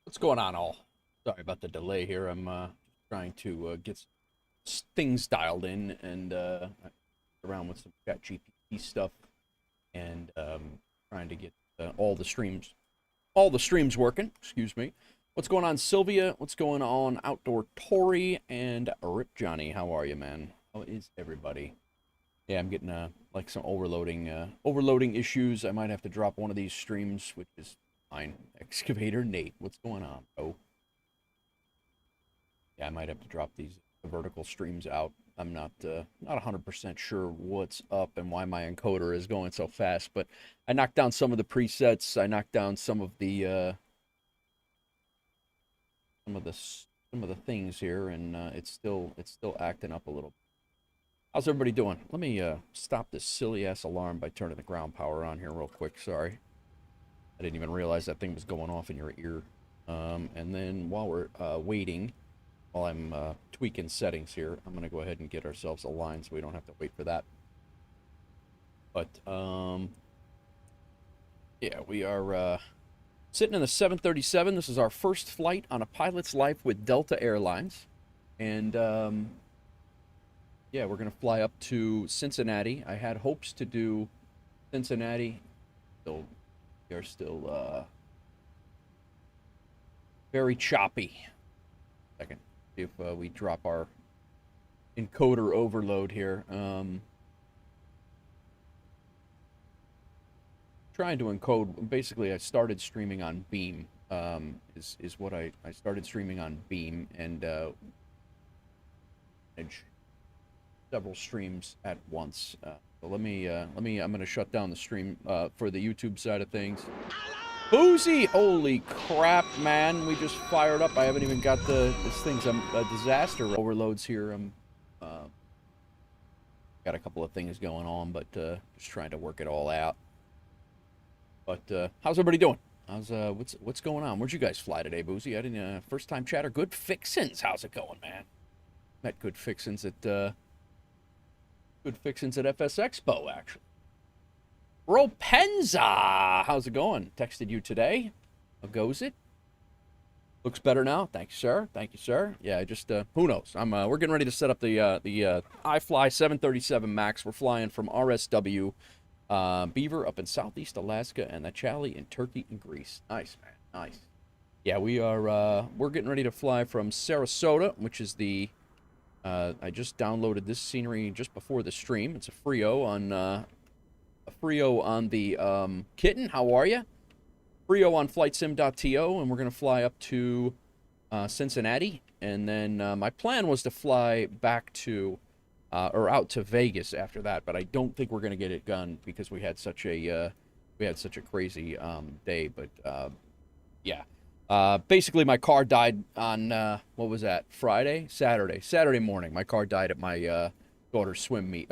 What's going on, all? Sorry about the delay here. I'm trying to get things dialed in and around with some chat GPT stuff and trying to get all the streams working. Excuse me. What's going on, Sylvia? What's going on, Outdoor Tory and Rip Johnny? How are you, man? How is everybody? Yeah, I'm getting like some overloading issues. I might have to drop one of these streams, which is fine. Excavator Nate, what's going on, bro? Yeah, I might have to drop these vertical streams out. I'm not 100% sure what's up and why my encoder is going so fast, but I knocked down some of the presets. I knocked down some of the things here, and it's still acting up a little. How's everybody doing? Let me stop this silly ass alarm by turning the ground power on here real quick. Sorry, I didn't even realize that thing was going off in your ear. And then while we're waiting. While I'm tweaking settings here, I'm going to go ahead and get ourselves aligned so we don't have to wait for that. But, yeah, we are sitting in a 737. This is our first flight on a pilot's life with Delta Airlines. And, yeah, we're going to fly up to Cincinnati. I had hopes to do Cincinnati. We are still very choppy. Second. If we drop our encoder overload here. Trying to encode, basically I started streaming on Beam, is what I started streaming on Beam, and several streams at once. So I'm going to shut down the stream for the YouTube side of things. Boozy! Holy crap, man. We just fired up. I haven't even got this thing's a disaster overloads here. I'm got a couple of things going on, but just trying to work it all out. But how's everybody doing? How's what's going on? Where'd you guys fly today, Boozy? I didn't first time chatter. Good Fixins. How's it going, man? Met Good Fixins at FS Expo, actually. Ropenza, how's it going? Texted you today. How goes it? Looks better now. Thank you, sir. Thank you, sir. Yeah, just who knows? We're getting ready to set up the iFly 737 Max. We're flying from RSW, Beaver up in Southeast Alaska, and the Chali in Turkey and Greece. Nice, man. Nice. Yeah, we're getting ready to fly from Sarasota, which is the I just downloaded this scenery just before the stream. It's a Frio on the Kitten. How are you? Frio on flightsim.to, and we're going to fly up to Cincinnati. And then my plan was to fly back to, or out to Vegas after that, but I don't think we're going to get it done because we had such a crazy day. But yeah. Basically, my car died on, what was that, Saturday morning. My car died at my daughter's swim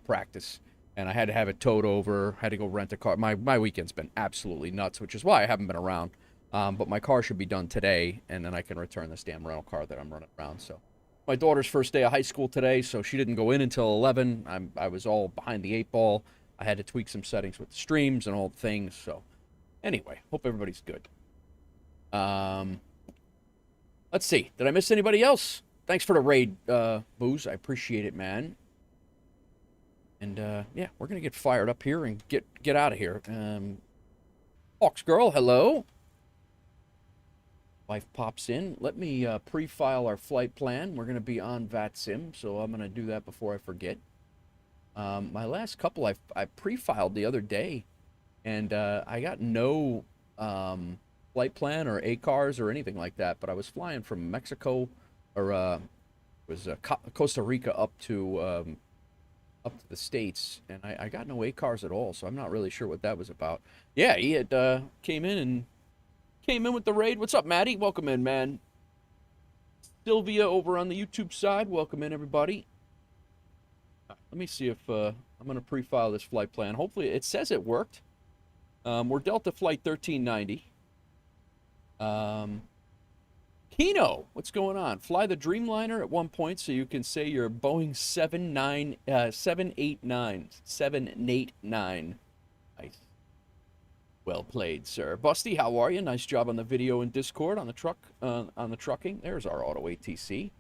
practice. And I had to have it towed over, had to go rent a car. My weekend's been absolutely nuts, which is why I haven't been around. But my car should be done today, and then I can return this damn rental car that I'm running around. So my daughter's first day of high school today, so she didn't go in until 11. I was all behind the 8 ball. I had to tweak some settings with the streams and all the things. So anyway, hope everybody's good. Let's see. Did I miss anybody else? Thanks for the raid, Booze. I appreciate it, man. And, yeah, we're going to get fired up here and get out of here. Hawks Girl, hello. Wife pops in. Let me pre-file our flight plan. We're going to be on VATSIM, so I'm going to do that before I forget. My last couple I pre-filed the other day, and I got no flight plan or ACARS or anything like that, but I was flying from Mexico, or Costa Rica up to the States, and I got no ACARS at all, so I'm not really sure what that was about. Yeah, he had came in with the raid. What's up, Maddie? Welcome in, man. Sylvia over on the YouTube side. Welcome in, everybody. Let me see if I'm going to pre-file this flight plan. Hopefully, it says it worked. We're Delta Flight 1390. Kino, what's going on? Fly the Dreamliner at one point so you can say you're Boeing 789. Nice. Well played, sir. Busty, how are you? Nice job on the video and Discord on the trucking. There's our auto ATC.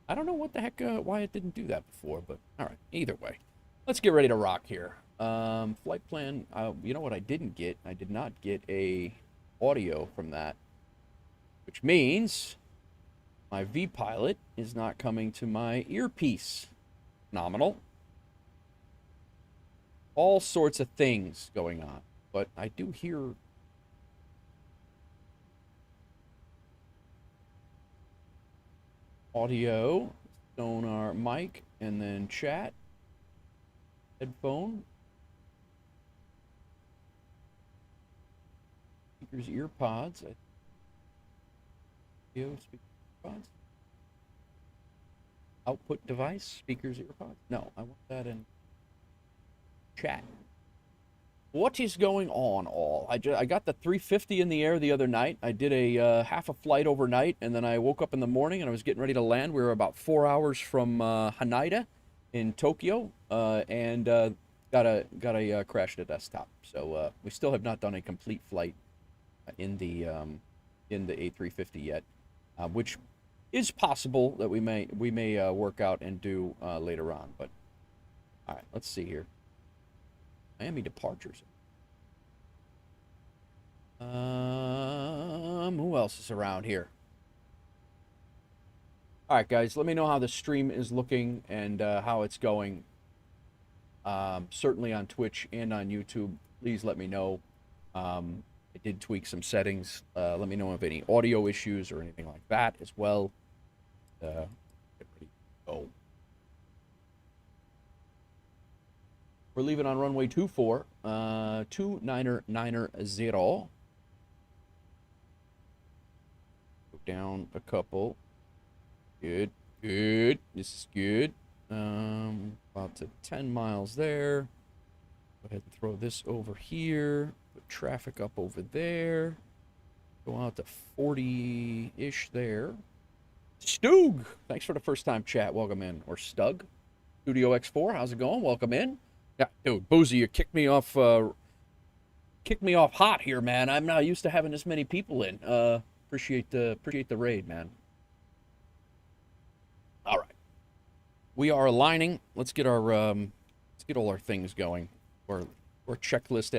I don't know what the heck, why it didn't do that before, but all right. Either way, let's get ready to rock here. Flight plan. You know what I didn't get? I did not get a audio from that, which means my V-Pilot is not coming to my earpiece. Phenomenal. All sorts of things going on, but I do hear audio, sonar, mic, and then chat, headphone, speakers, ear pods, audio, speaker, pods, output device, speakers, ear pods. No, I want that in chat. What is going on, all? I got the 350 in the air the other night. I did a half a flight overnight, and then I woke up in the morning and I was getting ready to land. We were about 4 hours from Haneda in Tokyo, and got a crash to desktop. So we still have not done a complete flight in the A350 yet, which is possible that we may work out and do later on. But all right, let's see here. Miami departures. Who else is around here? All right, guys, let me know how the stream is looking and how it's going. Certainly on Twitch and on YouTube. Please let me know. I did tweak some settings. Let me know of any audio issues or anything like that as well. Get ready to go. We're leaving on runway 24, 2990. Go down a couple. Good, good. This is good. About to 10 miles there. Go ahead and throw this over here. Put traffic up over there. Go out to 40-ish there. Stug! Thanks for the first time chat. Welcome in. Or Stug. Studio X4, how's it going? Welcome in. Yeah, dude, Boozy, you kicked me off hot here, man. I'm not used to having this many people in. Appreciate the raid, man. All right. We are aligning. Let's get our let's get all our things going. We're checklist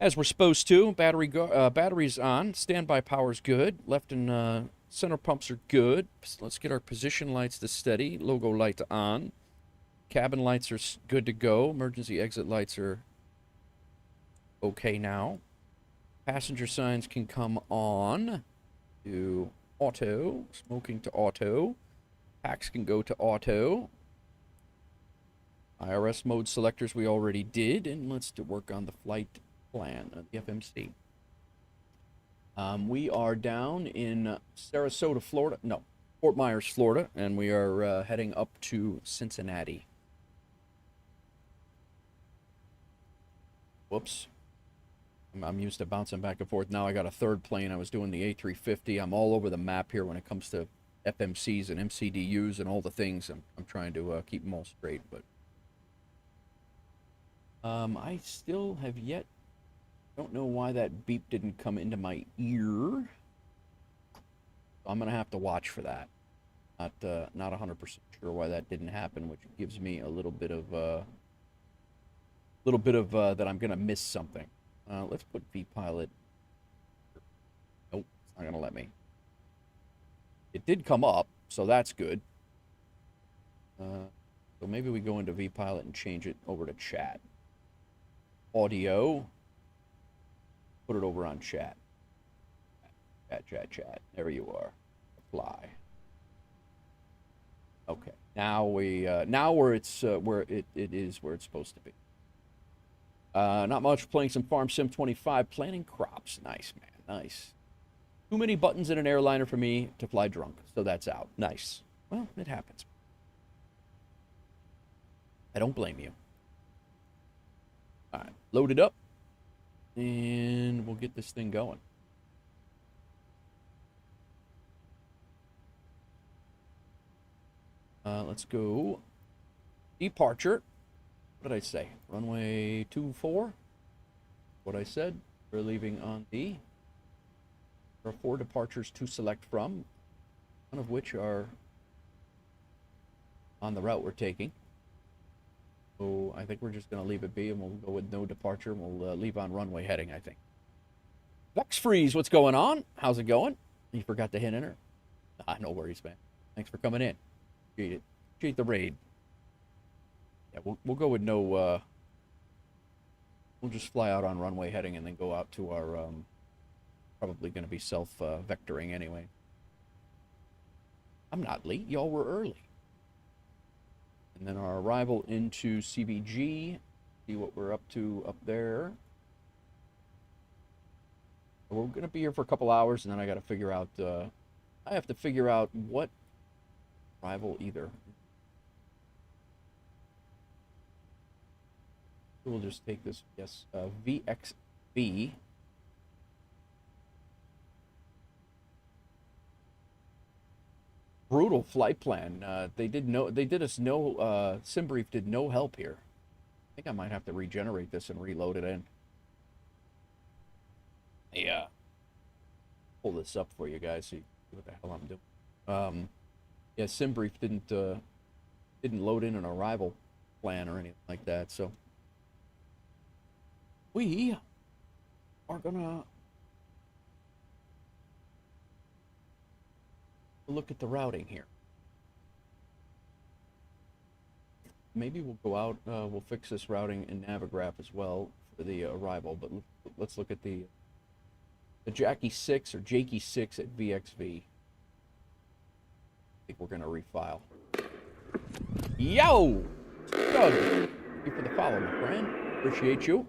as we're supposed to. Batteries on. Standby power's good. Left and center pumps are good. Let's get our position lights to steady. Logo light on. Cabin lights are good to go. Emergency exit lights are okay now. Passenger signs can come on to auto. Smoking to auto. Packs can go to auto. IRS mode selectors we already did. And let's work on the flight plan, the FMC. We are down in Sarasota, Florida. No, Fort Myers, Florida. And we are heading up to Cincinnati. Whoops. I'm used to bouncing back and forth. Now I got a third plane. I was doing the A350. I'm all over the map here when it comes to FMCs and MCDUs and all the things. I'm trying to keep them all straight. But I still have yet... Don't know why that beep didn't come into my ear. I'm going to have to watch for that. Not 100% sure why that didn't happen, which gives me a little bit of... that I'm gonna miss something. Let's put V-Pilot. Nope, it's not gonna let me. It did come up, so that's good. So maybe we go into V-Pilot and change it over to chat. Audio. Put it over on chat. Chat. There you are. Apply. Okay. Now where it's where it is where it's supposed to be. Not much. Playing some Farm Sim 25. Planting crops. Nice, man. Nice. Too many buttons in an airliner for me to fly drunk. So that's out. Nice. Well, it happens. I don't blame you. All right. Load it up. And we'll get this thing going. Let's go. Departure. What did I say? Runway 24? what I said. We're leaving on the... There are 4 departures to select from, none of which are on the route we're taking. So I think we're just going to leave it be, and we'll go with no departure, and we'll leave on runway heading, I think. Vox Freeze, what's going on? How's it going? You forgot to hit enter. Ah, no worries, man. Thanks for coming in. Appreciate it. Appreciate the raid. Yeah, we'll go with no, we'll just fly out on runway heading and then go out to our, probably going to be self-vectoring anyway. I'm not late. Y'all were early. And then our arrival into CVG. See what we're up to up there. We're going to be here for a couple hours, and then I got to figure out, I have to figure out what arrival either. We'll just take this, yes, VXV. Brutal flight plan. They did us no, SimBrief did no help here. I think I might have to regenerate this and reload it in. Yeah. Pull this up for you guys, so you see what the hell I'm doing. Yeah, SimBrief didn't load in an arrival plan or anything like that, so we are gonna look at the routing here. Maybe we'll go out, we'll fix this routing in Navigraph as well for the arrival, but let's look at the Jackie 6 or Jakey 6 at VXV. I think we're going to refile. Yo! Doug, thank you for the follow, my friend. Appreciate you.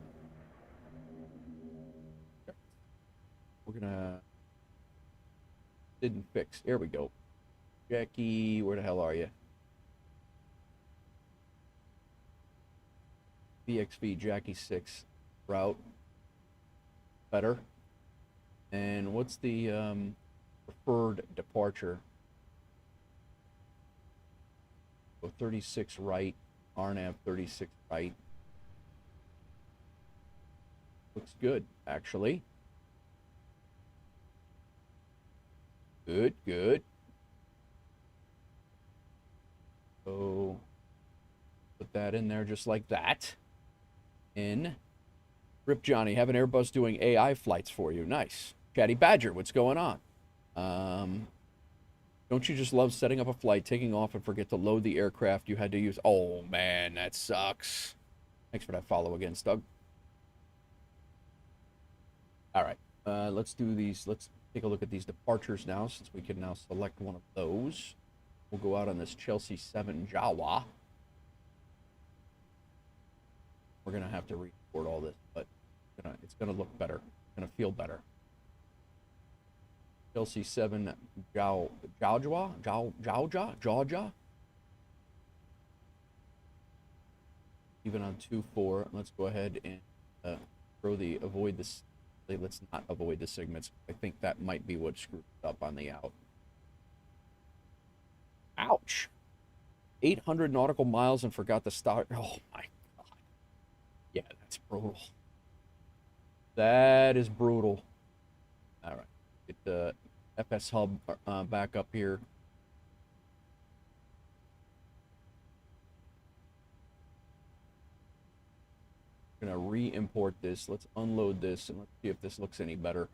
We're going to... Didn't fix. There we go. Jackie, where the hell are you? VXV Jackie 6 route. Better. And what's the preferred departure? So 36 right, RNAV 36 right. Looks good, actually. Good, good. So put that in there just like that. In. Rip Johnny, have an Airbus doing AI flights for you. Nice. Chatty Badger, what's going on? Don't you just love setting up a flight, taking off, and forget to load the aircraft you had to use? Oh, man, that sucks. Thanks for that follow again, Stug. All right, let's do these. Let's take a look at these departures now, since we can now select one of those. We'll go out on this Chelsea 7 Jawa. We're going to have to re-record all this, but it's going to look better. It's going to feel better. Chelsea 7 Georgia. Even on 2-4, let's go ahead and throw the avoid this. Let's not avoid the segments. I think that might be what screwed up on the out. Ouch. 800 nautical miles and forgot to start. Oh my God. Yeah, that's brutal. That is brutal. All right. Get the FS hub back up here. I'm gonna re-import this. Let's unload this and let's see if this looks any better.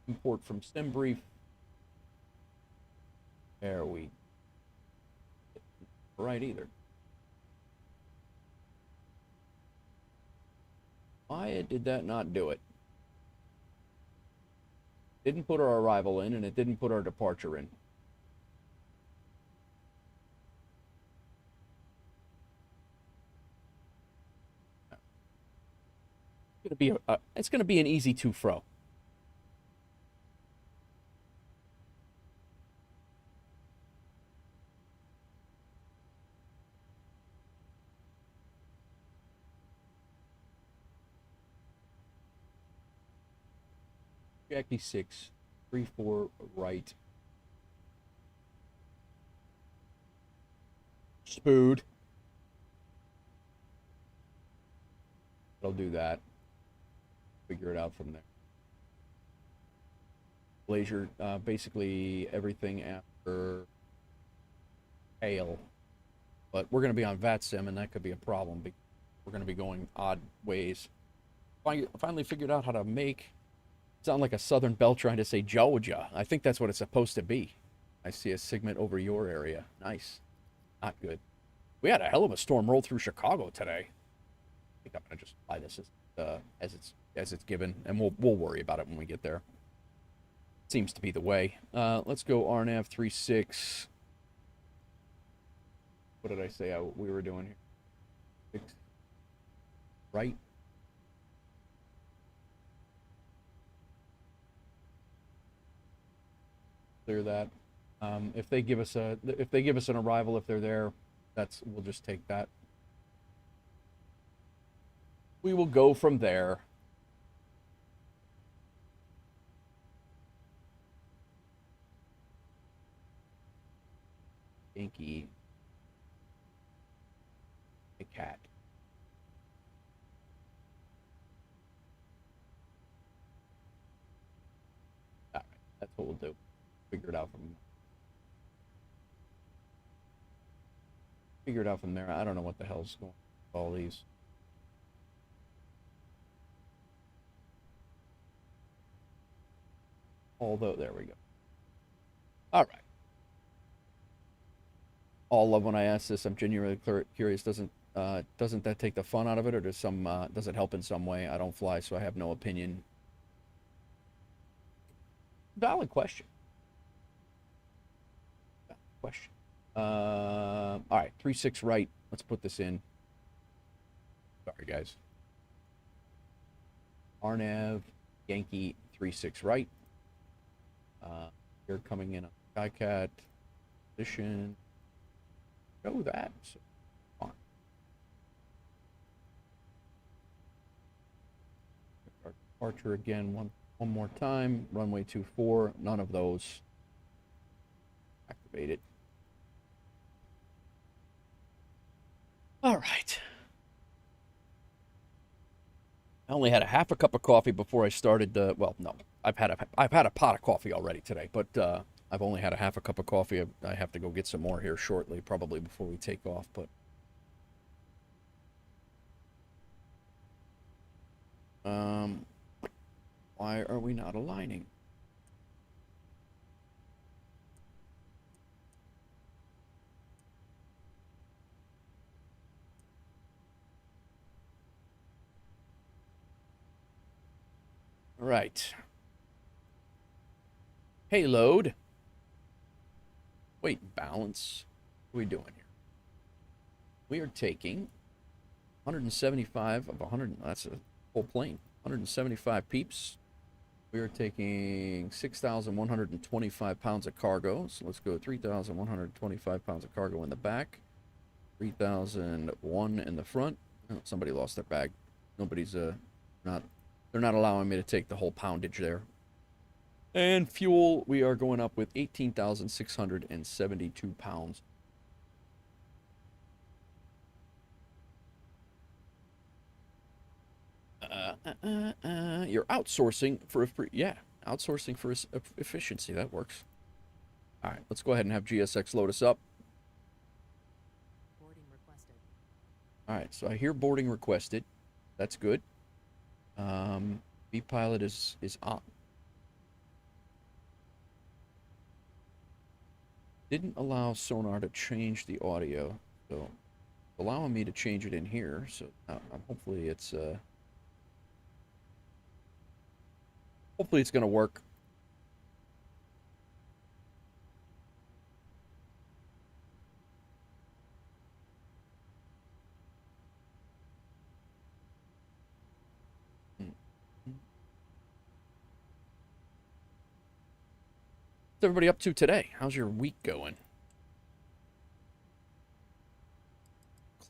Import from SimBrief. There we right either. Why did that not do it? Didn't put our arrival in, and it didn't put our departure in. It's gonna be an easy two-fro. Jackie 6, 3-4 right. Spood. It'll do that. figure it out from there. Glacier, basically everything after hail. But we're going to be on VATSIM, and that could be a problem because we're going to be going odd ways. Finally figured out how to make sound like a Southern Belle trying to say Georgia. I think that's what it's supposed to be. I see a segment over your area. Nice. Not good. We had a hell of a storm roll through Chicago today. I think I'm going to just apply this as it's given, and we'll worry about it when we get there. Seems to be the way. Let's go RNAV 36. What did I say we were doing here? 6 right. Clear that. If they give us an arrival, if they're there, we'll just take that. We will go from there. Yankee. A cat. All right, that's what we'll do. Figure it out from there. I don't know what the hell's going on with all these. Although, there we go. All right. All love when I ask this. I'm genuinely curious. Doesn't that take the fun out of it, or does it help in some way? I don't fly, so I have no opinion. Valid question. All right, 36 right. Let's put this in. Sorry, guys. RNAV, Yankee, 36 right. You're coming in on Skycat position. Show that. So, on. Our departure again. One more time. Runway 24. None of those. Activated. All right. I only had a half a cup of coffee before I started. Well, no, I've had a pot of coffee already today, but I've only had a half a cup of coffee. I have to go get some more here shortly, probably before we take off. But why are we not aligning? Right. Payload. Weight balance. What are we doing here? We are taking 175 of 100. That's a full plane. 175 peeps. We are taking 6,125 pounds of cargo. So let's go 3,125 pounds of cargo in the back. 3,001 in the front. Oh, somebody lost their bag. Nobody's they're not allowing me to take the whole poundage there. And fuel, we are going up with 18,672 pounds. You're outsourcing for outsourcing for efficiency. That works. All right, let's go ahead and have GSX load us up. Boarding requested. All right, so I hear boarding requested. That's good. B-pilot is on. Didn't allow sonar to change the audio, so allowing me to change it in here. So hopefully it's gonna work. What's everybody up to today? How's your week going?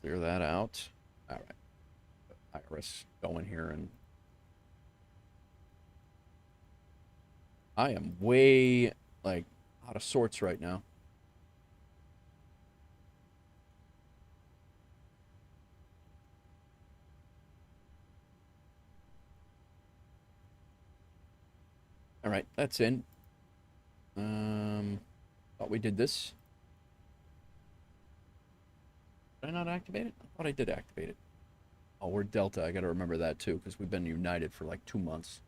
Clear that out. All right. Iris going here, and I am way like out of sorts right now. All right, that's in. Thought we did this. Did I not activate it? I thought I did activate it. Oh, we're Delta. I got to remember that too, because we've been United for like 2 months.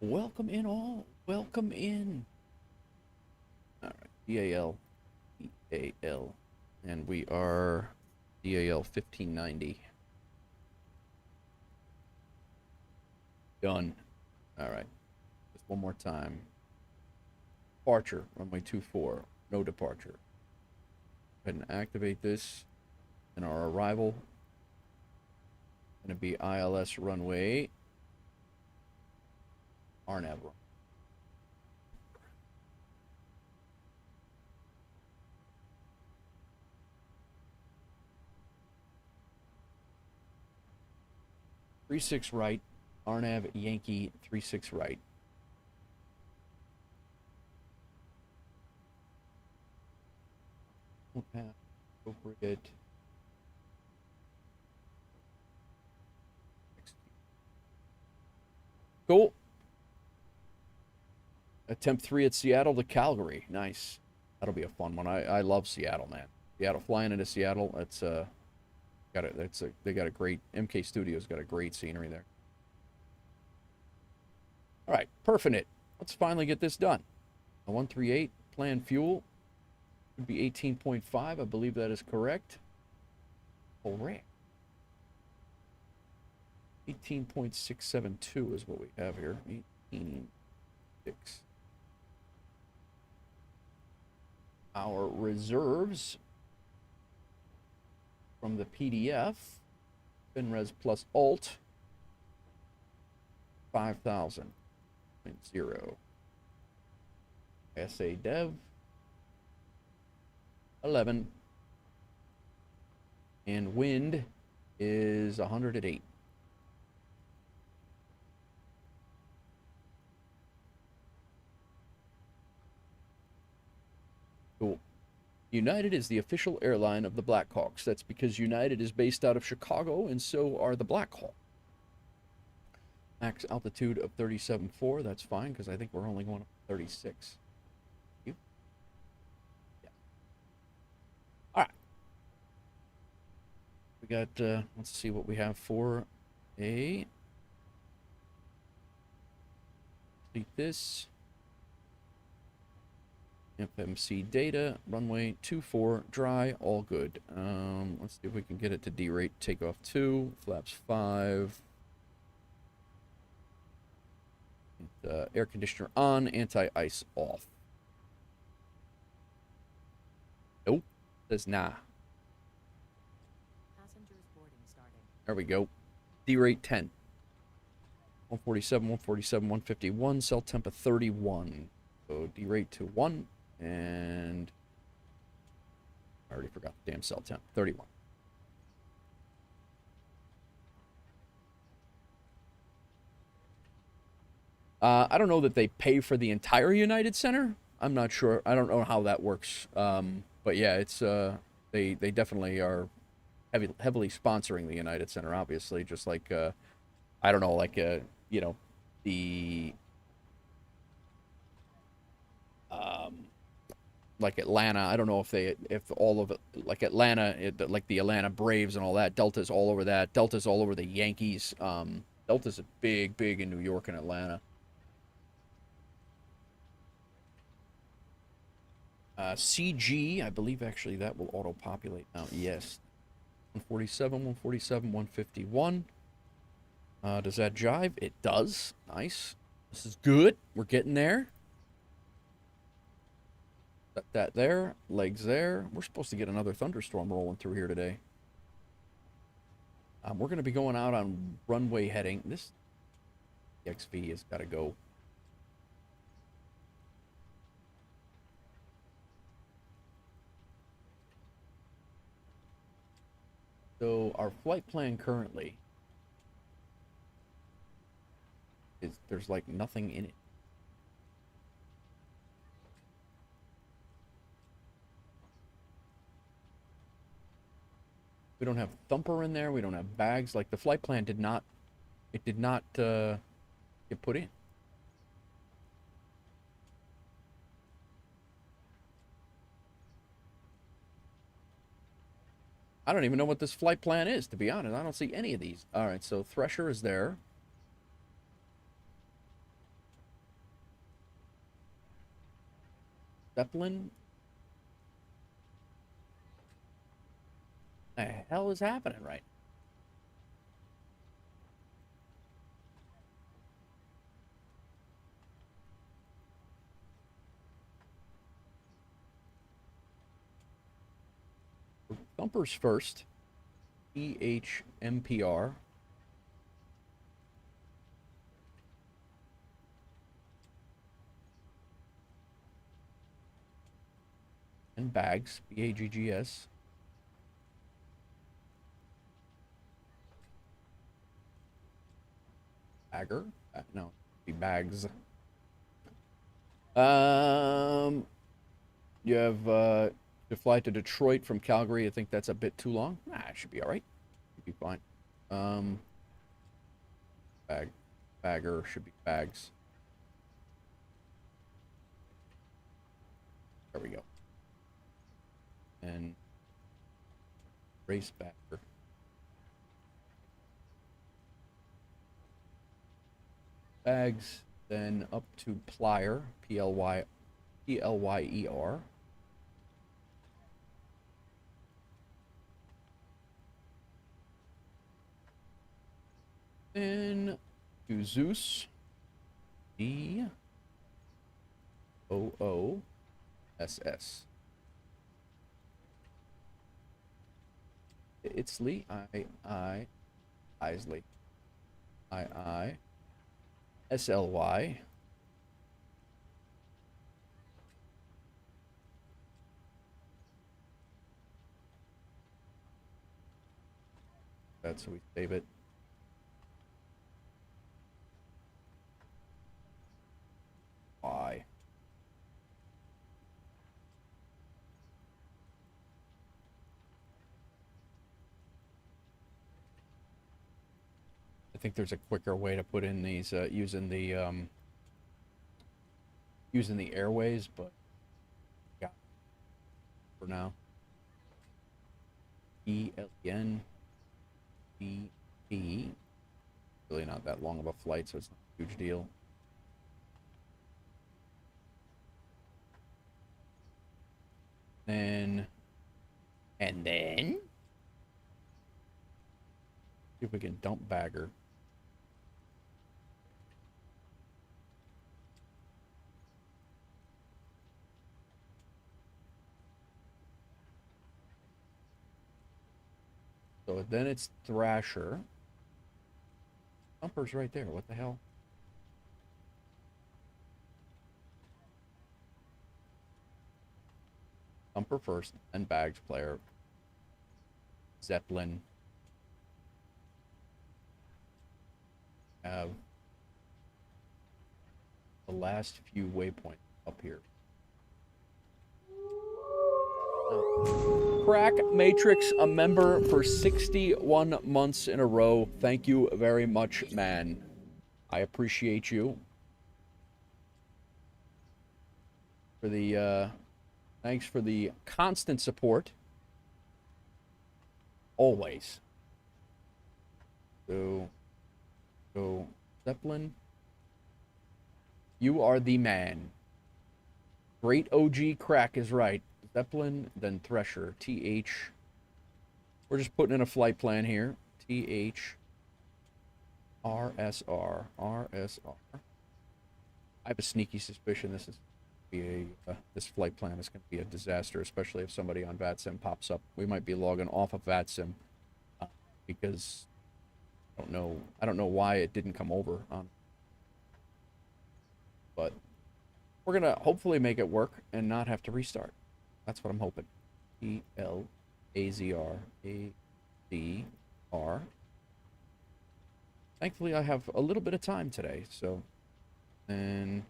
Welcome in all. Welcome in. All right, DAL, DAL, and we are DAL 1590. Done. All right, just one more time. Departure, runway 24, no departure. Go ahead and activate this. And our arrival going to be ILS runway RNAV. 36 right, RNAV Yankee 36 right. Appropriate. Cool. Attempt 3 at Seattle to Calgary. Nice. That'll be a fun one. I love Seattle, man. Seattle, flying into Seattle. That's they got a great MK Studios got a great scenery there. All right, perfect it. Let's finally get this done. A 138 planned fuel would be 18.5. I believe that is correct. Correct. 18.672 is what we have here. 18.6. Our reserves from the PDF, FinRes plus Alt, 5,000.0. SA Dev, 11. And wind is 108. Cool. United is the official airline of the Blackhawks. That's because United is based out of Chicago, and so are the Blackhawks. Max altitude of 37.4. That's fine, because I think we're only going up 36. You? Yeah. All right. We got, let's see what we have for a... Complete this. FMC data, runway 24, dry, all good. Let's see if we can get it to derate takeoff 2, flaps 5. Air conditioner on, anti-ice off. Nope, says nah. Passengers boarding starting. There we go. Derate 10. 147, 147, 151, cell temp of 31. So derate to 1. And I already forgot the damn cell temp. 31. I don't know that they pay for the entire United Center. I'm not sure. I don't know how that works. But yeah, it's they definitely are heavily sponsoring the United Center. Obviously, just like I don't know, like you know, the like Atlanta. I don't know if all of it, like Atlanta, like the Atlanta Braves and all that. Delta's all over that. Delta's all over the Yankees. Delta's a big in New York and Atlanta. CG, I believe actually that will auto-populate now. Yes. 147, 147, 151. Does that jive? It does. Nice. This is good. We're getting there. Set that there. Legs there. We're supposed to get another thunderstorm rolling through here today. We're going to be going out on runway heading. This XV has got to go. So our flight plan currently is there's like nothing in it. We don't have thumper in there. We don't have bags. Like, the flight plan did not, it did not get put in. I don't even know what this flight plan is, to be honest. I don't see any of these. All right, so Thresher is there. Zeppelin. What the hell is happening right now? Thumpers first. EHMPR. And bags. BAGGS. Bagger? No, be bags. You have to fly to Detroit from Calgary. I think that's a bit too long. Nah, it should be all right. Should be fine. Bagger should be bags. There we go. And race bagger. Bags, then up to Plyer, Plyer. Then to Zeus, DOOSS. Isley, Isley, SLY. That's how we save it. Y. I think there's a quicker way to put in these using the airways, but yeah, for now. ELN BP. Really not that long of a flight, so it's not a huge deal. And then see if we can dump bagger. So then it's Thrasher. Thumper's right there. What the hell? Thumper first, and bags player. Zeppelin. Have the last few waypoints up here. Crack Matrix, a member for 61 months in a row. Thank you very much, man. I appreciate you. For the, thanks for the constant support. Always. So, Zeppelin. You are the man. Great OG Crack is right. Zeppelin, then Thresher. TH. We're just putting in a flight plan here. TH. RSR. RSR. I have a sneaky suspicion this is this flight plan is going to be a disaster, especially if somebody on VATSIM pops up. We might be logging off of VATSIM because I don't know why it didn't come over on. But we're gonna hopefully make it work and not have to restart. That's what I'm hoping. ELAZR. Thankfully, I have a little bit of time today, so. And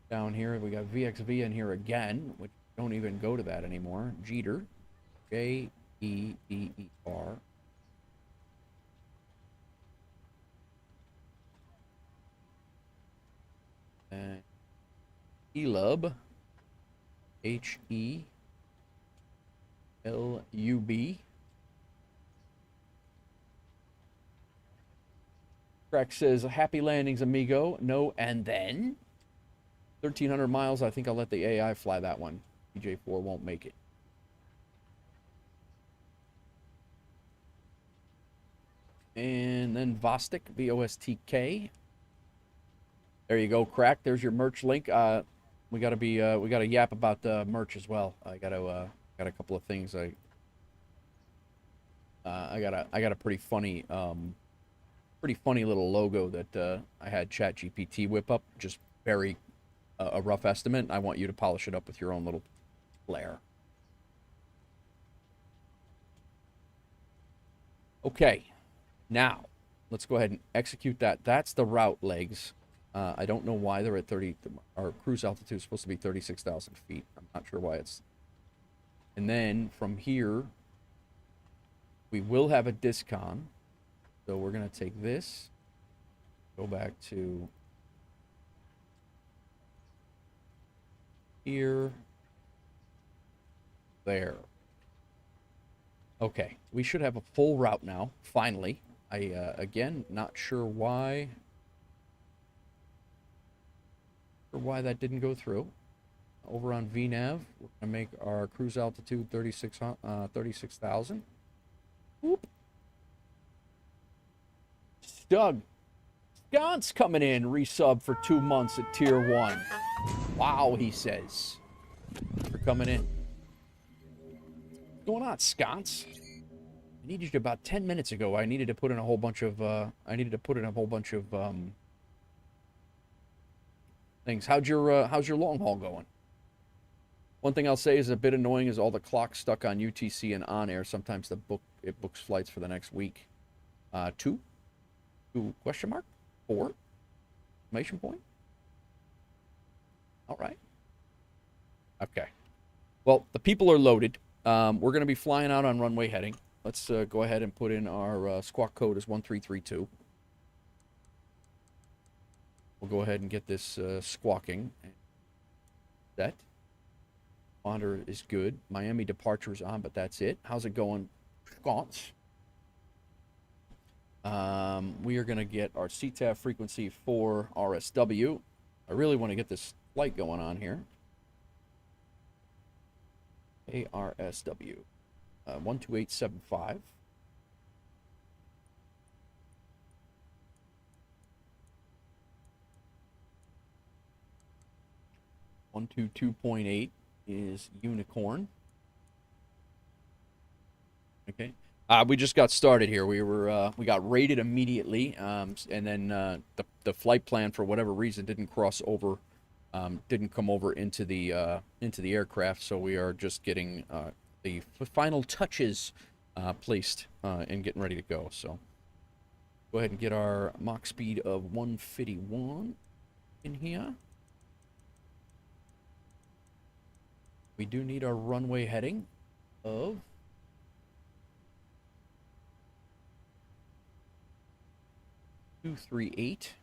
down here, we got VXV in here again, which don't even go to that anymore. Jeter. J E-D-E-R. And Helub. H-E-L-U-B. Crack says, happy landings, amigo. No, and then? 1,300 miles. I think I'll let the AI fly that one. PJ4 won't make it. And then Vostik, V-O-S-T-K. There you go, Crack. There's your merch link. We gotta yap about the merch as well. I got a couple of things. I got a pretty funny little logo that I had ChatGPT whip up. Just very a rough estimate. I want you to polish it up with your own little flair. Okay, now let's go ahead and execute that. That's the route legs. I don't know why they're at 30. Our cruise altitude is supposed to be 36,000 feet. I'm not sure why it's. And then from here, we will have a discon. So we're going to take this, go back to here, there. Okay, we should have a full route now, finally. Again, not sure why that didn't go through. Over on VNav, we're going to make our cruise altitude 36,000. Whoop. Doug, Scott's coming in, resub for 2 months at Tier 1. Wow, he says. For coming in. What's going on, Scott's? I needed you about 10 minutes ago. I needed to put in a whole bunch of, things. How's your long haul going? One thing I'll say is a bit annoying is all the clocks stuck on UTC and on air. Sometimes it books flights for the next week. 2 question mark? 4? Exclamation point? All right. Okay. Well, the people are loaded. We're going to be flying out on runway heading. Let's go ahead and put in our squawk code as 1332. We'll go ahead and get this squawking. Set. Wander is good. Miami departure is on, but that's it. How's it going, Scots? We are going to get our CTAF frequency for RSW. I really want to get this flight going on here. KRSW 12875. One two 2.8 is Unicorn. Okay. We just got started here. We got rated immediately, and then the flight plan for whatever reason didn't cross over, didn't come over into the aircraft. So we are just getting the final touches placed and getting ready to go. So go ahead and get our Mach speed of 151 in here. We do need our runway heading of 238.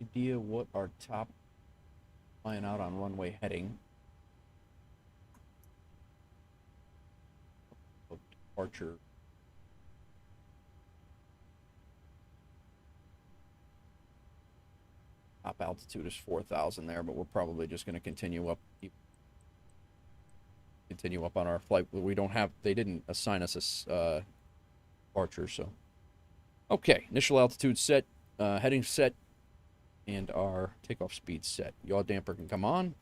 Idea what our top flying out on runway heading of departure. Top altitude is 4,000 there, but we're probably just going to continue up on our flight. We don't have, they didn't assign us a departure, so. Okay, initial altitude set, heading set, and our takeoff speed set. Yaw damper can come on.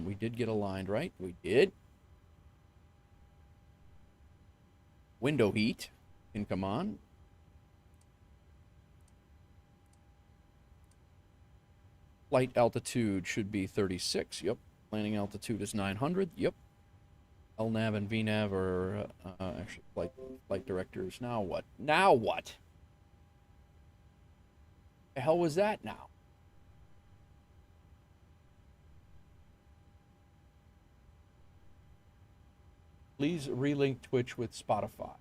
We did get aligned, right? We did. Window heat can come on. Flight altitude should be 36. Yep. Landing altitude is 900. Yep. LNAV and VNAV are actually flight directors. Now what? Now what? The hell was that now? Please relink Twitch with Spotify.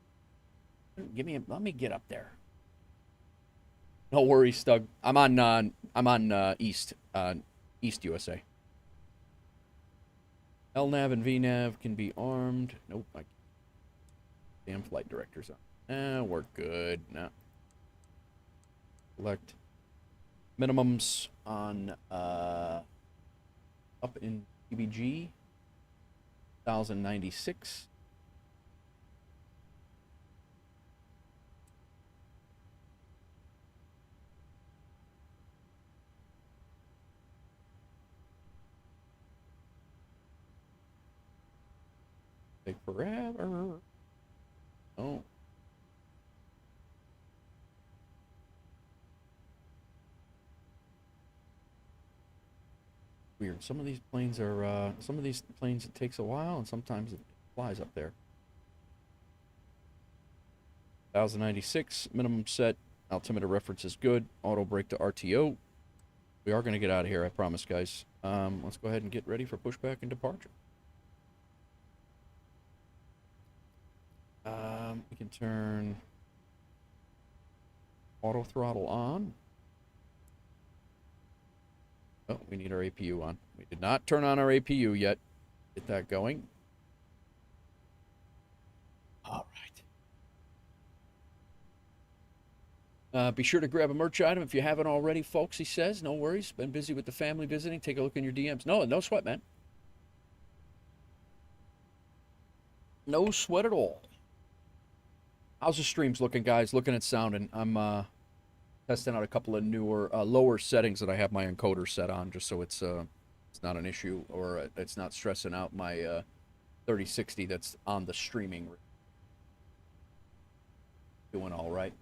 Let me get up there. No worries, Doug. I'm on East USA. LNAV and VNAV can be armed. Nope. Damn flight directors on. We're good. No. Select minimums on up in KCVG 1096. Take forever. Oh. Weird. Some of these planes it takes a while, and sometimes it flies up there. 1096 minimum set. Altimeter reference is good. Auto brake to RTO. We are going to get out of here, I promise, guys. Let's go ahead and get ready for pushback and departure. We can turn auto throttle on. Oh, we need our APU on. We did not turn on our APU yet. Get that going. All right. Be sure to grab a merch item if you haven't already, folks, he says. No worries. Been busy with the family visiting. Take a look in your DMs. No sweat, man. No sweat at all. How's the streams looking, guys? Looking at sound, and I'm testing out a couple of newer, lower settings that I have my encoder set on, just so it's not an issue, or it's not stressing out my 3060 that's on the streaming. Doing all right.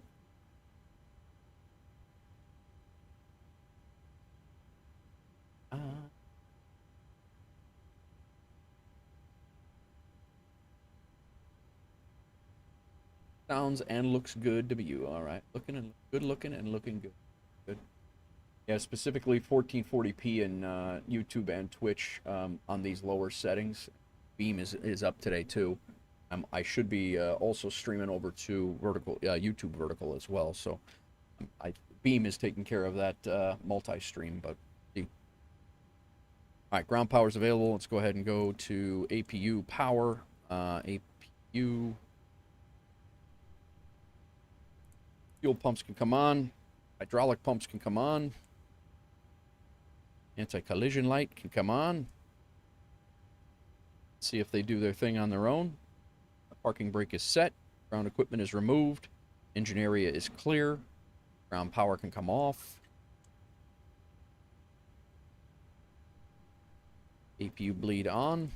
Sounds and looks good to you. All right, good looking and looking good. Good. Yeah, specifically 1440p in YouTube and Twitch on these lower settings. Beam is up today too. I should be also streaming over to vertical YouTube vertical as well. So Beam is taking care of that multi-stream. But see. All right, ground power is available. Let's go ahead and go to APU power. APU. Fuel pumps can come on. Hydraulic pumps can come on. Anti-collision light can come on. See if they do their thing on their own. The parking brake is set. Ground equipment is removed. Engine area is clear. Ground power can come off. APU bleed on.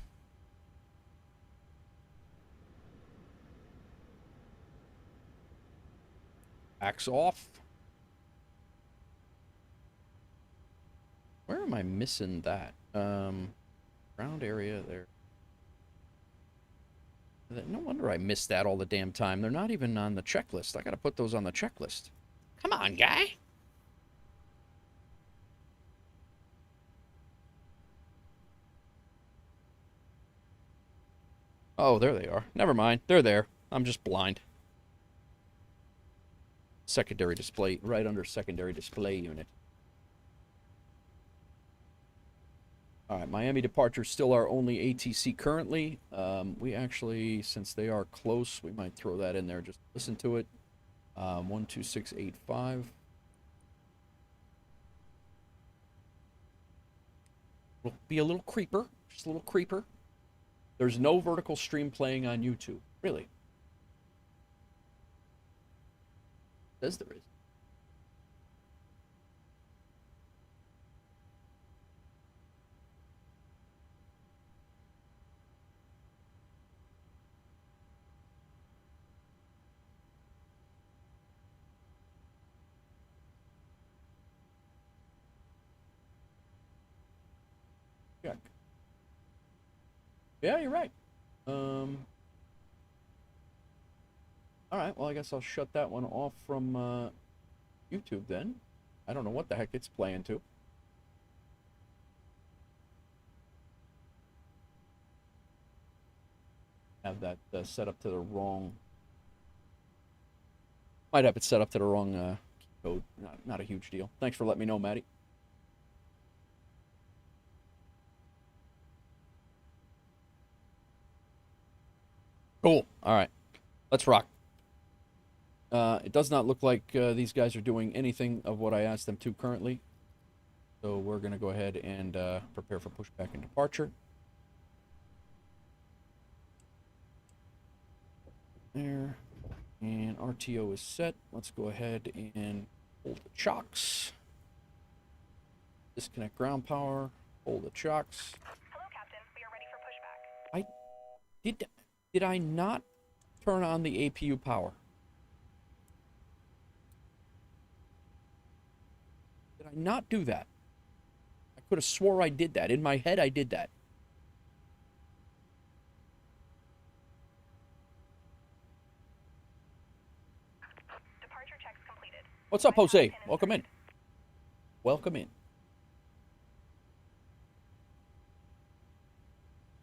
Backs off. Where am I missing that? Ground area there. No wonder I missed that all the damn time. They're not even on the checklist. I gotta put those on the checklist. Come on, guy. Oh, there they are. Never mind. They're there. I'm just blind. Secondary display, right under secondary display unit. All right, Miami departure still our only ATC currently. We actually, since they are close, we might throw that in there. Just listen to it. 12685. Will be a little creeper, just a little creeper. There's no vertical stream playing on YouTube, really. It says there is. Check. Yeah, you're right. All right, well, I guess I'll shut that one off from YouTube then. I don't know what the heck it's playing to. Have that set up to the wrong... Might have it set up to the wrong code. Not a huge deal. Thanks for letting me know, Maddie. Cool. All right. Let's rock. It does not look like these guys are doing anything of what I asked them to currently. So we're going to go ahead and prepare for pushback and departure. There. And RTO is set. Let's go ahead and hold the chocks. Disconnect ground power. Hold the chocks. Hello, Captain. We are ready for pushback. Did I not turn on the APU power? Did I not do that? I could have swore I did that. In my head, I did that. Departure checks completed. What's up, Jose? Welcome in. Welcome in.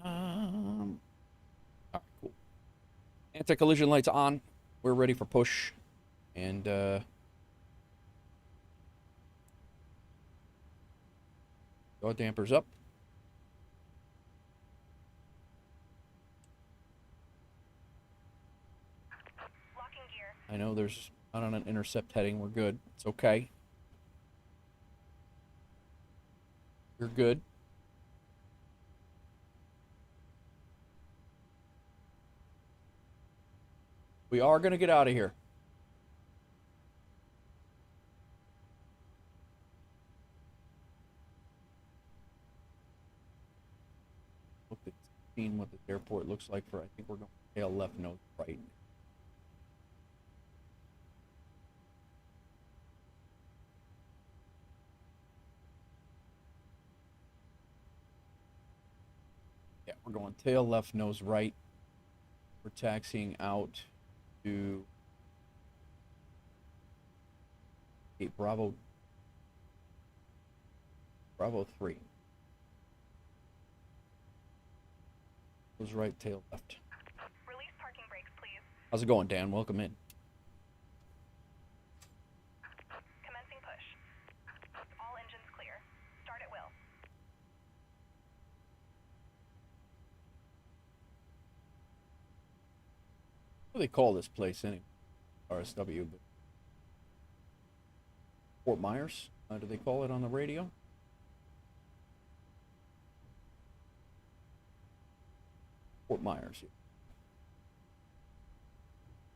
All right, cool. Anti-collision lights on. We're ready for push. And, yaw dampers up. Locking gear. I know there's not on an intercept heading. We're good. It's okay. You're good. We are going to get out of here. Look at seeing what this airport looks like for, I think we're going tail left, nose right. Yeah, we're going tail left, nose right. We're taxiing out to Bravo 3. Nose right, tail left. Release parking brakes, please. How's it going, Dan? Welcome in. Commencing push. All engines clear. Start at will. What do they call this place anyway? KRSW, but Fort Myers? Do they call it on the radio? Fort Myers.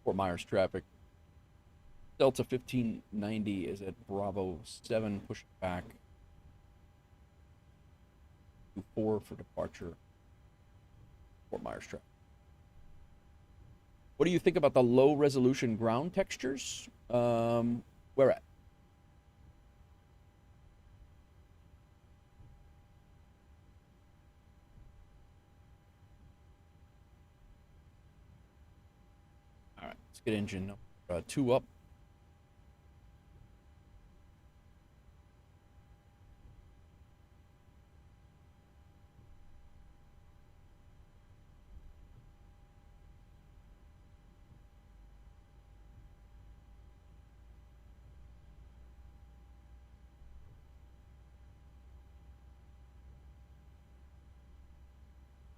Fort Myers traffic. Delta 1590 is at Bravo 7, pushing back to 4 for departure. Fort Myers traffic. What do you think about the low resolution ground textures? Where at? All right, let's get engine number 2 up.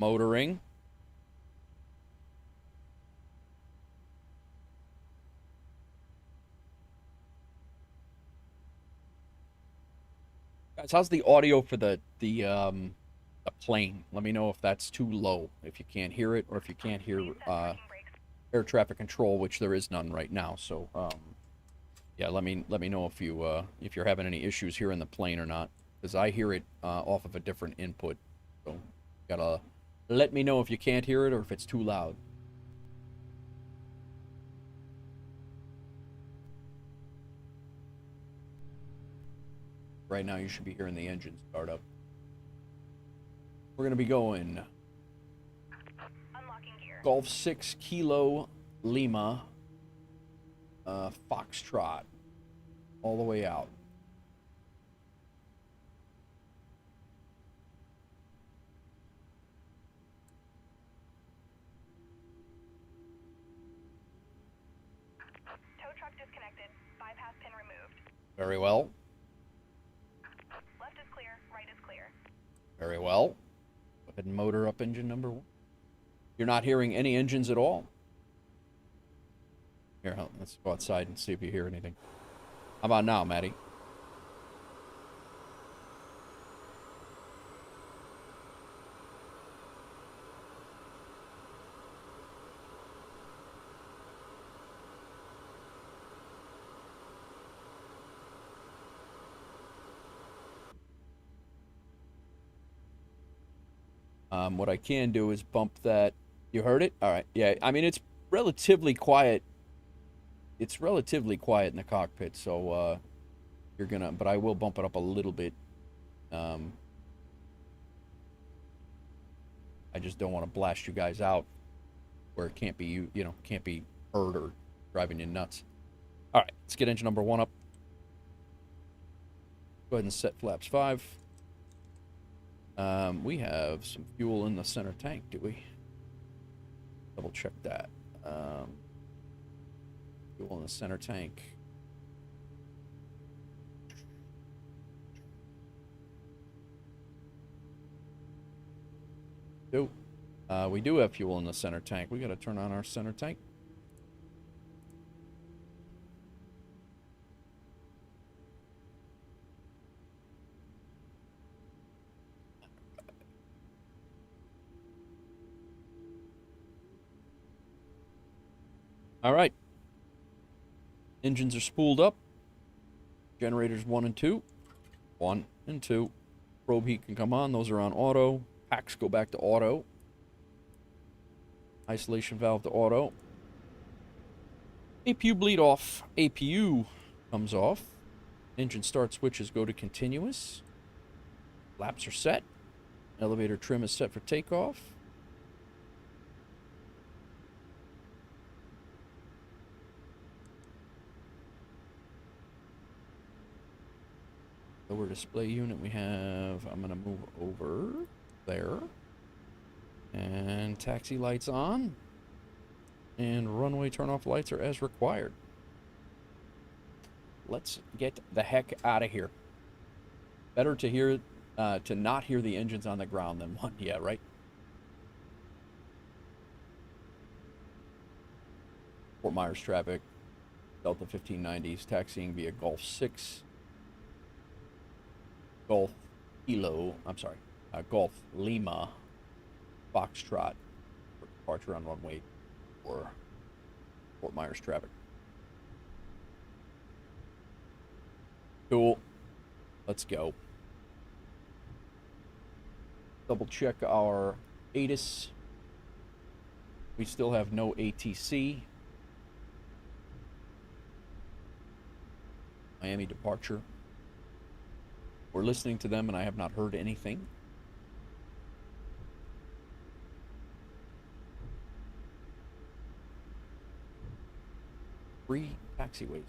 Motoring. Guys, how's the audio for the plane? Let me know if that's too low, if you can't hear it, or if you can't hear air traffic control, which there is none right now. So, yeah, let me know if you're having any issues hearing the plane or not, because I hear it off of a different input. So, gotta let me know if you can't hear it or if it's too loud. Right now, you should be hearing the engine start up. We're going to be going Unlocking gear. Golf 6 Kilo Lima Foxtrot all the way out. bypass pin removed. Very well. Left is clear, right is clear. Very well. Go ahead and motor up engine number 1. You're not hearing any engines at all? Here, let's go outside and see if you hear anything. How about now, Maddie? What I can do is bump that. You heard it? All right. Yeah, I mean, it's relatively quiet. It's relatively quiet in the cockpit, so you're gonna, but I will bump it up a little bit. I just don't want to blast you guys out where it can't be, you know, can't be heard or driving you nuts. All right, let's get engine number 1 up. Go ahead and set flaps 5. We have some fuel in the center tank, do we? Double check that. Fuel in the center tank. Nope. We do have fuel in the center tank. We got to turn on our center tank. All right. Engines are spooled up. Generators 1 and 2. 1 and 2. Probe heat can come on. Those are on auto. Packs go back to auto. Isolation valve to auto. APU bleed off. APU comes off. Engine start switches go to continuous. Flaps are set. Elevator trim is set for takeoff. Lower display unit we have, I'm going to move over there. And taxi lights on. And runway turn-off lights are as required. Let's get the heck out of here. Better to hear, to not hear the engines on the ground than one. Yeah, right? Fort Myers traffic. Delta 1590s taxiing via Gulf 6. Gulf Lima, Foxtrot for departure on runway for Fort Myers traffic. Cool. Let's go. Double check our ATIS. We still have no ATC. Miami departure. We're listening to them, and I have not heard anything. Free taxiways.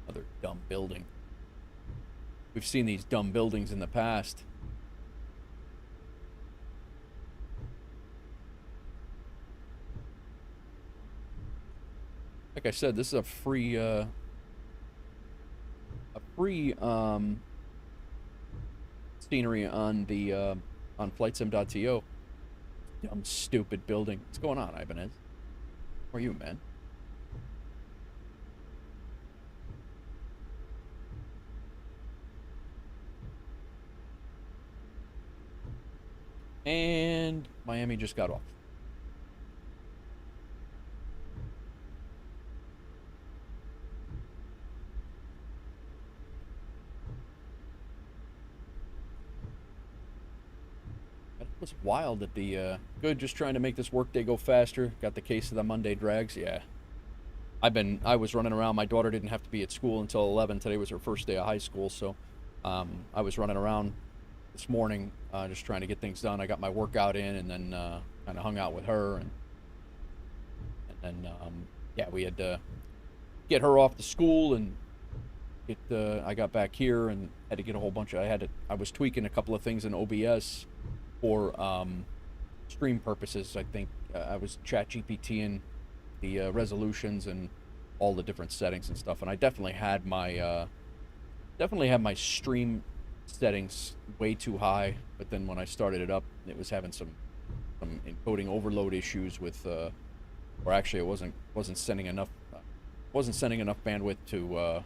Another dumb building. We've seen these dumb buildings in the past. Like I said, this is a free scenery on the on flightsim.to. Dumb, stupid building. What's going on, Ibanez? Where are you, man? And Miami just got off. It was wild at the good, just trying to make this workday go faster. Got the case of the Monday drags. Yeah. I was running around. My daughter didn't have to be at school until 11. Today was her first day of high school, so I was running around this morning, just trying to get things done. I got my workout in, and then kind of hung out with her, and then yeah, we had to get her off to school and get. I got back here and had to get a whole bunch of. I was tweaking a couple of things in OBS for stream purposes. I think I was chat GPTing the resolutions and all the different settings and stuff. And I definitely had my stream settings way too high. But then when I started it up, it was having some encoding overload issues with, or actually it wasn't sending enough bandwidth to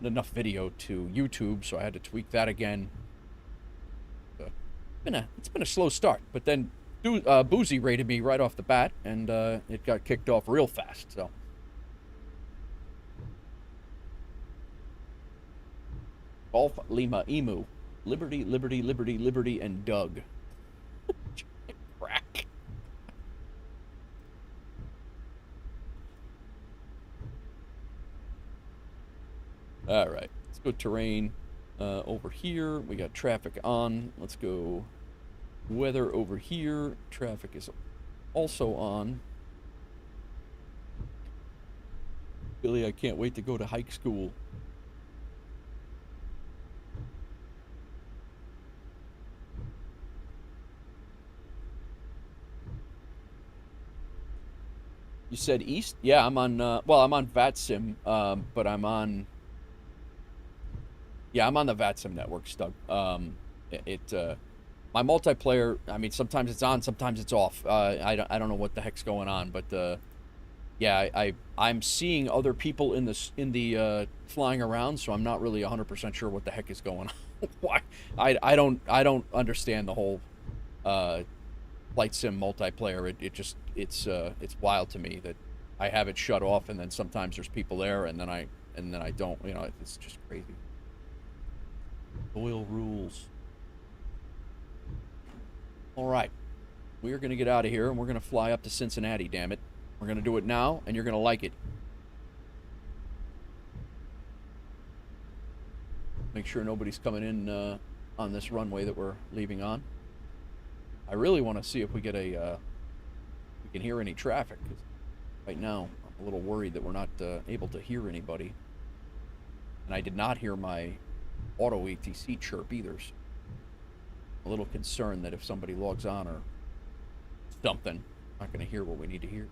enough video to YouTube. So I had to tweak that again. It's been a slow start, but then Boozy rated me right off the bat, and it got kicked off real fast. So Golf Lima Emu, Liberty, Liberty, Liberty, Liberty, and Doug. Crack. All right, let's go terrain. Over here, we got traffic on. Let's go weather over here. Traffic is also on. Billy, I can't wait to go to hike school. You said east? Yeah, I'm on, well, I'm on VATSIM, but I'm on, yeah, I'm on the VATSIM network, Doug. My multiplayer, I mean, sometimes it's on, sometimes it's off. I don't know what the heck's going on, but, yeah, I'm seeing other people in the flying around, so I'm not really 100% sure what the heck is going on. Why? I don't understand the whole, flight sim multiplayer. It's wild to me that I have it shut off, and then sometimes there's people there, and then I don't. You know, it's just crazy. Oil rules. All right, we are going to get out of here, and we're going to fly up to Cincinnati. Damn it, we're going to do it now, and you're going to like it. Make sure nobody's coming in on this runway that we're leaving on. I really want to see if we get we can hear any traffic. 'Cause right now, I'm a little worried that we're not able to hear anybody. And I did not hear my auto ATC chirp either. So I'm a little concerned that if somebody logs on or something, I'm not going to hear what we need to hear.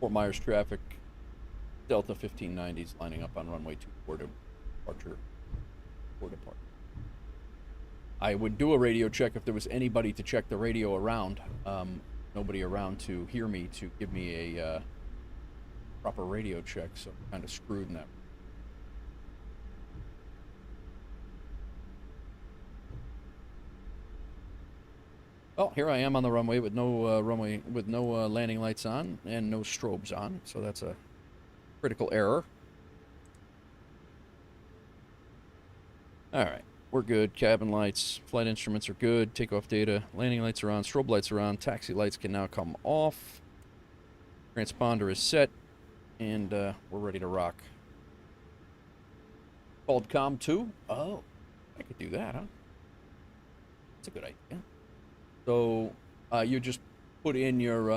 Fort Myers traffic, Delta 1590s lining up on runway 24 to departure. I would do a radio check if there was anybody to check the radio around. Nobody around to hear me, to give me a proper radio check, so I'm kind of screwed in that. Well, here I am on the runway with no landing lights on and no strobes on, so that's a critical error. All right, we're good. Cabin lights, flight instruments are good. Takeoff data, landing lights are on, strobe lights are on. Taxi lights can now come off. Transponder is set, and we're ready to rock. Called COM 2? Oh, I could do that, huh? That's a good idea. So, you just put in your,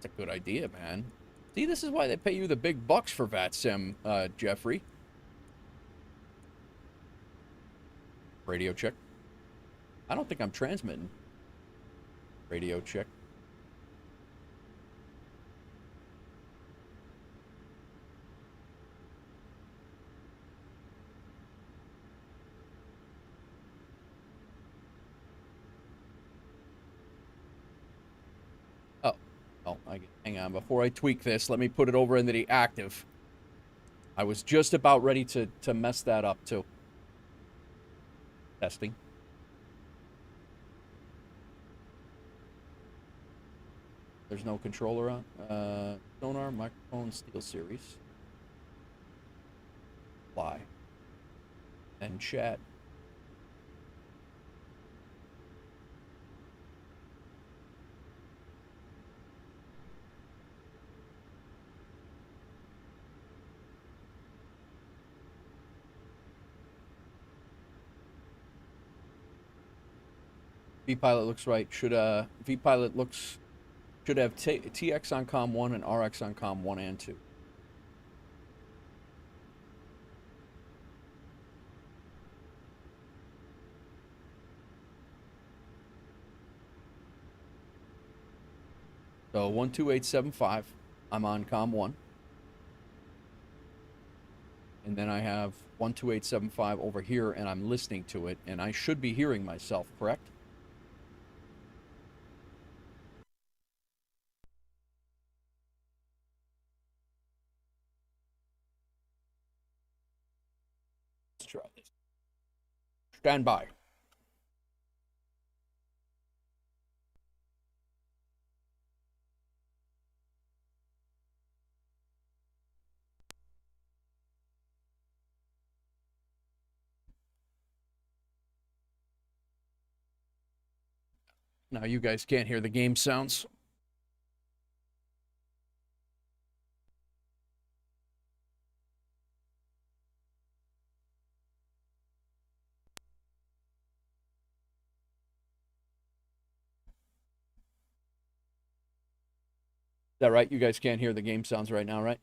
That's a good idea, man. See, this is why they pay you the big bucks for VATSIM, Jeffrey. Radio check. I don't think I'm transmitting. Radio check. Oh, hang on. Before I tweak this, let me put it over into the active. I was just about ready to mess that up, too. Testing. There's no controller on. Sonar, microphone, Steel Series. chat. V-Pilot looks right. Should V-Pilot should have TX on COM 1 and RX on COM 1 and 2. So 12875, I'm on COM 1. And then I have 12875 over here, and I'm listening to it, and I should be hearing myself, correct? Let's try this. Stand by. Now you guys can't hear the game sounds. Is that right? You guys can't hear the game sounds right now, right?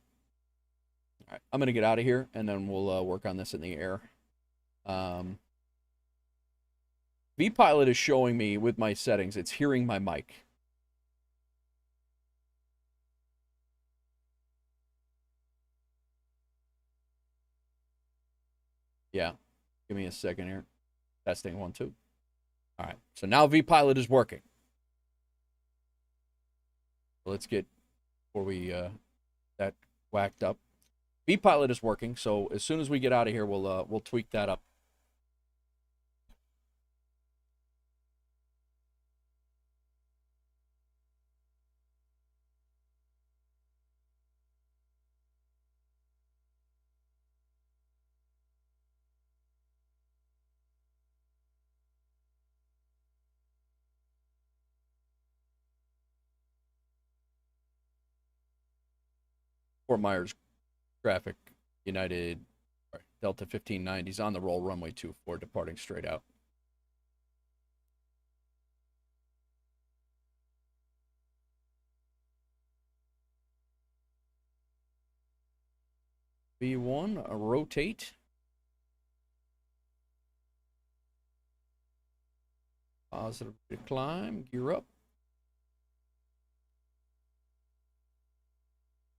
All right, I'm going to get out of here, and then we'll work on this in the air. V-Pilot is showing me with my settings. It's hearing my mic. Yeah. Give me a second here. Testing 1, 2. All right. So now V-Pilot is working. Let's get, before we that whacked up. V-Pilot is working, so as soon as we get out of here, we'll tweak that up. Fort Myers traffic, United, Delta 1590 is on the roll, runway 24, departing straight out. V1, rotate. Positive climb, gear up.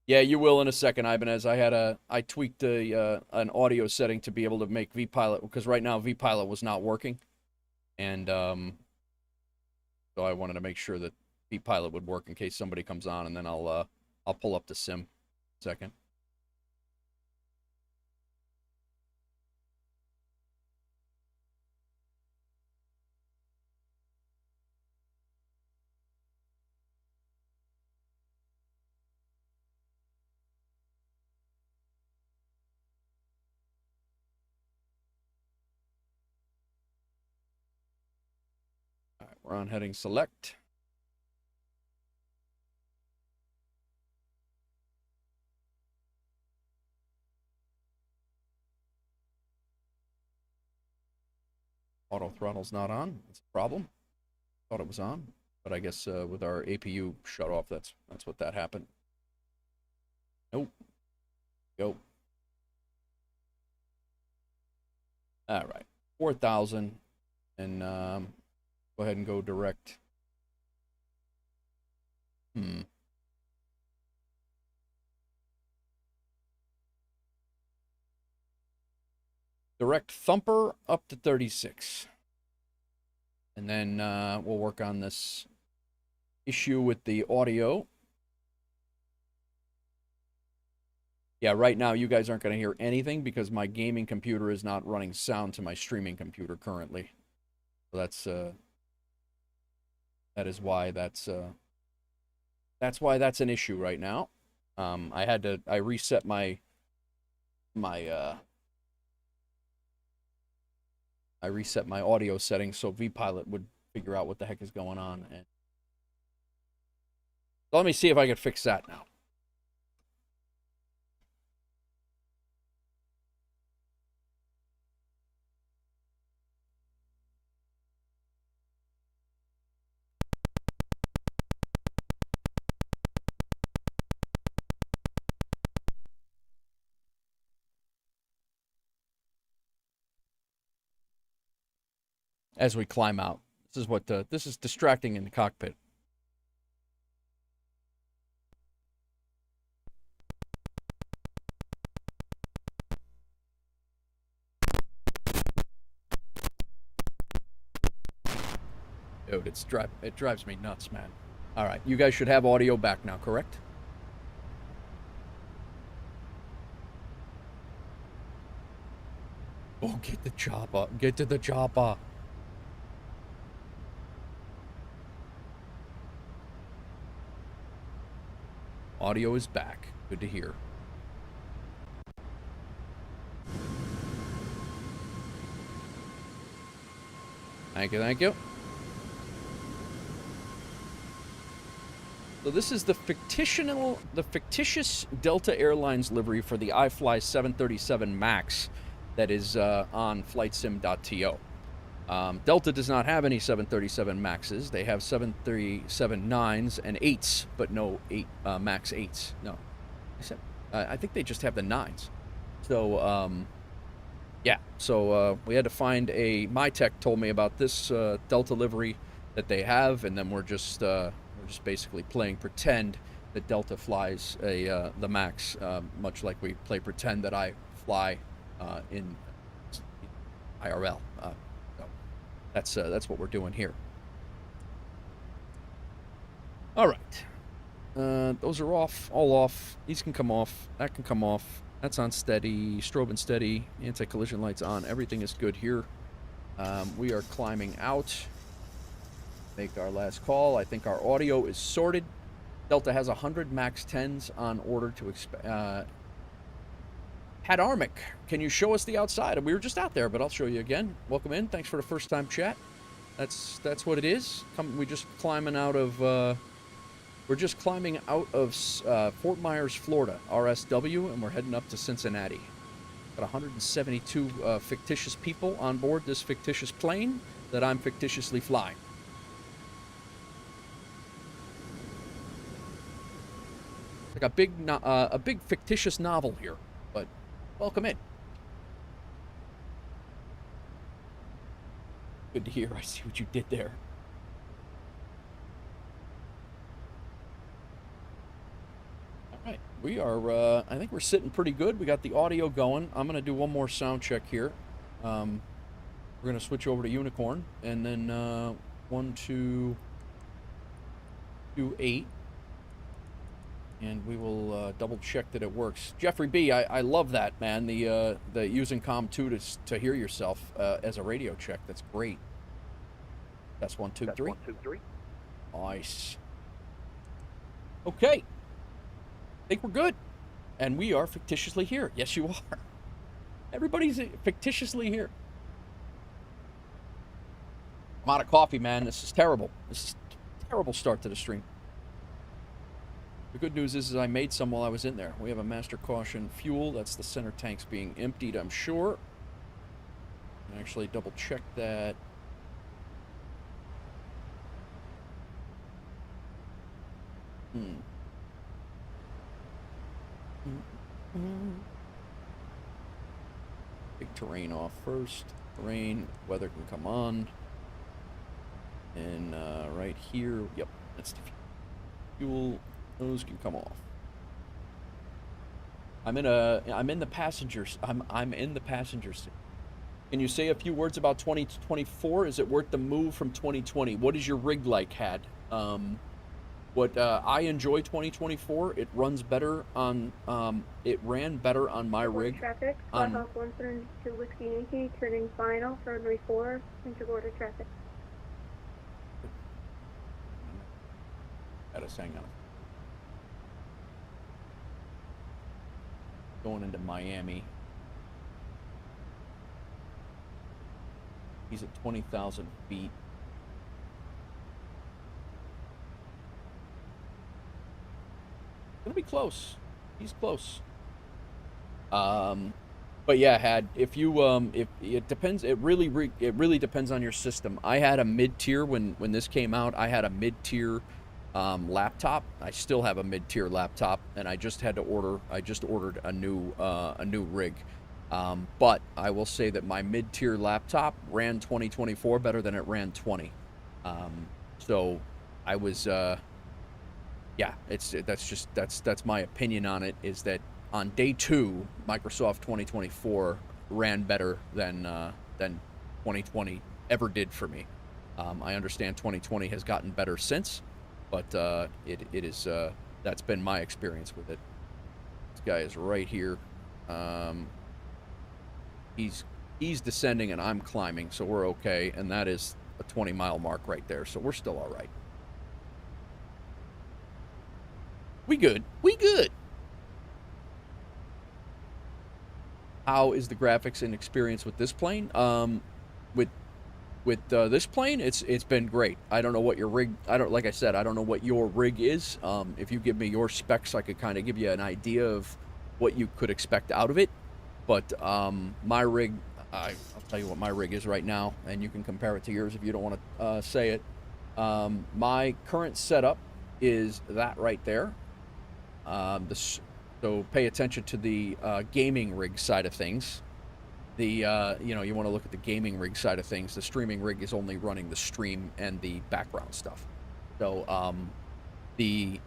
Yeah, you will in a second, Ibanez. I tweaked an audio setting to be able to make V-Pilot, because right now V-Pilot was not working. And so I wanted to make sure that V-Pilot would work in case somebody comes on, and then I'll pull up the sim second. All right, we're on heading select. Auto throttle's not on. That's a problem. Thought it was on, but I guess with our APU shut off, that's what that happened. Nope. Go. All right, 4,000, and go ahead and go direct. Direct thumper up to 36. And then we'll work on this issue with the audio. Yeah, right now you guys aren't going to hear anything because my gaming computer is not running sound to my streaming computer currently. So that is why that's an issue right now. I reset my I reset my audio settings so vPilot would figure out what the heck is going on. And so let me see if I can fix that now. As we climb out, this is distracting in the cockpit. Dude, it drives me nuts, man. All right, you guys should have audio back now, correct? Oh, get the chopper. Get to the chopper. Audio is back. Good to hear. Thank you, thank you. So this is the fictitious Delta Airlines livery for the iFly 737 MAX that is on flightsim.to. Delta does not have any 737 MAXs. They have 737-9s and 8s, but no MAX 8s. No. I think they just have the 9s. So, yeah. So we had to find my tech told me about this Delta livery that they have, and then we're just basically playing pretend that Delta flies the MAX, much like we play pretend that I fly in IRL. So that's what we're doing here. All right. Those are all off. These can come off. That can come off. That's on steady. Strobe and steady. Anti-collision lights on. Everything is good here. We are climbing out. Make our last call. I think our audio is sorted. Delta has 100 MAX 10s on order to expand. Hadarmic, can you show us the outside? We were just out there, but I'll show you again. Welcome in. Thanks for the first time chat. That's what it is. We're just climbing out of Fort Myers, Florida, RSW, and we're heading up to Cincinnati. Got 172 fictitious people on board this fictitious plane that I'm fictitiously flying. Like a big fictitious novel here, but welcome in. Good to hear. I see what you did there. All right, we are. I think we're sitting pretty good. We got the audio going. I'm gonna do one more sound check here. We're gonna switch over to Unicorn, and then 1, 2, 2, 8. And we will double check that it works. Jeffrey B, I love that, man. The using COM2 to hear yourself as a radio check. That's great. That's 1, 2, 3. 1, 2, 3. Nice. Okay. I think we're good. And we are fictitiously here. Yes, you are. Everybody's fictitiously here. I'm out of coffee, man. This is terrible. This is a terrible start to the stream. The good news is I made some while I was in there. We have a master caution fuel. That's the center tanks being emptied, I'm sure. Actually, double check that. Big terrain off first. Terrain, weather can come on. And right here, yep, that's the fuel. Those can come off. I'm in the passengers. I'm in the passenger seat. Can you say a few words about 2024? Is it worth the move from 2020? What is your rig like, Had? I enjoy 2024. It runs better on. It ran better on my rig. Traffic. Hawk 172 Whiskey Yankee turning final for runway 4 into border traffic. Gotta hang on. Going into Miami. He's at 20,000 feet. Gonna be close. He's close. But yeah, if it depends, it really depends on your system. I had a mid-tier when this came out. I had a mid-tier laptop. I still have a mid-tier laptop, and I just ordered a new rig. But I will say that my mid-tier laptop ran 2024 better than it ran 20. So I was yeah, that's my opinion on it, is that on day 2, Microsoft 2024 ran better than 2020 ever did for me. I understand 2020 has gotten better since, but it is that's been my experience with it. This guy is right here. He's descending and I'm climbing, so we're okay. And that is a 20-mile mark right there, so we're still all right. We good. We good. How is the graphics and experience with this plane? With this plane, it's been great. I don't know what your rig. Like I said, I don't know what your rig is. If you give me your specs, I could kind of give you an idea of what you could expect out of it. But my rig, I'll tell you what my rig is right now, and you can compare it to yours if you don't want to say it. My current setup is that right there. So pay attention to the gaming rig side of things. You want to look at the gaming rig side of things. The streaming rig is only running the stream and the background stuff. So you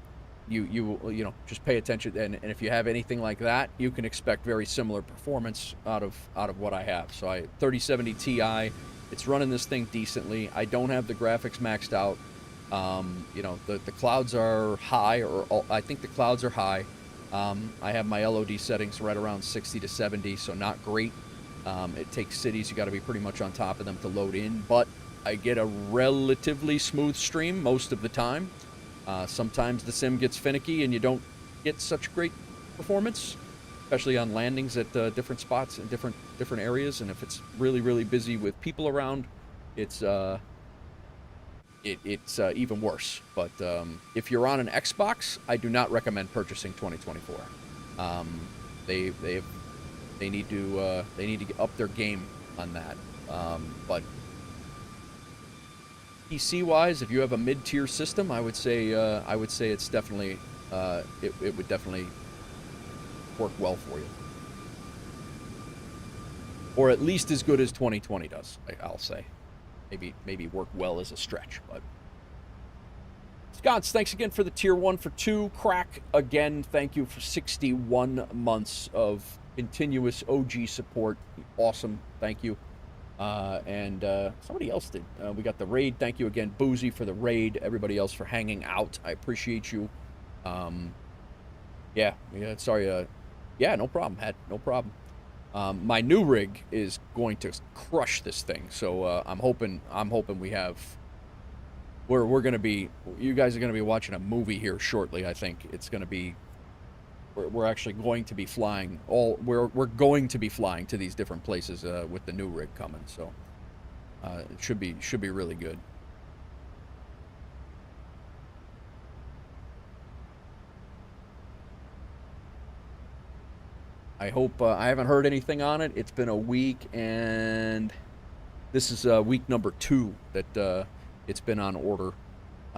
just pay attention, and if you have anything like that, you can expect very similar performance out of what I have. So 3070 Ti, it's running this thing decently. I don't have the graphics maxed out. The clouds are high, or I think the clouds are high. I have my LOD settings right around 60 to 70, so not great. It takes cities, you got to be pretty much on top of them to load in, but I get a relatively smooth stream most of the time. Sometimes the sim gets finicky and you don't get such great performance, especially on landings at different spots in different areas. And if it's really, really busy with people around, it's even worse. But if you're on an Xbox, I do not recommend purchasing 2024. They need to up their game on that. But PC wise, if you have a mid-tier system, I would say it's definitely it would definitely work well for you, or at least as good as 2020 does. I'll say. Maybe work well as a stretch, but Scots, thanks again for the tier 1 for 2. Crack, again, thank you for 61 months of continuous OG support. Awesome, thank you. And somebody else did. We got the raid. Thank you again, Boozy, for the raid. Everybody else for hanging out. I appreciate you. Yeah, sorry. Yeah, no problem, Had. No problem. My new rig is going to crush this thing, so I'm hoping we have. We're gonna be. You guys are gonna be watching a movie here shortly. I think it's gonna be. We're actually going to be flying. We're going to be flying to these different places with the new rig coming. So it should be really good. I hope. I haven't heard anything on it. It's been a week, and this is week number 2 that it's been on order.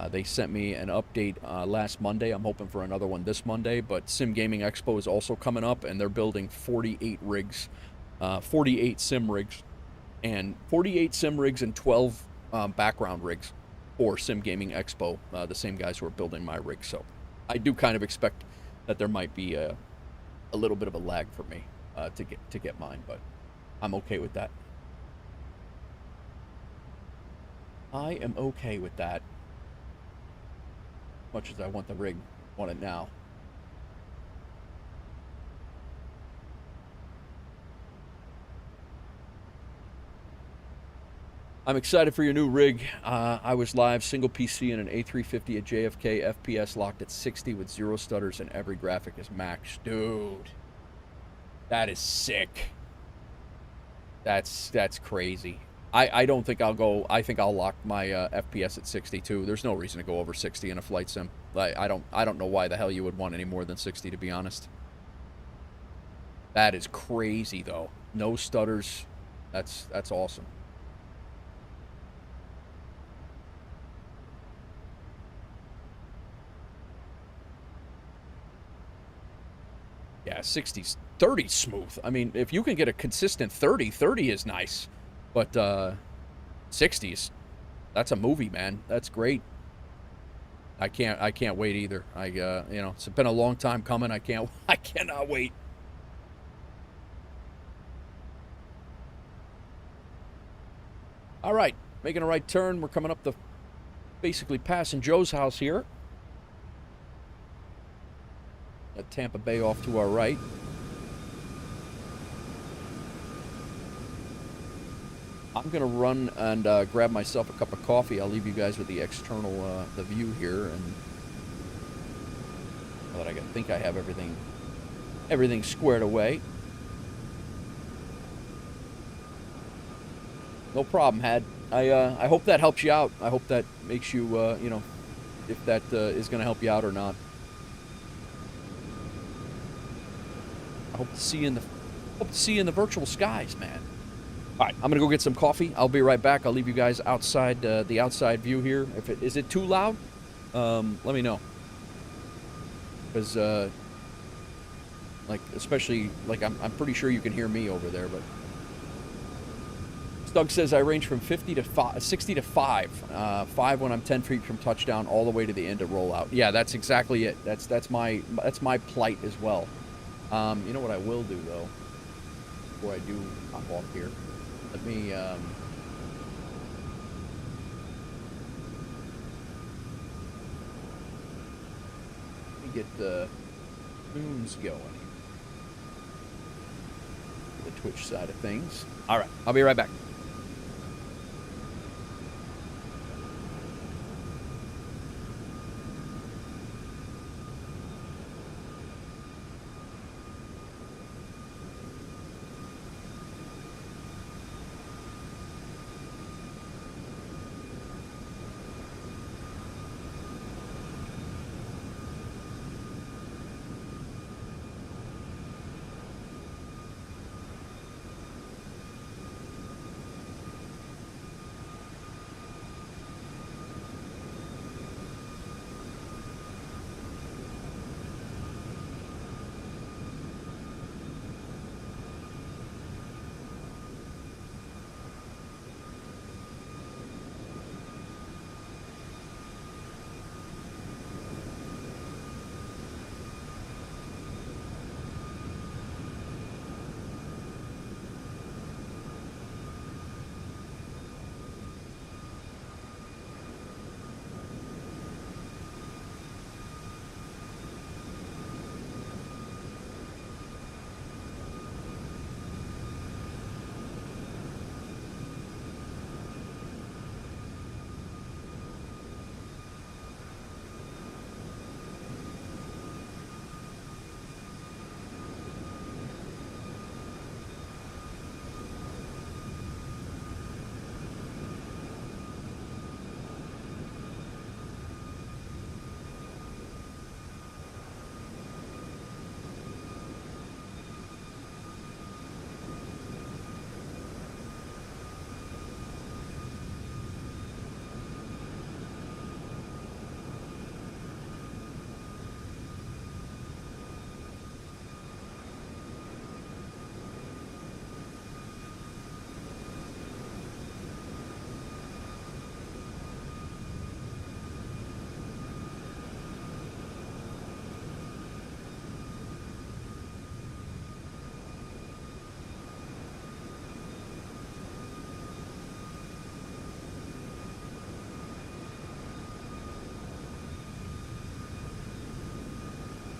They sent me an update last Monday. I'm hoping for another one this Monday. But Sim Gaming Expo is also coming up, and they're building 48 rigs, 48 sim rigs, and 12 background rigs for Sim Gaming Expo. The same guys who are building my rig. So I do kind of expect that there might be a little bit of a lag for me to get mine, but I'm okay with that. I am okay with that. Much as I want the rig, want it now. I'm excited for your new rig. I was live, single PC in an A350 at JFK, FPS locked at 60 with 0 stutters and every graphic is maxed. Dude, that is sick. That's crazy. I don't think I'll go. I think I'll lock my FPS at 62. There's no reason to go over 60 in a flight sim. I don't know why the hell you would want any more than 60, to be honest. That is crazy, though. No stutters. That's awesome. Yeah, 60's 30's smooth. I mean, if you can get a consistent 30, 30 is nice. But 60's, that's a movie, man. That's great. I can't wait either. You know, it's been a long time coming. I cannot wait. All right, making a right turn. We're coming up the, basically passing Joe's house here. At Tampa Bay off to our right. I'm gonna run and grab myself a cup of coffee. I'll leave you guys with the external, the view here, and now that I think I have everything squared away. No problem, Had. I hope that helps you out. I hope that makes you, you know, if that is gonna help you out or not. I hope to see you in the virtual skies, man. All right, I'm gonna go get some coffee. I'll be right back. I'll leave you guys outside the outside view here. Is it too loud? Let me know. Because like, especially like I'm pretty sure you can hear me over there. But Doug says I range from 60 to 5. 5 when I'm 10 feet from touchdown, all the way to the end of rollout. Yeah, that's exactly it. That's my plight as well. You know what I will do though, before I do hop off here. Let me get the tunes going. The Twitch side of things. All right, I'll be right back.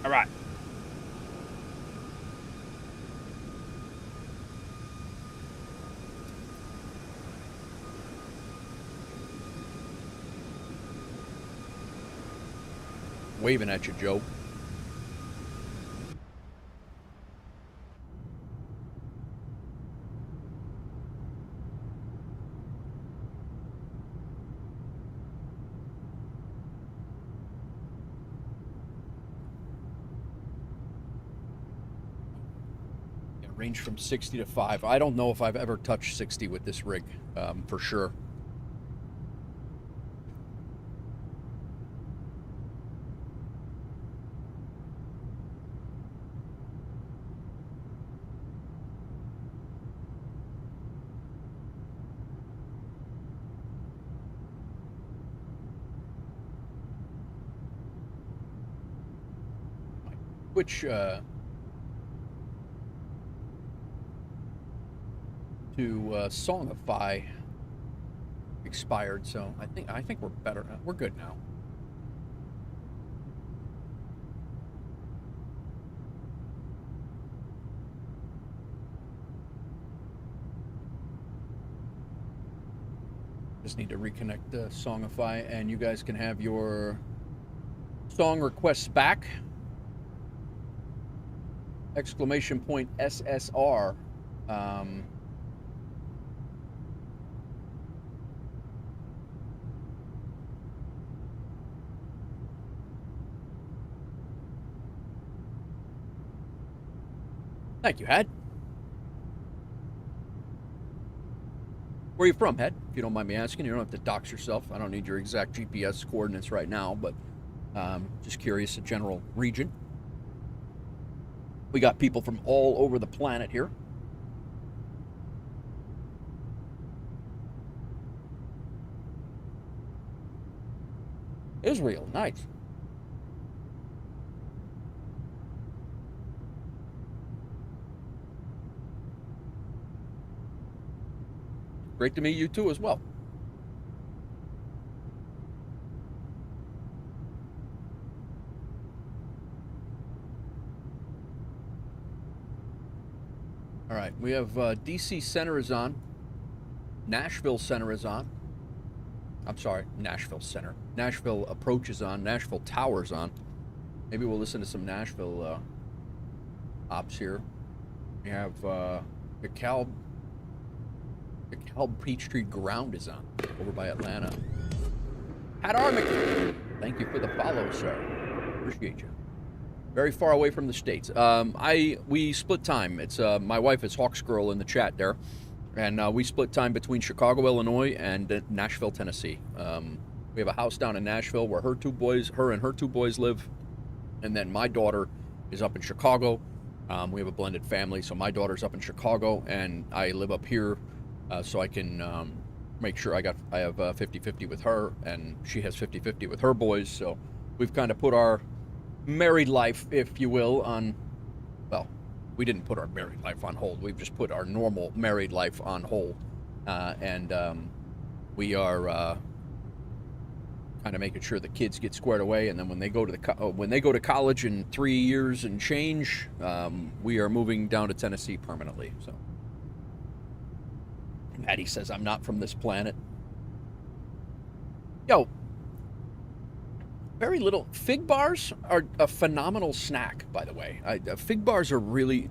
All right. Waving at you, Joe. Range from 60 to 5. I don't know if I've ever touched 60 with this rig, for sure. Which, to Songify expired, so I think we're better. We're good now. Just need to reconnect Songify, and you guys can have your song requests back. Exclamation point SSR. Thank you, Had. Where are you from, Had? If you don't mind me asking, you don't have to dox yourself. I don't need your exact GPS coordinates right now, but just curious, a general region. We got people from all over the planet here. Israel, nice. Great to meet you too as well. All right, we have DC Center is on. Nashville Center is on. I'm sorry, Nashville Center. Nashville Approach is on. Nashville Tower's on. Maybe we'll listen to some Nashville ops here. We have the DeKalb Peachtree Ground is on over by Atlanta. Had Armick, thank you for the follow, sir. Appreciate you. Very far away from the States. We split time. It's my wife is Hawks Girl in the chat there, and we split time between Chicago, Illinois, and Nashville, Tennessee. We have a house down in Nashville where her and her two boys live, and then my daughter is up in Chicago. We have a blended family, so my daughter's up in Chicago, and I live up here, so I can make sure I have 50-50 with her, and she has 50-50 with her boys. So we've kind of put our married life, if you will, on, well, we didn't put our married life on hold. We've just put our normal married life on hold, and we are kind of making sure the kids get squared away, and then when they go to college in 3 years and change, we are moving down to Tennessee permanently. So Maddie says I'm not from this planet. Yo, very little. Fig bars are a phenomenal snack, by the way. Fig bars are really,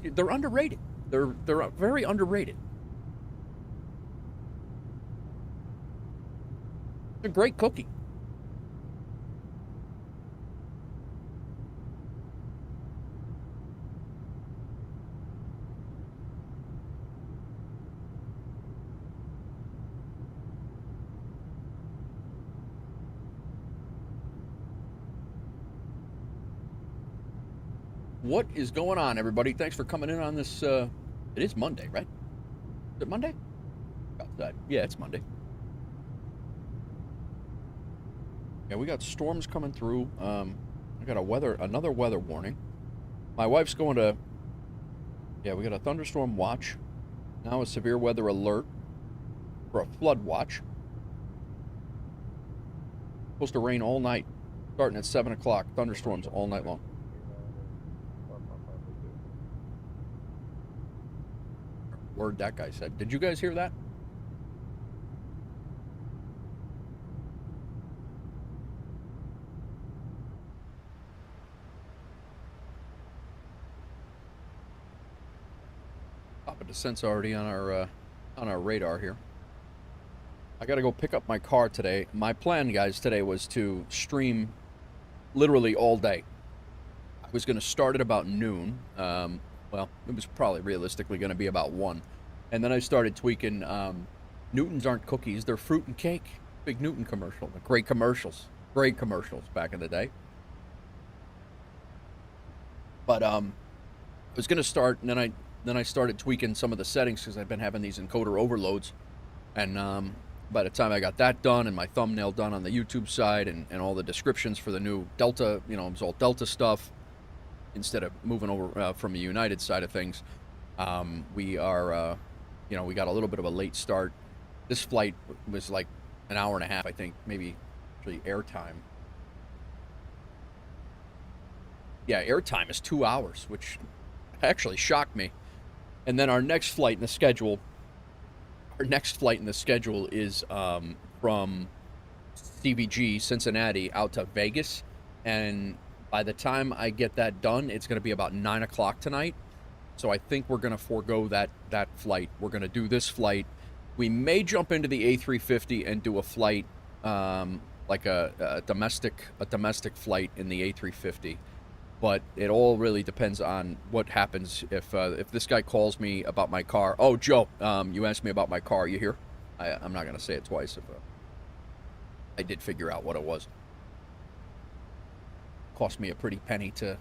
they're underrated. They're very underrated. They're a great cookie. What is going on, everybody? Thanks for coming in on this. It is Monday, right? Is it Monday? Outside. Yeah, it's Monday. Yeah, we got storms coming through. I got another weather warning. My wife's going to. Yeah, we got a thunderstorm watch. Now a severe weather alert for a flood watch. Supposed to rain all night, starting at 7 o'clock. Thunderstorms all night long. Word that guy said. Did you guys hear that? Papa Descent's already on our radar here. I gotta go pick up my car today. My plan, guys, today was to stream literally all day. I was gonna start at about noon. Well, it was probably realistically going to be about 1. And then I started tweaking. Newtons aren't cookies; they're fruit and cake. Big Newton commercial. Great commercials. Great commercials back in the day. But I was going to start, and then I started tweaking some of the settings because I've been having these encoder overloads. And by the time I got that done and my thumbnail done on the YouTube side and all the descriptions for the new Delta, it was all Delta stuff instead of moving over from the United side of things. We are, we got a little bit of a late start. This flight was like an hour and a half, I think, maybe actually airtime. Yeah, airtime is 2 hours, which actually shocked me. And then our next flight in the schedule is from CVG, Cincinnati, out to Vegas. And by the time I get that done, it's going to be about 9 o'clock tonight. So I think we're going to forego that flight. We're going to do this flight. We may jump into the A350 and do a flight, like a domestic flight in the A350. But it all really depends on what happens if this guy calls me about my car. Oh, Joe, you asked me about my car. You here? I'm not going to say it twice. If I did figure out what it was. Cost me a pretty penny to...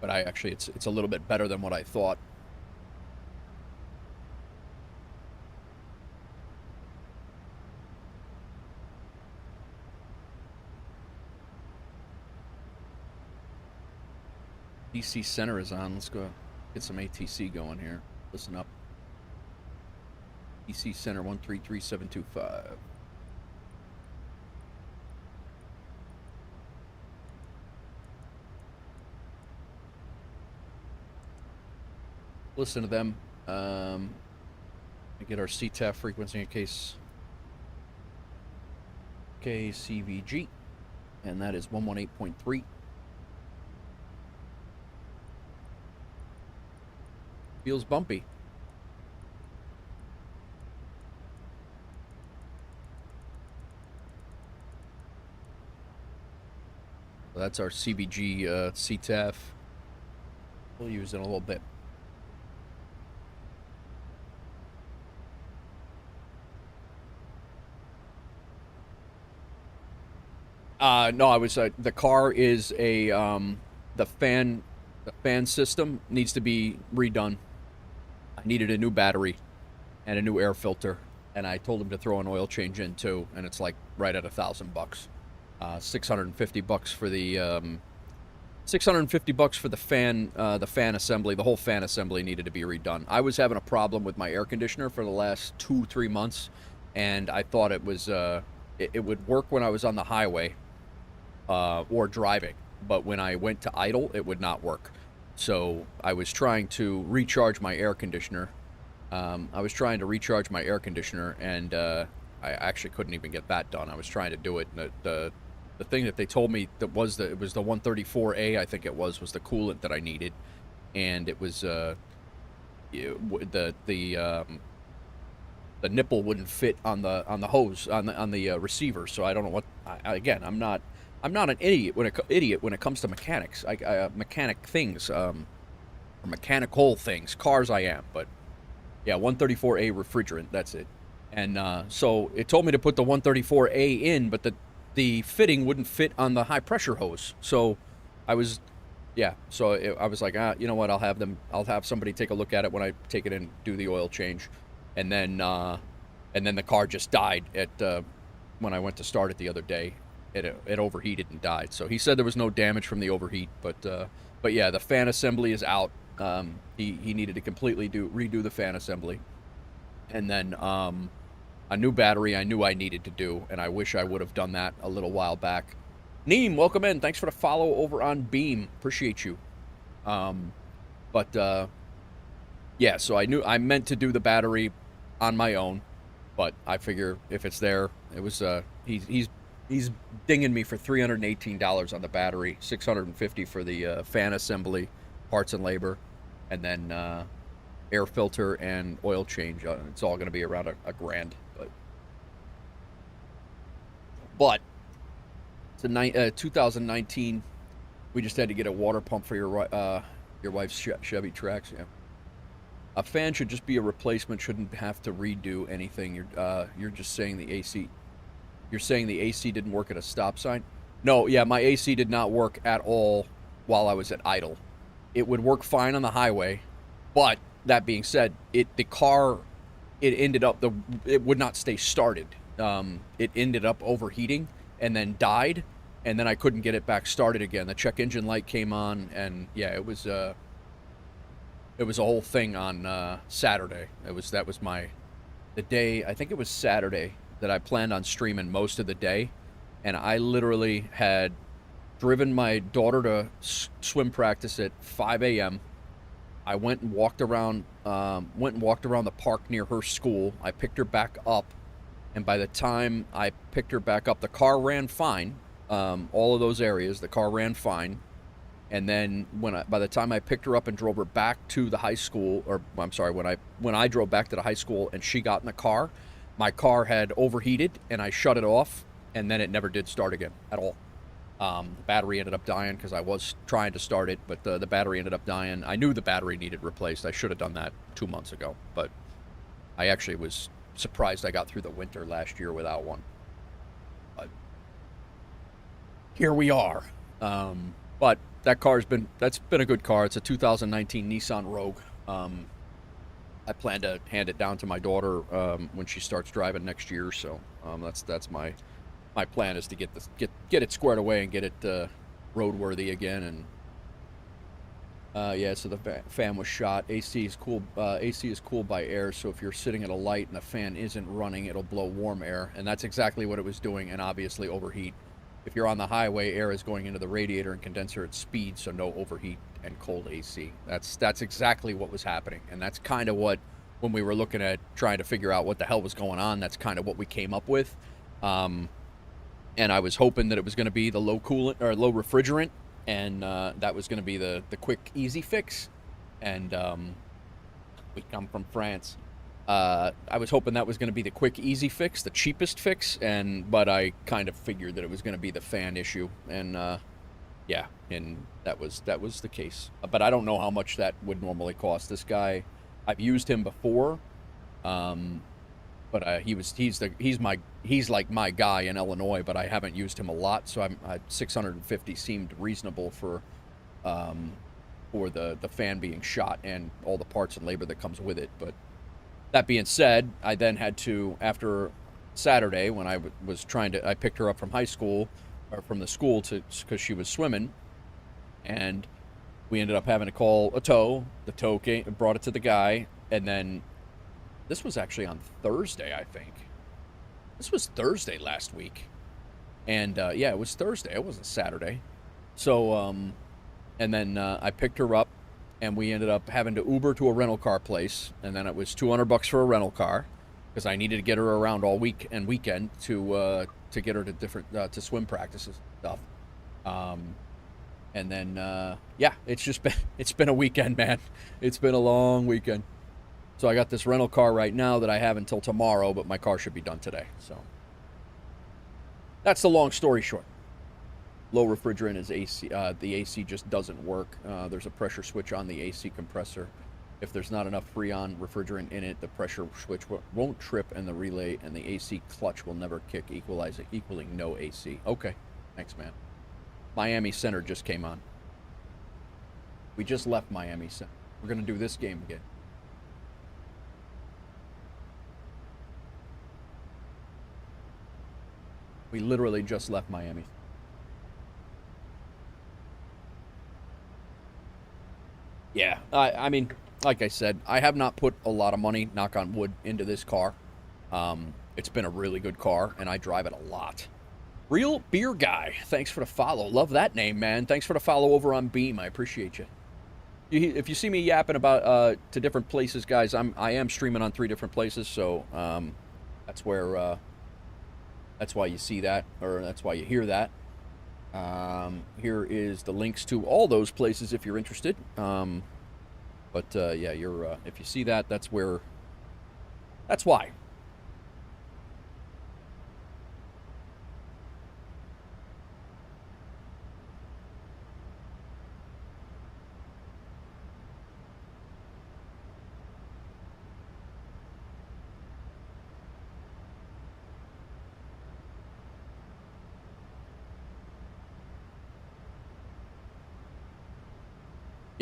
But it's a little bit better than what I thought. DC Center is on. Let's go get some ATC going here. Listen up. DC Center 133725. Listen to them. Get our CTAF frequency in case KCVG, and that is 118.3. Feels bumpy. So that's our CVG CTAF. We'll use it in a little bit. No, I was the car is a the fan system needs to be redone. I needed a new battery and a new air filter, and I told him to throw an oil change in too, and it's like right at $1,000. $650 for the $650 for the fan assembly. The whole fan assembly needed to be redone. I was having a problem with my air conditioner for the last 2-3 months, and I thought it was it would work when I was on the highway or driving, but when I went to idle, it would not work. So I was trying to recharge my air conditioner. And I actually couldn't even get that done. I was trying to do it. The thing that they told me that it was the 134A, I think it was the coolant that I needed, and it was the nipple wouldn't fit on the hose on the receiver. So I don't know what. Again, I'm not an idiot when it comes to mechanics. Mechanic things, or mechanical things, cars I am. But yeah, 134A refrigerant. That's it. And so it told me to put the 134A in, but the fitting wouldn't fit on the high pressure hose. So I was, I was like, you know what? I'll have somebody take a look at it when I take it in, do the oil change, and then the car just died when I went to start it the other day. It overheated and died. So he said there was no damage from the overheat, but yeah, the fan assembly is out. He needed to completely redo the fan assembly, and then a new battery I knew I needed to do, and I wish I would have done that a little while back. Neem, welcome in. Thanks for the follow over on Beam. Appreciate you. Yeah, so I meant to do the battery on my own, but I figure if it's there, it was he's dinging me for $318 on the battery, $650 for the fan assembly, parts and labor, and then air filter and oil change. It's all going to be around a grand. But it's 2019. We just had to get a water pump for your Your wife's Chevy Trax, yeah. A fan should just be a replacement. Shouldn't have to redo anything. You're just saying the AC. You're saying the AC didn't work at a stop sign. No, yeah, my AC did not work at all while I was at idle. It would work fine on the highway, but that being said, it would not stay started. It ended up overheating and then died, and then I couldn't get it back started again. The check engine light came on, and yeah, it was a whole thing on Saturday. That was the day. I think it was Saturday that I planned on streaming most of the day, and I literally had driven my daughter to swim practice at 5 a.m. I went and walked around the park near her school. I picked her back up, and by the time I picked her back up, the car ran fine. All of those areas, the car ran fine. And then by the time I picked her up and drove her back to the high school, or I'm sorry, when I drove back to the high school and she got in the car, my car had overheated and I shut it off, and then it never did start again at all. The battery ended up dying because I was trying to start it, but the battery ended up dying. I knew the battery needed replaced. I should have done that 2 months ago, but I actually was surprised I got through the winter last year without one. But here we are. But that's been a good car. It's a 2019 Nissan Rogue. I plan to hand it down to my daughter when she starts driving next year. So that's my plan, is to get it squared away and get it roadworthy again. And yeah, so the fan was shot. AC is cool. AC is cooled by air. So if you're sitting at a light and the fan isn't running, it'll blow warm air, and that's exactly what it was doing, and obviously overheat. If you're on the highway, air is going into the radiator and condenser at speed, so no overheat and cold AC. That's exactly what was happening, and that's kind of what, when we were looking at trying to figure out what the hell was going on, that's kind of what we came up with. And I was hoping that it was going to be the low coolant or low refrigerant, and that was going to be the quick, easy fix. And we come from France. I was hoping that was going to be the quick, easy fix, the cheapest fix, but I kind of figured that it was going to be the fan issue, and yeah, and that was the case. But I don't know how much that would normally cost. This guy, I've used him before, but he's like my guy in Illinois, but I haven't used him a lot, so I'm 650 seemed reasonable for the fan being shot and all the parts and labor that comes with it. But that being said, I then had to, after Saturday, when I I picked her up from high school, or from the school, because she was swimming, and we ended up having to call a tow. The tow brought it to the guy, and then this was actually on Thursday, I think. This was Thursday last week. And yeah, it was Thursday. It wasn't Saturday. So, and then I picked her up, and we ended up having to Uber to a rental car place, and then it was $200 for a rental car, because I needed to get her around all week and weekend to get her to different to swim practices and stuff. And then yeah, it's been a weekend, man. It's been a long weekend. So I got this rental car right now that I have until tomorrow, but my car should be done today. So that's the long story short. Low refrigerant is AC. The AC just doesn't work. There's a pressure switch on the AC compressor. If there's not enough Freon refrigerant in it, the pressure switch won't trip, and the relay and the AC clutch will never kick, equaling no AC. Okay, thanks, man. Miami Center just came on. We just left Miami Center. We're gonna do this game again. We literally just left Miami. Yeah, I mean, like I said, I have not put a lot of money, knock on wood, into this car. It's been a really good car, and I drive it a lot. Real Beer Guy, thanks for the follow. Love that name, man. Thanks for the follow over on Beam. I appreciate you. If you see me yapping about to different places, guys, I am streaming on 3 different places, so that's where that's why you see that, or that's why you hear that. Here is the links to all those places if you're interested. But yeah, if you see that, that's why.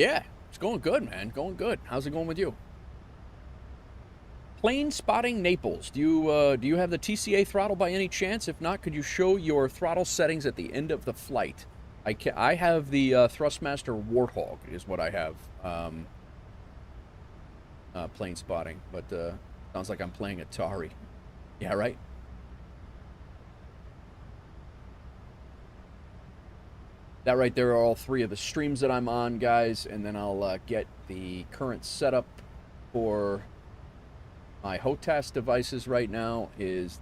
Yeah, it's going good, man. Going good. How's it going with you? Plane spotting Naples. Do you have the TCA throttle by any chance? If not, could you show your throttle settings at the end of the flight? I have the Thrustmaster Warthog is what I have. Plane spotting, but sounds like I'm playing Atari. Yeah, right. That right there are all three of the streams that I'm on, guys, and then I'll get the current setup for my HOTAS devices right now is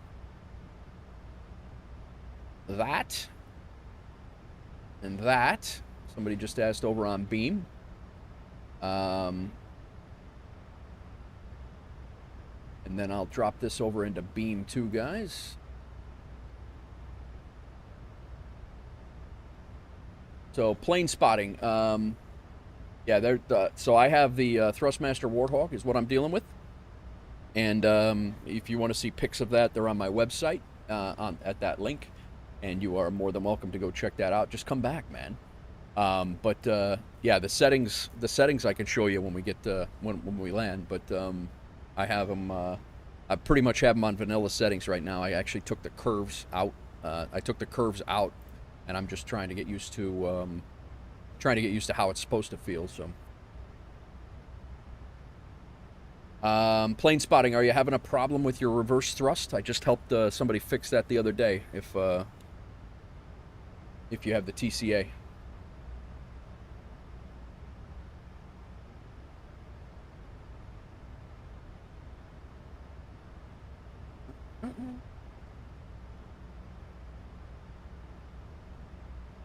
that and that. Somebody just asked over on Beam. And then I'll drop this over into Beam too, guys. So plane spotting. Yeah, so I have the Thrustmaster Warthog is what I'm dealing with. And if you want to see pics of that, they're on my website at that link. And you are more than welcome to go check that out. Just come back, man. Yeah, the settings I can show you when we get when we land. But I have them. I pretty much have them on vanilla settings right now. I actually took the curves out. And I'm just trying to get used to how it's supposed to feel. So, plane spotting. Are you having a problem with your reverse thrust? I just helped somebody fix that the other day. If you have the TCA.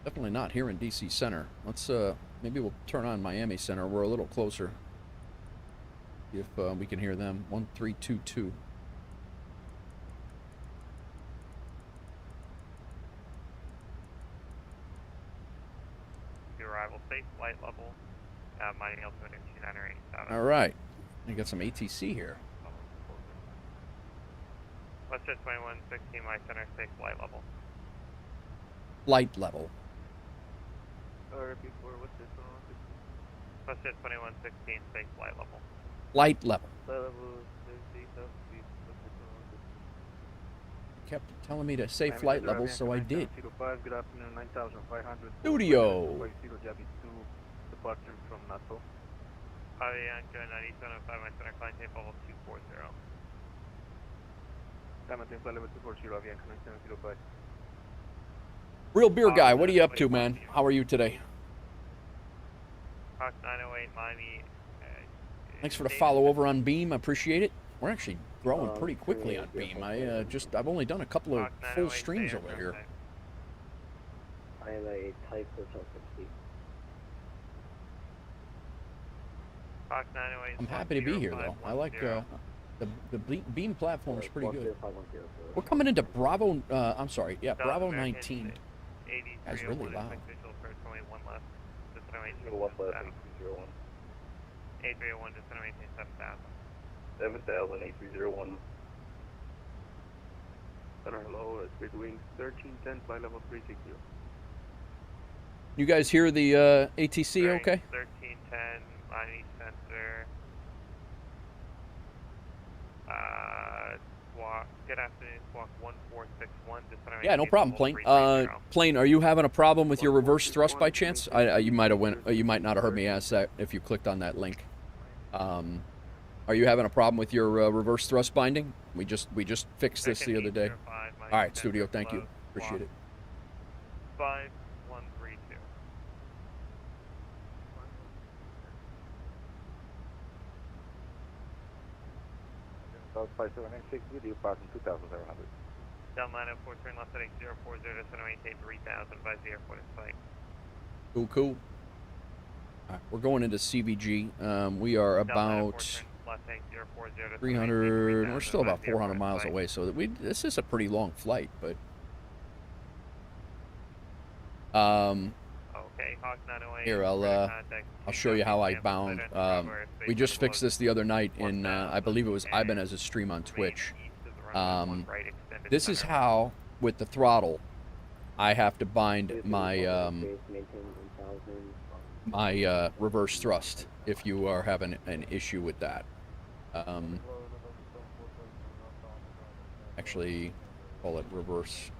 Definitely not here in DC Center. Let's maybe we'll turn on Miami Center. We're a little closer. See if we can hear them. 1322. Your arrival safe flight level. Miami altimeter 2987. All right. You got some ATC here. Westjet 2116, my center safe flight level. Flight level. Before Westjet 2116. Westjet 2116, safe flight level. Flight level. Level 30, Southeast, Westjet 2116. Kept telling me to say flight level, so I did. 05, good afternoon, 9500. Studio. 0 Javi 2, departure from NATO. Aviation 9705, my center climb tape level 240. Maintain flight level 240, Aviation 9705. Real beer guy, what are you up to, man? How are you today? Hawk 908, Miami. Thanks for the follow over on Beam. I appreciate it. We're actually growing pretty quickly on Beam. I've only done a couple of full streams over here. I am a type hotel 60. Hawk 908. I'm happy to be here, though. I like the Beam platform is pretty good. We're coming into Bravo. I'm sorry, yeah, Bravo 19. That's really loud. What left, 8301. 8301, just center maintain 7000. 7000, 8301. Center, hello, Spirit Wings 1310, flight level 360. You guys hear the ATC okay? 1310, Miami Center. Good afternoon, squawk 1461. Yeah, no problem, Plane. Plane, are you having a problem with your reverse thrust by chance? You might not have heard me ask that if you clicked on that link. Are you having a problem with your reverse thrust binding? We just fixed this the other day. All right, Studio, thank you. Appreciate it. 5132. South 5796, video passing 2700. Down line 04, turn left at 8040 to center maintain 3000, advise the airport in sight. Cool. All right, we're going into CVG. We are about 300. We're still about 400 miles away, so this is a pretty long flight, but. Okay, Hawk 908. Here, I'll show you how I bound. We just fixed this the other night in, I believe it was Ibanez's stream on Twitch. This is how, with the throttle, I have to bind my my reverse thrust if you are having an issue with that. Actually, call it reverse,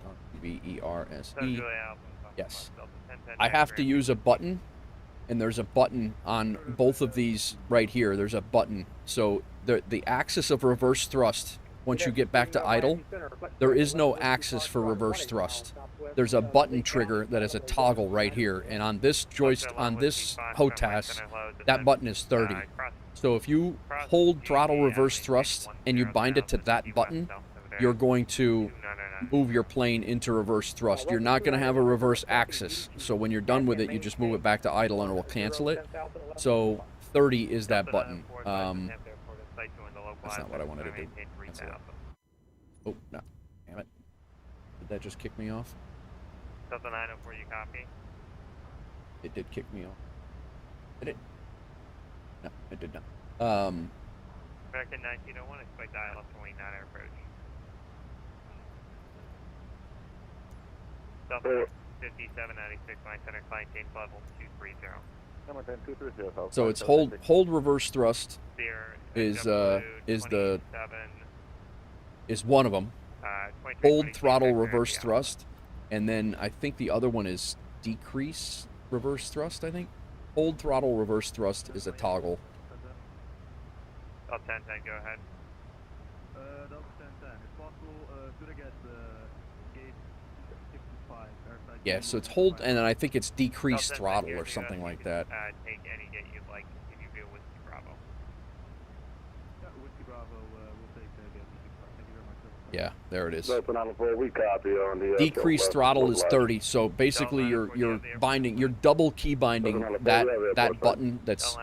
V-E-R-S-E. Yes. I have to use a button, and there's a button on both of these right here. There's a button. So the axis of reverse thrust, once you get back to idle, there is no axis for reverse thrust. There's a button trigger that is a toggle right here, and on this joist, on this HOTAS, that button is 30. So if you hold throttle reverse thrust and you bind it to that button, you're going to move your plane into reverse thrust. You're not going to have a reverse axis. So when you're done with it, you just move it back to idle and it will cancel it. So 30 is that button. That's not what I wanted to do. Cancel it. Oh, no. Damn it. Did that just kick me off? Delta 904, you copy? It did kick me off. Did it? No, it did not. American 1901, expect dial up 29 air approach. Delta 5796, my center climb change level 230. So it's hold reverse thrust is one of them. Hold throttle reverse thrust, and then I think the other one is decrease reverse thrust. I think hold throttle reverse thrust is a toggle. Delta 1010, go ahead. Delta 1010, it's possible to get gate 65 airside. Yeah, so it's hold, and then I think it's decrease Delta 1010, throttle here, or something you like can, that. Take any gate you'd like, continue via Whiskey Bravo. Yeah, Whiskey Bravo will take gate 65. Thank you very much. Yeah, there it is. Delta 904, we copy on the Decrease throttle is 30. So basically, you're binding, you're double key binding that button that's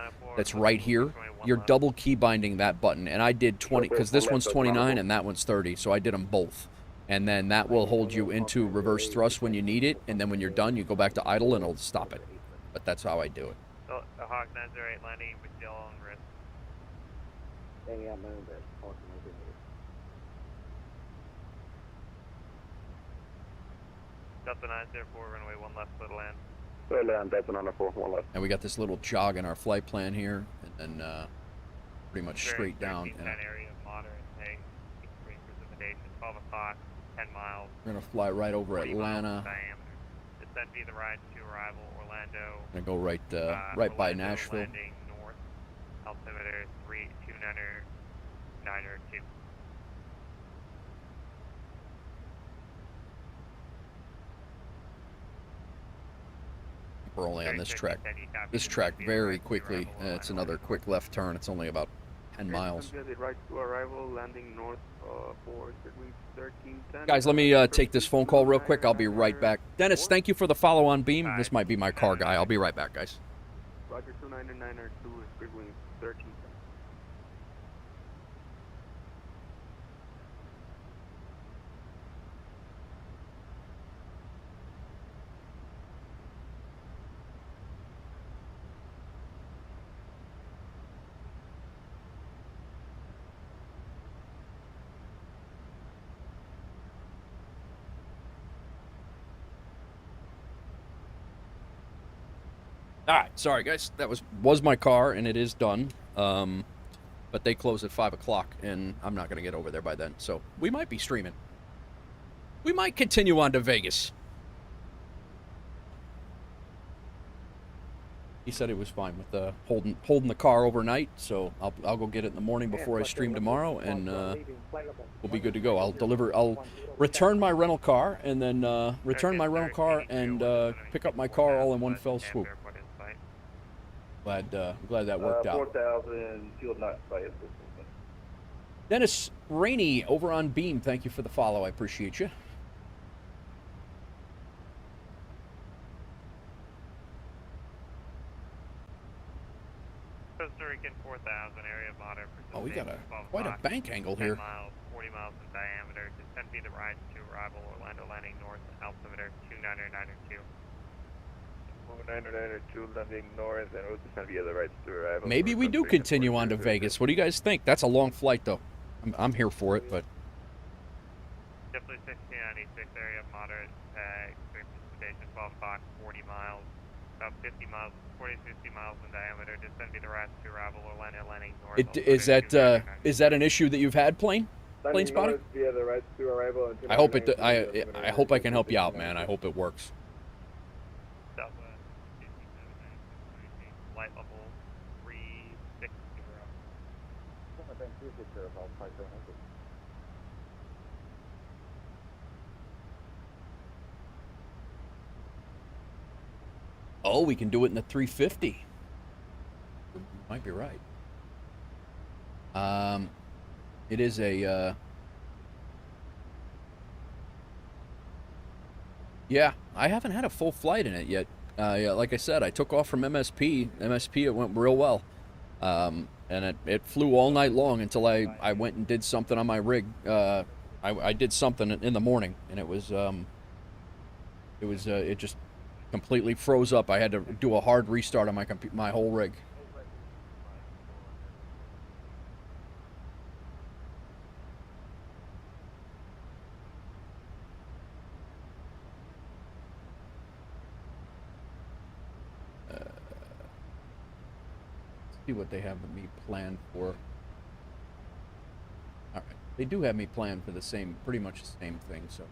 right here. You're double key binding that button, and I did 20 because this one's 29 and that one's 30. So I did them both, and then that will hold you into reverse thrust when you need it, and then when you're done, you go back to idle and it'll stop it. But that's how I do it. So, Hawk 908 landing with still on risk. Delta 904, runway 1 left, clear to land. Clear land, Delta 904, 1 left. And we got this little jog in our flight plan here, and then pretty much straight down. 10 area of moderate pay, extreme precipitation, 12 o'clock, 10 miles. We're gonna fly right over 40 Atlanta. miles diameter. Descend via the ride to arrival, Orlando. Gonna go right right by Orlando Nashville. Landing north, altimeter 3292. We're only on this track. This track very quickly. It's another quick left turn. It's only about 10 miles. Right to arrival, landing north for 1310. Guys, let me take this phone call real quick. I'll be right back. Dennis, thank you for the follow on beam. This might be my car guy. I'll be right back, guys. Roger 299er 2 is grid wing 1310. All right, sorry guys. That was my car, and it is done. But they close at 5 o'clock, and I'm not gonna get over there by then. So we might be streaming. We might continue on to Vegas. He said it was fine with holding the car overnight, so I'll go get it in the morning before I stream tomorrow, and we'll be good to go. I'll return my rental car, and then pick up my car all in one fell swoop. Glad that worked out. 4,000 fuel not expired. Dennis Rainey over on Beam, thank you for the follow. I appreciate you. Costa Rican 4000, area of moderate precipitation. Oh, we got 12 quite a o'clock, bank angle 10 here. miles, 40 miles in diameter. Descend via the ride to arrival, Orlando landing north, altimeter 29992. 992 landing north and we'll descend via the right to arrival. Maybe we do continue on to Vegas. What do you guys think? That's a long flight, though. I'm here for it, but Definitely 1696, area of moderate extreme precipitation, 12 o'clock, 40 miles. about 50 miles, 40 to 50 miles in diameter. Descend be the right to arrival or landing north. Is that an issue that you've had, plane spotting? Via the right to arrival and I hope I hope I can help you out, man. I hope it works. Southwest 57, flight level 360. Oh, we can do it in the 350. You might be right. It is a yeah, I haven't had a full flight in it yet. Yeah, like I said, I took off from MSP. MSP, it went real well. And it flew all night long until I went and did something on my rig. I did something in the morning, and it just completely froze up. I had to do a hard restart on my whole rig. See what they have me planned for. All right, they do have me planned for pretty much the same thing. So.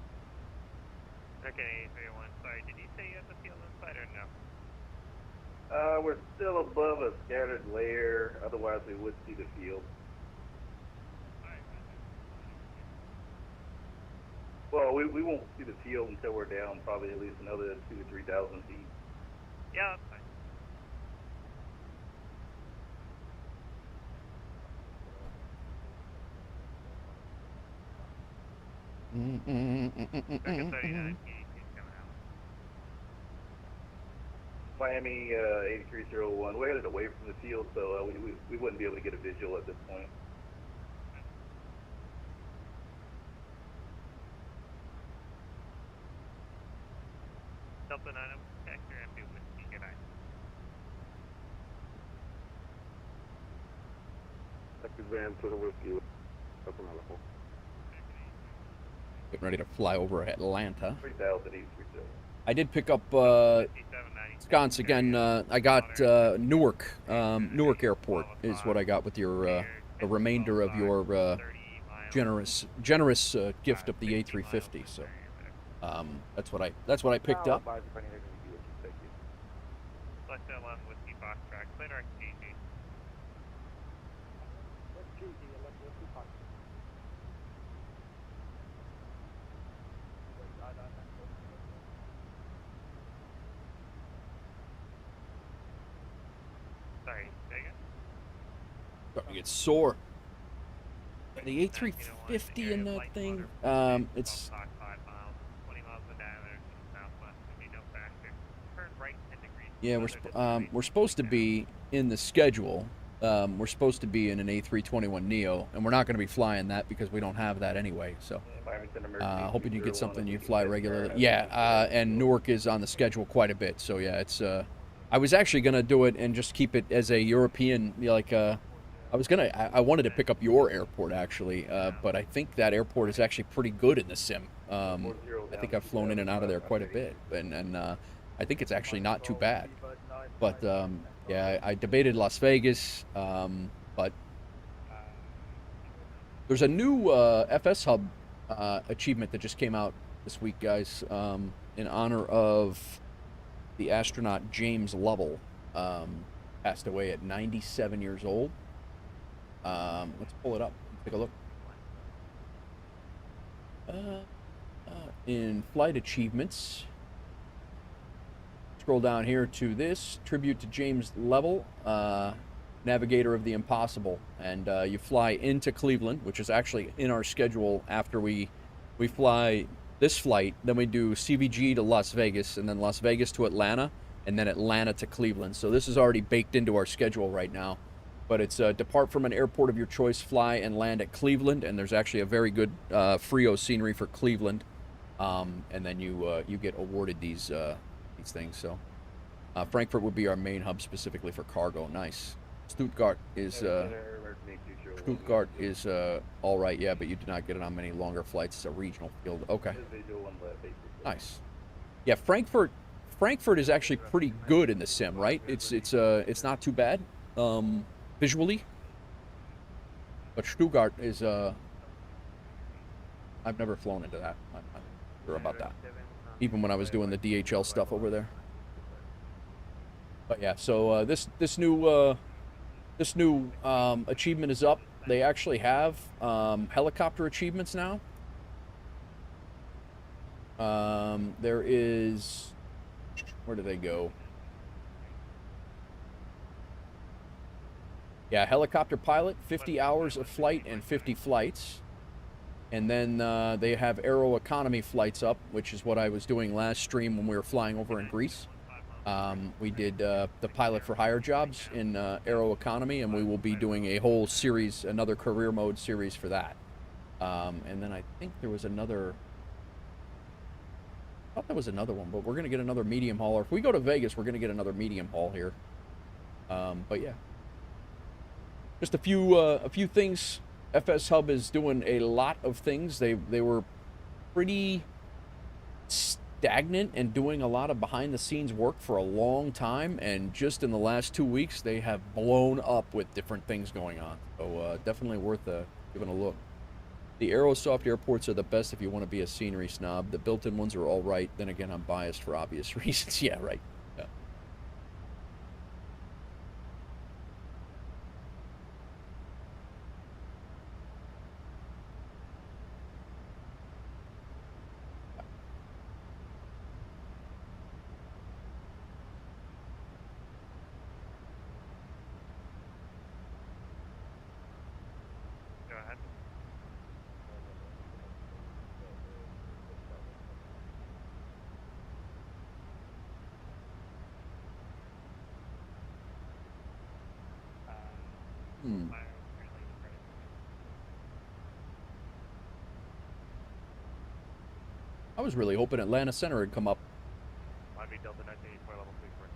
Okay, 301. Sorry, did you say you had the field inside or no? We're still above a scattered layer, otherwise we would see the field. Well, we won't see the field until we're down probably at least another 2,000 to 3,000 feet. Yeah, that's fine. Second 39, he's coming out. Miami 8301, we're headed away from the field, so we wouldn't be able to get a visual at this point. Delta 9, check your empty whiskey, good night. Advance to the whiskey. Getting ready to fly over Atlanta. 3,000 east. I did pick up sconce again. I got Newark. Newark Airport is what I got with your the remainder of your generous gift of the A350. So that's what I picked up. Select 11 whiskey box track, clear XGG. Sorry, say again. Starting to get sore. The A350 in that thing, it's 5 miles, 20 miles in diameter to the southwest, would be no factor. Turn right 10 degrees. yeah, we're supposed to be in the schedule. We're supposed to be in an A321 Neo, and we're not going to be flying that because we don't have that anyway. So, hoping you get something you fly regularly. Yeah, and Newark is on the schedule quite a bit. So yeah, it's. I was actually going to do it and just keep it as a European, like. I wanted to pick up your airport actually, but I think that airport is actually pretty good in the sim. I think I've flown in and out of there quite a bit, and I think it's actually not too bad. But yeah, I debated Las Vegas, but there's a new FS Hub achievement that just came out this week, guys, in honor of the astronaut James Lovell. Passed away at 97 years old. Let's pull it up. Take a look. In flight achievements, scroll down here to this tribute to James Lovell, navigator of the impossible, and you fly into Cleveland, which is actually in our schedule. After we fly this flight, then we do CVG to Las Vegas, and then Las Vegas to Atlanta, and then Atlanta to Cleveland. So this is already baked into our schedule right now. But it's depart from an airport of your choice, fly and land at Cleveland, and there's actually a very good Frio scenery for Cleveland, and then you get awarded these things. So Frankfurt would be our main hub specifically for cargo. Nice. Stuttgart is all right, yeah, but you do not get it on many longer flights. It's a regional field. Okay. Nice. Yeah, Frankfurt Frankfurt is actually pretty good in the sim, right? It's not too bad visually. But Stuttgart is I've never flown into that. I'm not sure about that. Even when I was doing the DHL stuff over there. But yeah, so this new achievement is up. They actually have helicopter achievements now. There is, where do they go? Yeah, helicopter pilot, 50 hours of flight and 50 flights. And then they have aero economy flights up, which is what I was doing last stream when we were flying over in Greece. We did the pilot for hire jobs in aero economy, and we will be doing a whole series, another career mode series for that. And then I think there was another, I thought there was another one, but we're going to get another medium hauler. If we go to Vegas, we're going to get another medium haul here. But yeah. Just a few things. FS Hub is doing a lot of things. They were pretty stagnant and doing a lot of behind the scenes work for a long time, and just in the last 2 weeks they have blown up with different things going on. So definitely worth giving a look. The Aerosoft airports are the best if you want to be a scenery snob. The built-in ones are all right. Then again, I'm biased for obvious reasons. Yeah, right. Yeah. Go ahead. Hmm. I was really hoping Atlanta Center had come up. Might be Delta 1984 level 340.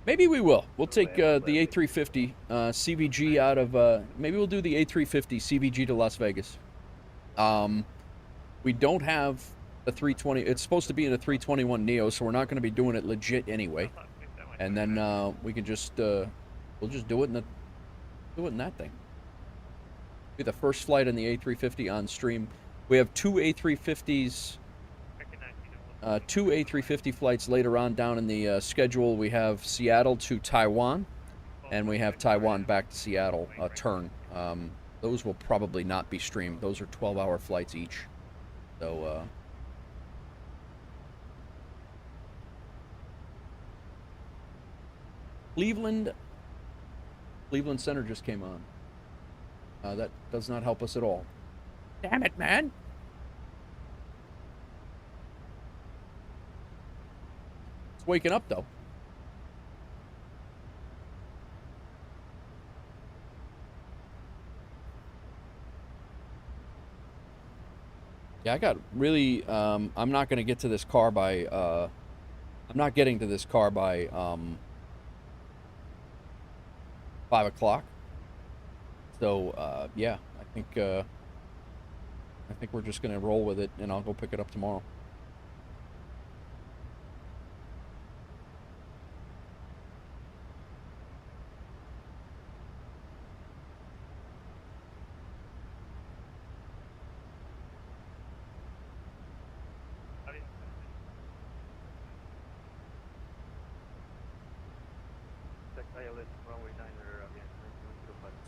Maybe we will. We'll take the A350 CVG out of. Maybe we'll do the A350 CVG to Las Vegas. We don't have a 320. It's supposed to be in a 321 Neo, so we're not going to be doing it legit anyway. And then we can just we'll just do it in that thing. Be the first flight in the A350 on stream. We have two A350s. Two A350 flights later on down in the schedule. We have Seattle to Taiwan, and we have Taiwan back to Seattle, a turn. Those will probably not be streamed. Those are 12-hour flights each. So, Cleveland Center just came on. That does not help us at all. Damn it, man! It's waking up, though. Yeah, I got really, I'm not going to get to this car by, I'm not getting to this car by, 5 o'clock. So, yeah, I think we're just going to roll with it, and I'll go pick it up tomorrow.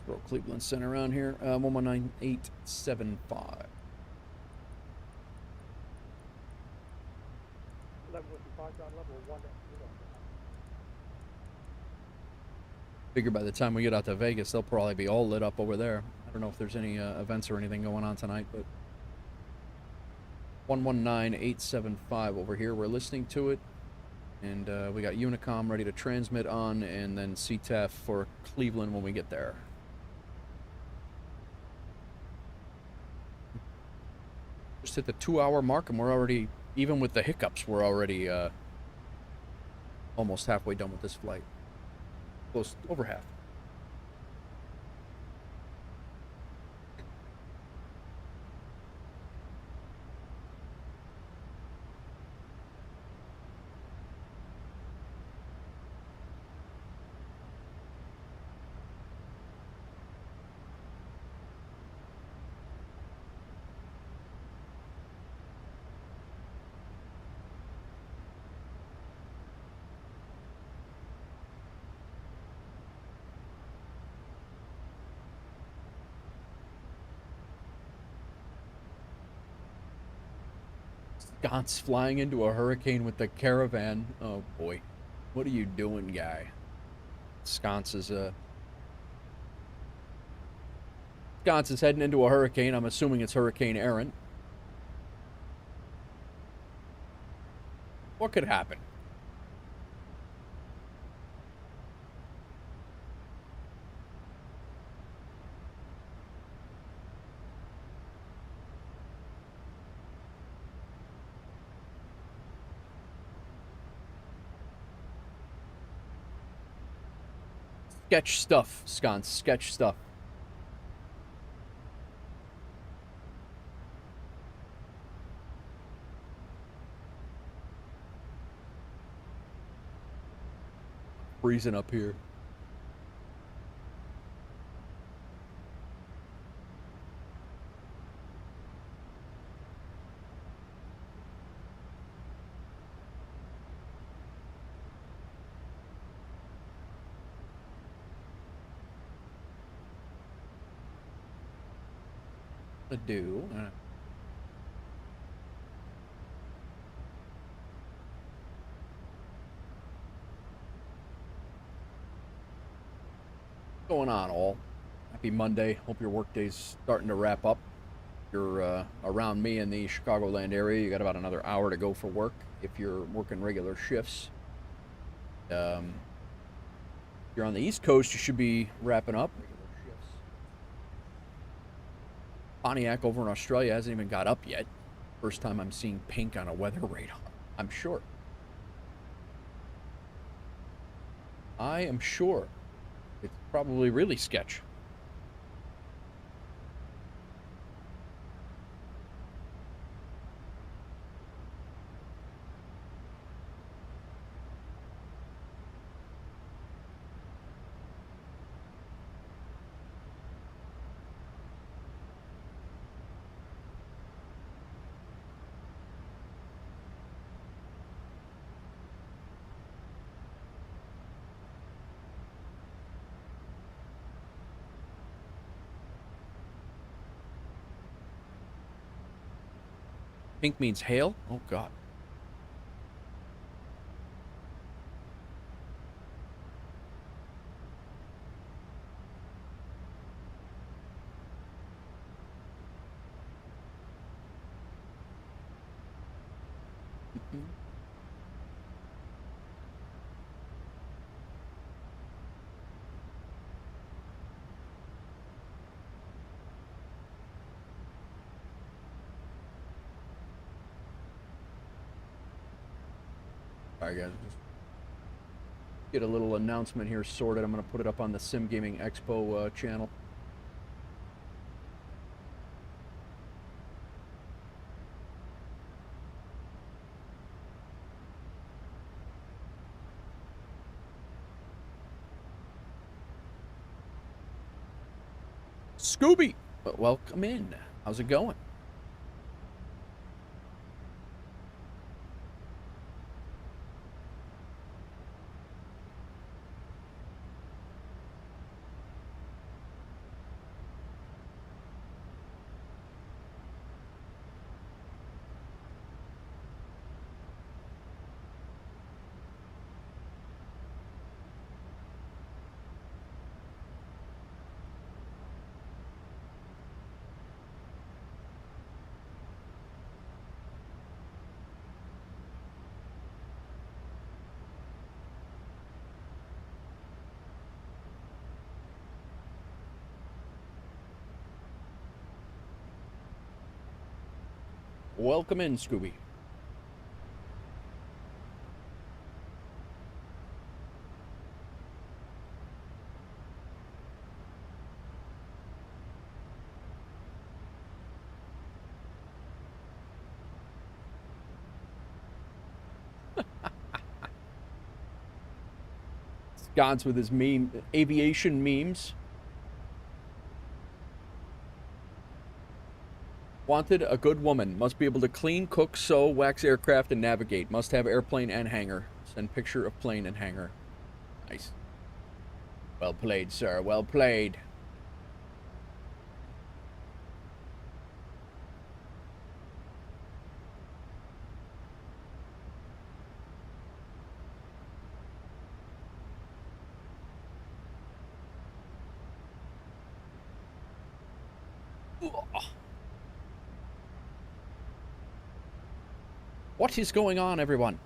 Throw Cleveland Center around here. 119875. Figure by the time we get out to Vegas, they'll probably be all lit up over there. I don't know if there's any events or anything going on tonight, but 119875 over here. We're listening to it, and we got Unicom ready to transmit on, and then CTAF for Cleveland when we get there. Just hit the 2-hour mark, and we're already, even with the hiccups, we're already almost halfway done with this flight. Close, over half. Sconce flying into a hurricane with the caravan. Oh boy. What are you doing, guy? Sconce is Sconce is heading into a hurricane. I'm assuming it's Hurricane Aaron. What could happen? Sketch stuff, Sconce. Sketch stuff. Freezing up here. To do. Going on, all? Happy Monday. Hope your workday's starting to wrap up. You're around me in the Chicagoland area. You got about another hour to go for work if you're working regular shifts. If you're on the East Coast, you should be wrapping up. Pontiac over in Australia hasn't even got up yet. First time I'm seeing pink on a weather radar. I'm sure. I am sure. It's probably really sketch. Pink means hail? Oh, God. Alright, guys. Just get a little announcement here sorted. I'm going to put it up on the Sim Gaming Expo channel. Scooby! Welcome in. How's it going? Welcome in, Scooby. Sconce with his meme, aviation memes. Wanted, a good woman. Must be able to clean, cook, sew, wax aircraft, and navigate. Must have airplane and hangar. Send picture of plane and hangar. Nice. Well played, sir. Well played. What is going on, everyone?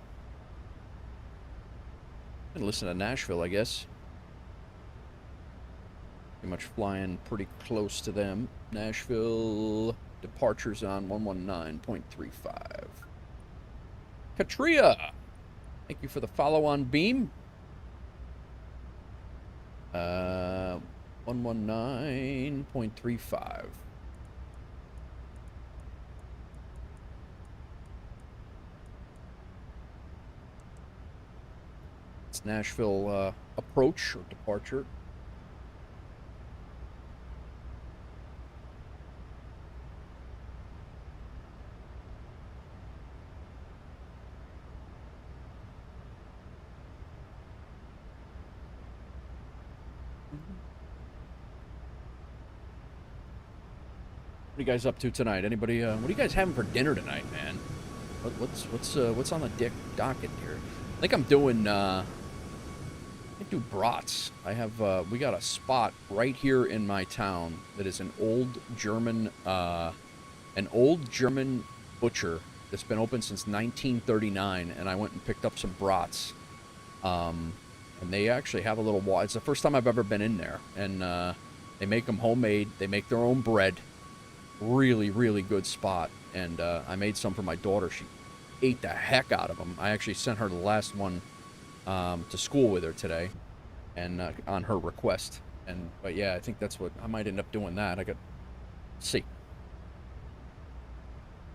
Gonna listen to Nashville, I guess. Pretty much flying pretty close to them. Nashville departures on 119.35. Katria, thank you for the follow-on beam. 119.35. It's Nashville approach or departure. What are you guys up to tonight? Anybody? What are you guys having for dinner tonight, man? What's on the docket here? I think I'm doing. I do brats. I have. We got a spot right here in my town that is an old German butcher that's been open since 1939, and I went and picked up some brats. And they actually have a little wall. It's the first time I've ever been in there, and they make them homemade. They make their own bread. Really, really good spot. And I made some for my daughter. She ate the heck out of them. I actually sent her the last one to school with her today, and on her request. But yeah, I think that's what I might end up doing. That I got. See.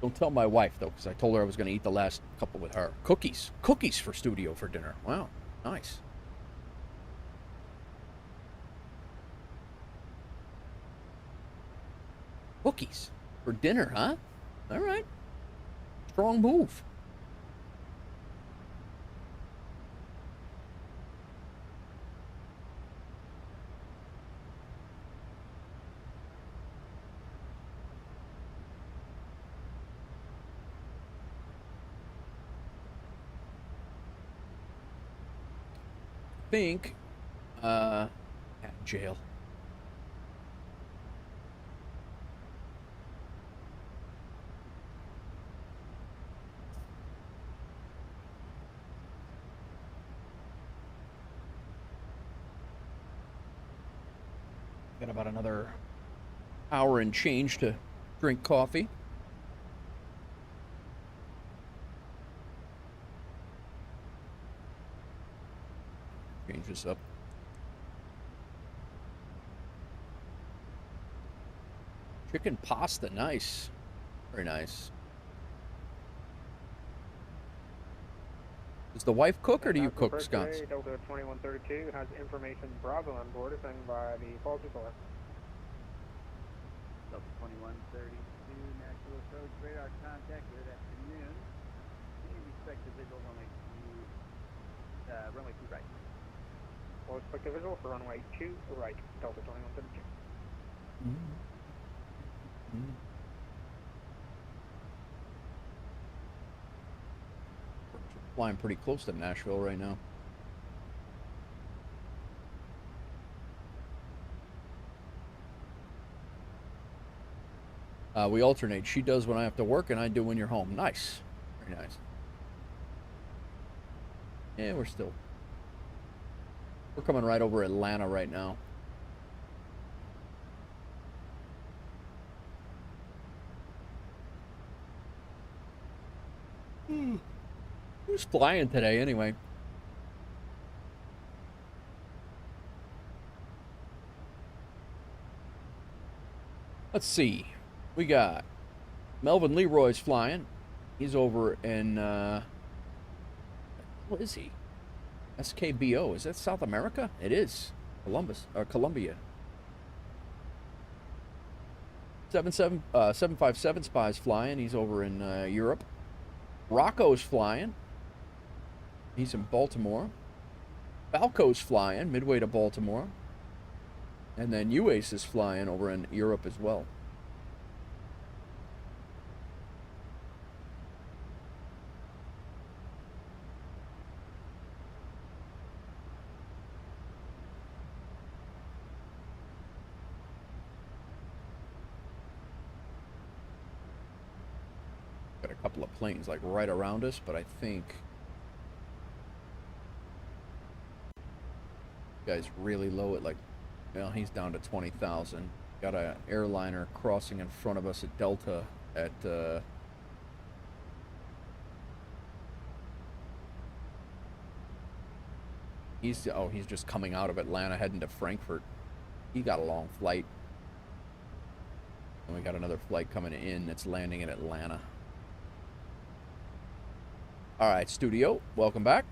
Don't tell my wife though, because I told her I was going to eat the last couple with her. Cookies for studio for dinner. Wow, nice. Cookies for dinner, huh? All right. Strong move. Think, at jail. Got about another hour and change to drink coffee. Change this up. Chicken pasta, nice. Very nice. Does the wife cook or do you cook, scones? Delta 2132 has information Bravo on board, assigned by the false report. Delta 2132, Nashville approach, radar contact, good afternoon. Can you respect the visual runway 2 right? We'll expect a visual for runway 2 right, Delta 2132. Flying pretty close to Nashville right now. We alternate. She does when I have to work, and I do when you're home. Nice. Very nice. Yeah, we're coming right over Atlanta right now. Who's flying today, anyway? Let's see. We got Melvin Leroy's flying. He's over in, what is he? SKBO. Is that South America? It is. Colombia. 757 Spy's flying. He's over in Europe. Rocco's flying. He's in Baltimore. Falco's flying midway to Baltimore. And then UACE is flying over in Europe as well. couple of planes like right around us, but I think guy's really low at like, well, he's down to 20,000. Got an airliner crossing in front of us at Delta at he's just coming out of Atlanta heading to Frankfurt. He got a long flight. And we got another flight coming in that's landing in Atlanta. All right, studio, welcome back.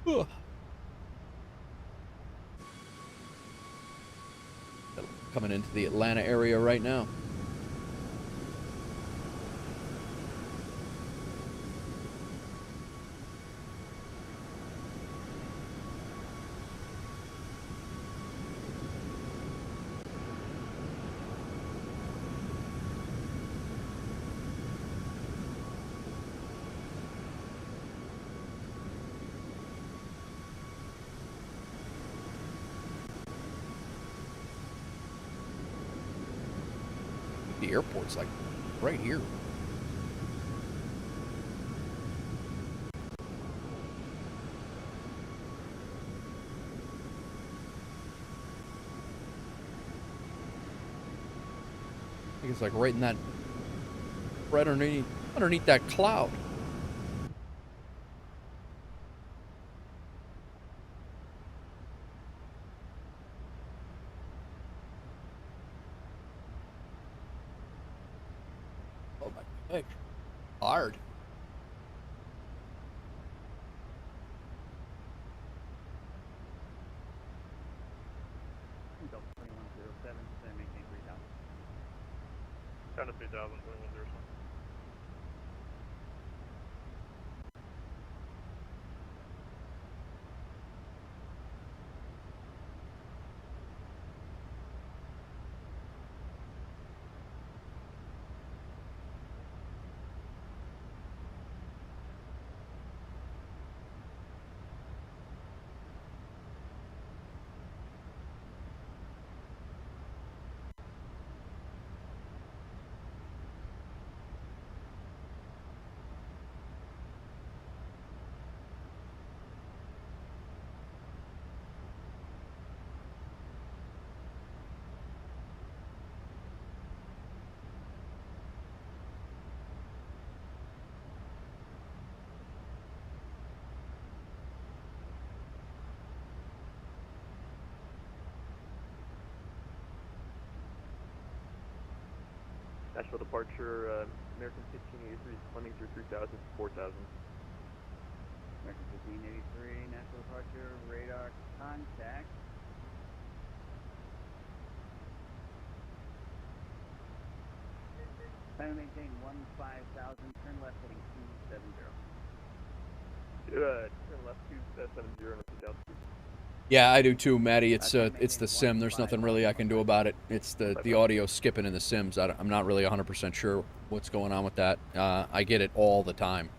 Ugh. Coming into the Atlanta area right now. The airport's like right here. I think it's like right in that, right underneath that cloud. Oh my gosh, hard. Delta 2107, maintain 3000. Down to 3,000, 2107. National departure, American 1583 is climbing through 3,000 to 4,000. American 1583, national departure, radar contact. Plan to maintain 15,000, turn left heading 270. Turn left 270 and up to down. Yeah, I do too, Maddie. It's the sim. There's nothing really I can do about it. It's the audio skipping in the sims. I'm not really 100% sure what's going on with that. I get it all the time.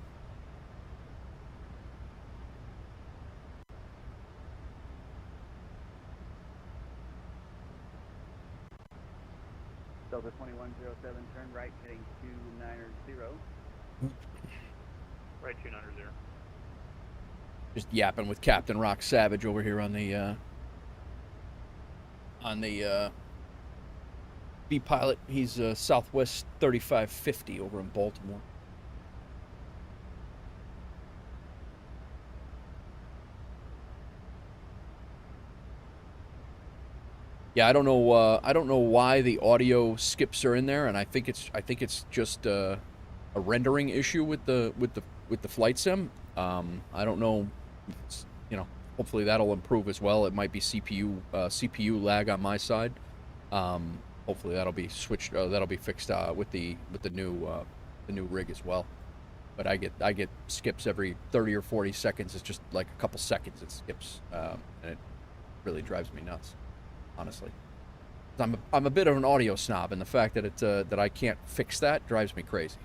Delta 2107, turn right heading 290. Right 290. Just yapping with Captain Rock Savage over here on the B-Pilot. He's Southwest 3550 over in Baltimore. Yeah, I don't know why the audio skips are in there, and I think it's just a rendering issue with the flight sim. I don't know. You know, hopefully that'll improve as well. It might be CPU lag on my side. Hopefully that'll be switched. That'll be fixed with the new rig as well. But I get skips every 30 or 40 seconds. It's just like a couple seconds it skips, and it really drives me nuts, honestly. I'm a bit of an audio snob, and the fact that that I can't fix that drives me crazy.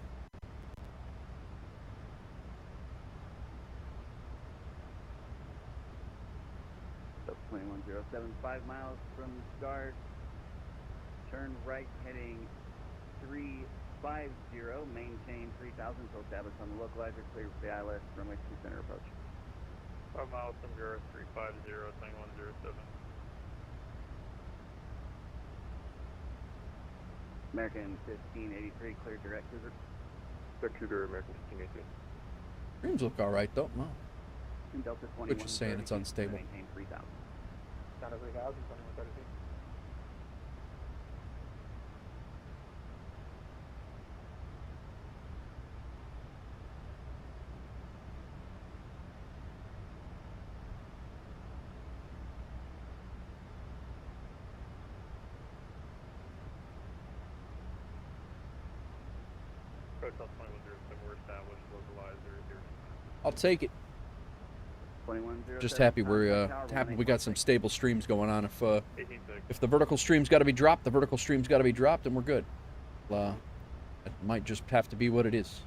2107, 5 miles from start. Turn right heading 350. Maintain 3000 until established on the localizer. Clear for the ILS. Runway 2 center approach. 5 miles from Bureau 350, 2107. American 1583, clear direct cruiser. Direct cruiser, American 1583. Streams look all right, though. No. And Delta 21. But you're saying it's unstable. Maintain 3000. Down to 3,000, 2132. Hotel 2107, we're established, localizer, here. I'll take it. 2107. Just happy we're happy we got some stable streams going on. If the vertical stream's got to be dropped, the vertical stream's got to be dropped, and we're good. It might just have to be what it is.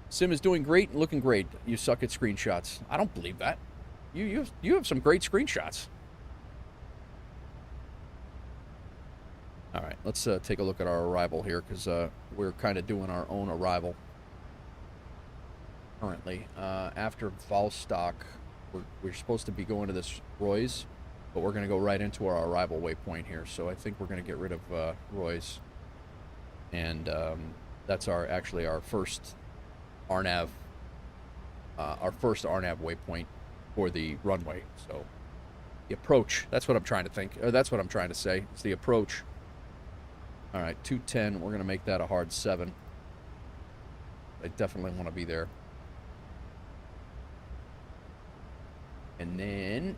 Sim is doing great and looking great. You suck at screenshots. I don't believe that. You have some great screenshots. All right, let's take a look at our arrival here, because we're kind of doing our own arrival currently. After Volstock, we're supposed to be going to this Roy's, but we're going to go right into our arrival waypoint here. So I think we're going to get rid of Roy's, and that's actually our first RNAV, waypoint for the runway. So the approach. That's what I'm trying to think. Or that's what I'm trying to say. It's the approach. All right, 210. We're going to make that a hard 7. I definitely want to be there. And then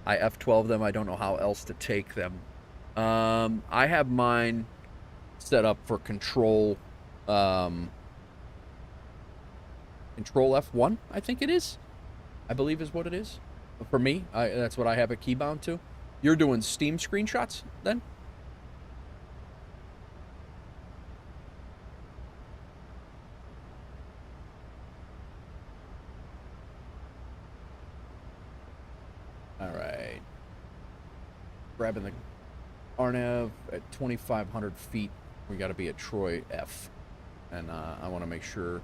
I F12 them. I don't know how else to take them. I have mine set up for control Control F1, I think it is. I believe is what it is. For me, that's what I have it keybound to. You're doing Steam screenshots then? All right. Grabbing the RNAV at 2,500 feet. We got to be at Troy F. And I want to make sure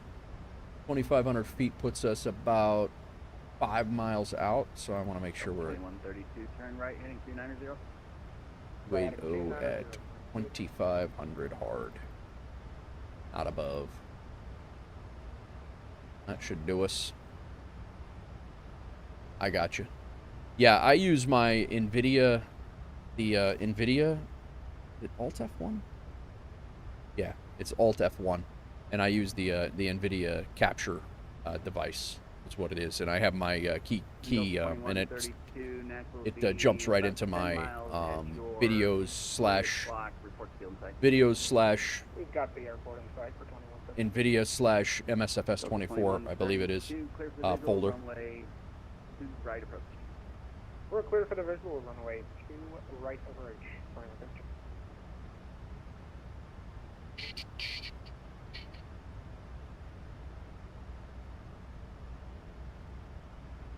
2,500 feet puts us about 5 miles out. So I want to make sure we're at 2132, turn right heading 290. weight O at 2,500 hard. Not above. That should do us. I got you. Yeah, I use my NVIDIA, NVIDIA, is it Alt F1? Yeah, it's Alt F1, and I use the NVIDIA capture device. That's what it is, and I have my key, and it jumps right into my videos slash We've got the airport in sight for 21. NVIDIA slash MSFS 24, I believe it is, folder. Right approach. We're clear for the visual runway 2 right approach. 21.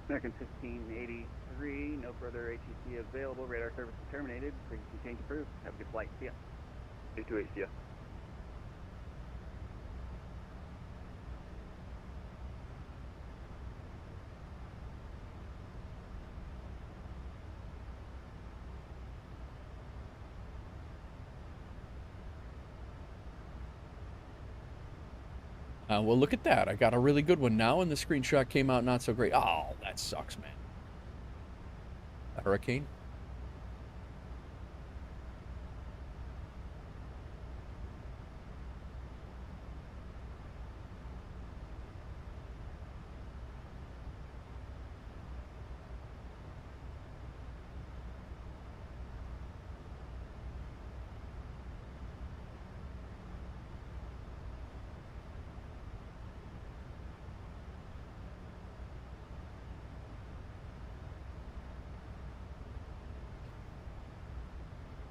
American 1583, no further ATC available. Radar service terminated. Frequency change approved. Have a good flight. See ya. 828, see ya. Well, look at that. I got a really good one now, and the screenshot came out not so great. Oh, that sucks, man. A hurricane?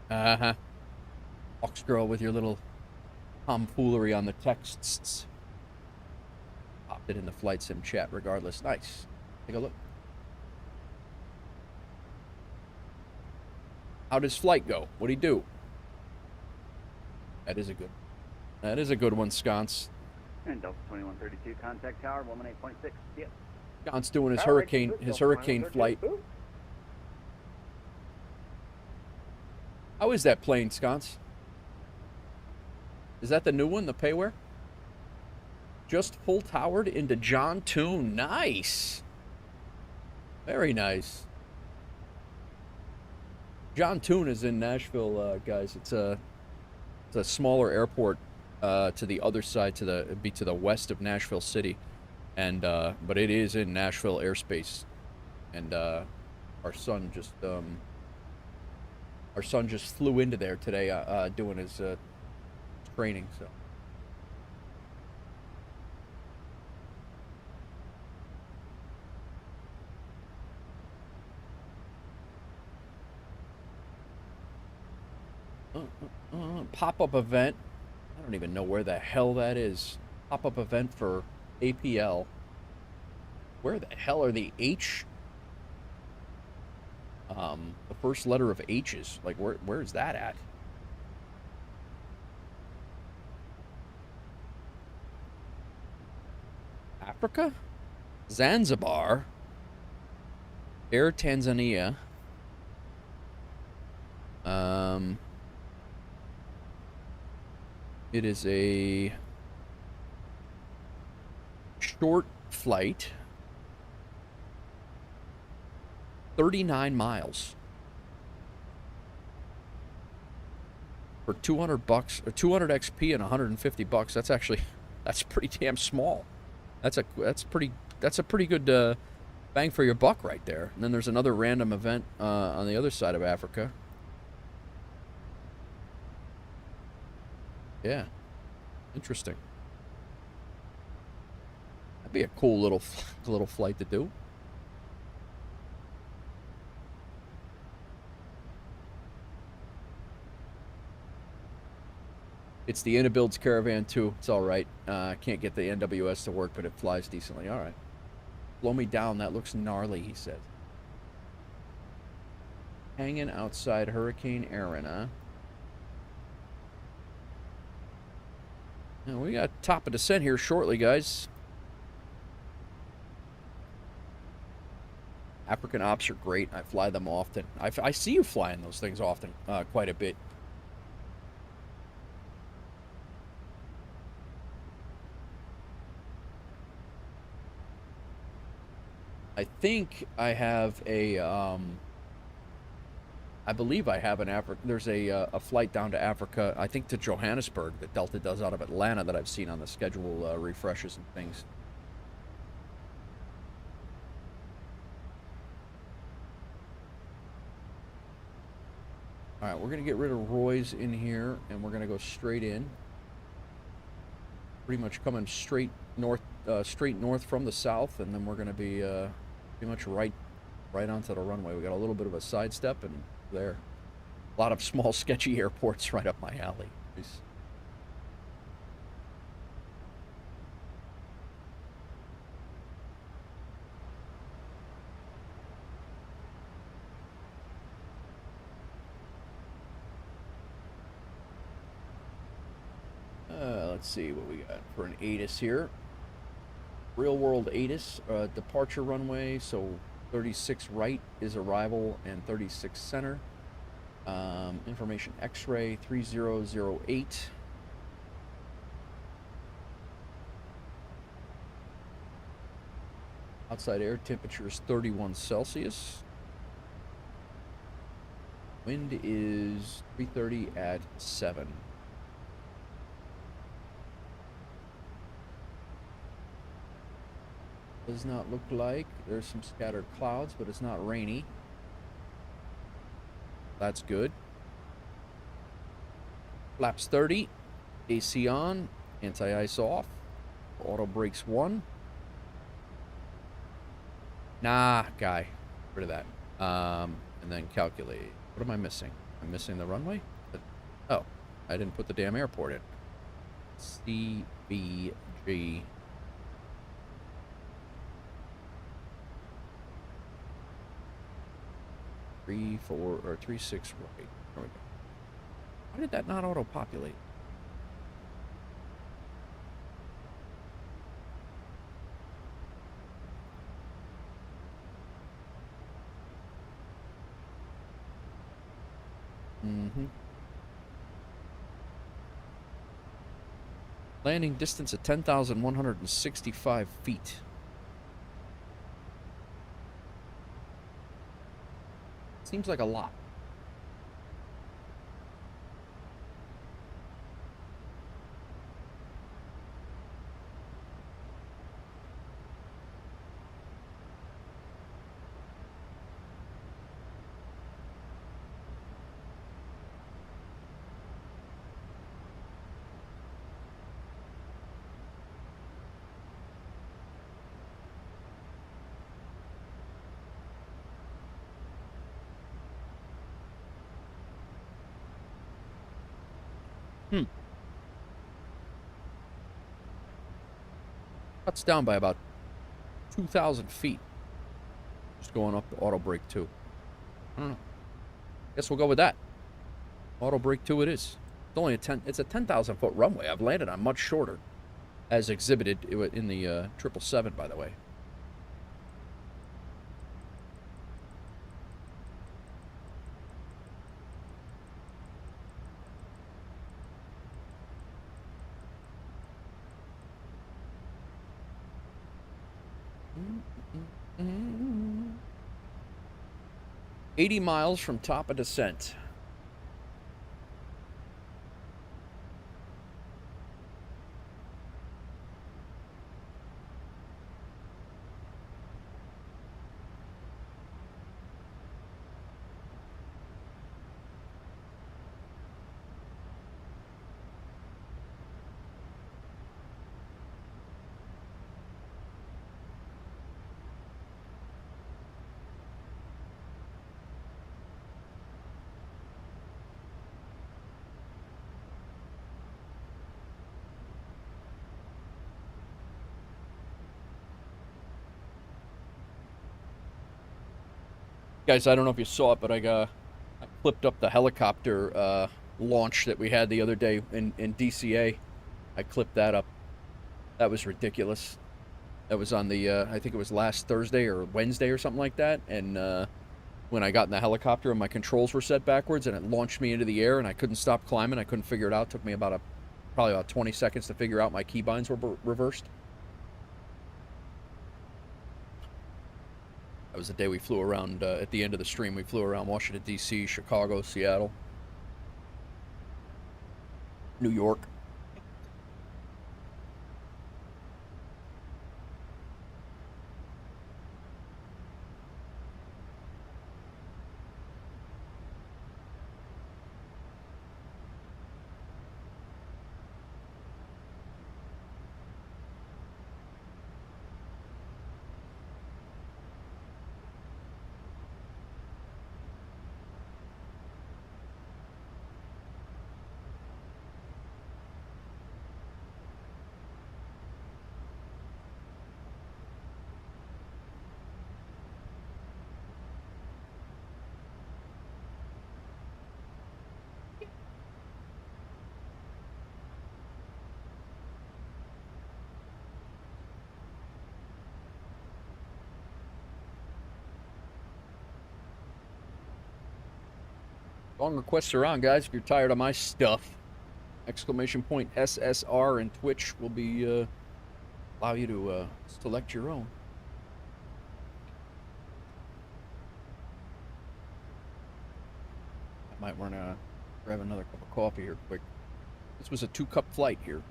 Uh-huh. Fox girl with your little tomfoolery on the texts. Popped it in the flight sim chat regardless. Nice. Take a look. How does flight go? What'd he do? That is a good one, Sconce. And Delta 2132, contact tower 118.6. Yep. Sconce doing his Tower hurricane 86, hurricane 2132. flight. Ooh. How is that plane, Sconce? Is that the new one, the payware? Just full towered into John Toon. Nice. Very nice. John Toon is in Nashville, guys. It's a smaller airport to the other side, it'd be to the west of Nashville City, and but it is in Nashville airspace, and our son just flew into there today, doing his training. So. Pop-up event. I don't even know where the hell that is. Pop-up event for APL. Where the hell are the H? The first letter of H's. Like, where is that at? Africa? Zanzibar. Air Tanzania. It is a short flight, 39 miles for $200 or 200 XP and 150 bucks. That's pretty damn small. That's a pretty good bang for your buck right there. And then there's another random event on the other side of Africa. Yeah, interesting. That'd be a cool little flight to do. It's the Inabuilds Caravan too. It's all right. I can't get the NWS to work, but it flies decently. All right. Blow me down. That looks gnarly, he said. Hanging outside Hurricane Aaron, huh? Now we got top of descent here shortly, guys. African ops are great. I fly them often. I see you flying those things often, quite a bit. I think I have a, I believe I have there's a flight down to Africa, I think to Johannesburg, that Delta does out of Atlanta that I've seen on the schedule refreshes and things. All right, we're going to get rid of Roy's in here, and we're going to go straight in. Pretty much coming straight north from the south, and then we're going to be pretty much right onto the runway. We got a little bit of a sidestep, and there. A lot of small, sketchy airports right up my alley. Nice. Let's see what we got for an ATIS here. Real world ATIS, departure runway, so 36 right is arrival and 36 center. Information X-ray 3008. Outside air temperature is 31 Celsius. Wind is 330 at 7. Does not look like. There's some scattered clouds, but it's not rainy. That's good. Flaps 30. AC on. Anti-ice off. Auto brakes 1. Nah, guy. Rid of that. And then calculate. What am I missing? I'm missing the runway? Oh, I didn't put the damn airport in. CVG. 3-4 or 3-6 right. There we go. Why did that not auto-populate? Mm-hmm. Landing distance at 10,165 feet. Seems like a lot. Cuts down by about 2,000 feet. Just going up to auto brake 2. I don't know. Guess we'll go with that. Auto brake 2 it is. It's only it's a 10,000 foot runway. I've landed on much shorter, as exhibited in the 777, by the way. Mm-hmm. 80 miles from top of descent. Guys, I don't know if you saw it, but I clipped up the helicopter launch that we had the other day in DCA. I clipped that up. That was ridiculous. That was on the, I think it was last Thursday or Wednesday or something like that. And when I got in the helicopter and my controls were set backwards and it launched me into the air and I couldn't stop climbing. I couldn't figure it out. It took me probably about 20 seconds to figure out my keybinds were reversed. That was the day we flew around, at the end of the stream, we flew around Washington, D.C., Chicago, Seattle, New York. Long requests are on, guys. If you're tired of my stuff, exclamation point SSR and Twitch will be allow you to select your own. I might want to grab another cup of coffee here quick. This was a 2-cup flight here,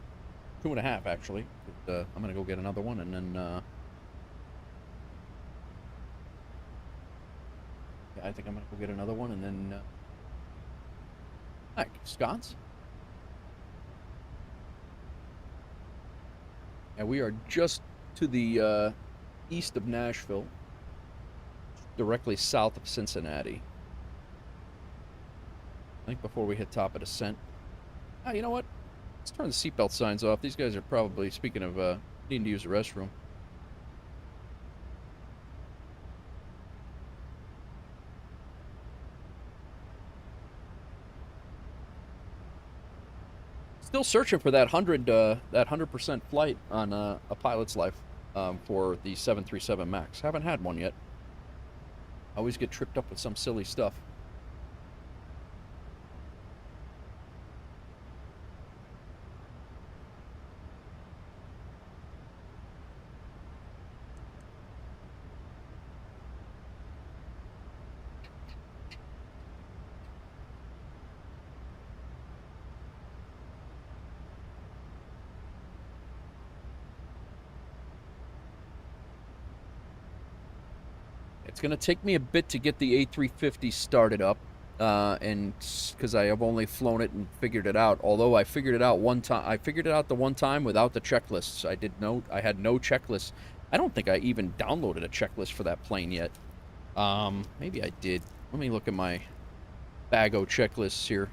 2.5 actually. But, I'm gonna go get another one and then. Yeah, I think I'm gonna go get another one and then. Hi, scones. And we are just to the east of Nashville, directly south of Cincinnati. I think before we hit top of descent. Ah, you know what? Let's turn the seatbelt signs off. These guys are probably, speaking of needing to use the restroom. Still searching for that 100% flight on a pilot's life for the 737 Max. Haven't had one yet. I always get tripped up with some silly stuff. It's going to take me a bit to get the A350 started up, and because I have only flown it and figured it out. Although I figured it out one time, I figured it out the one time without the checklists. I had no checklists. I don't think I even downloaded a checklist for that plane yet. Maybe I did. Let me look at my Bago checklists here.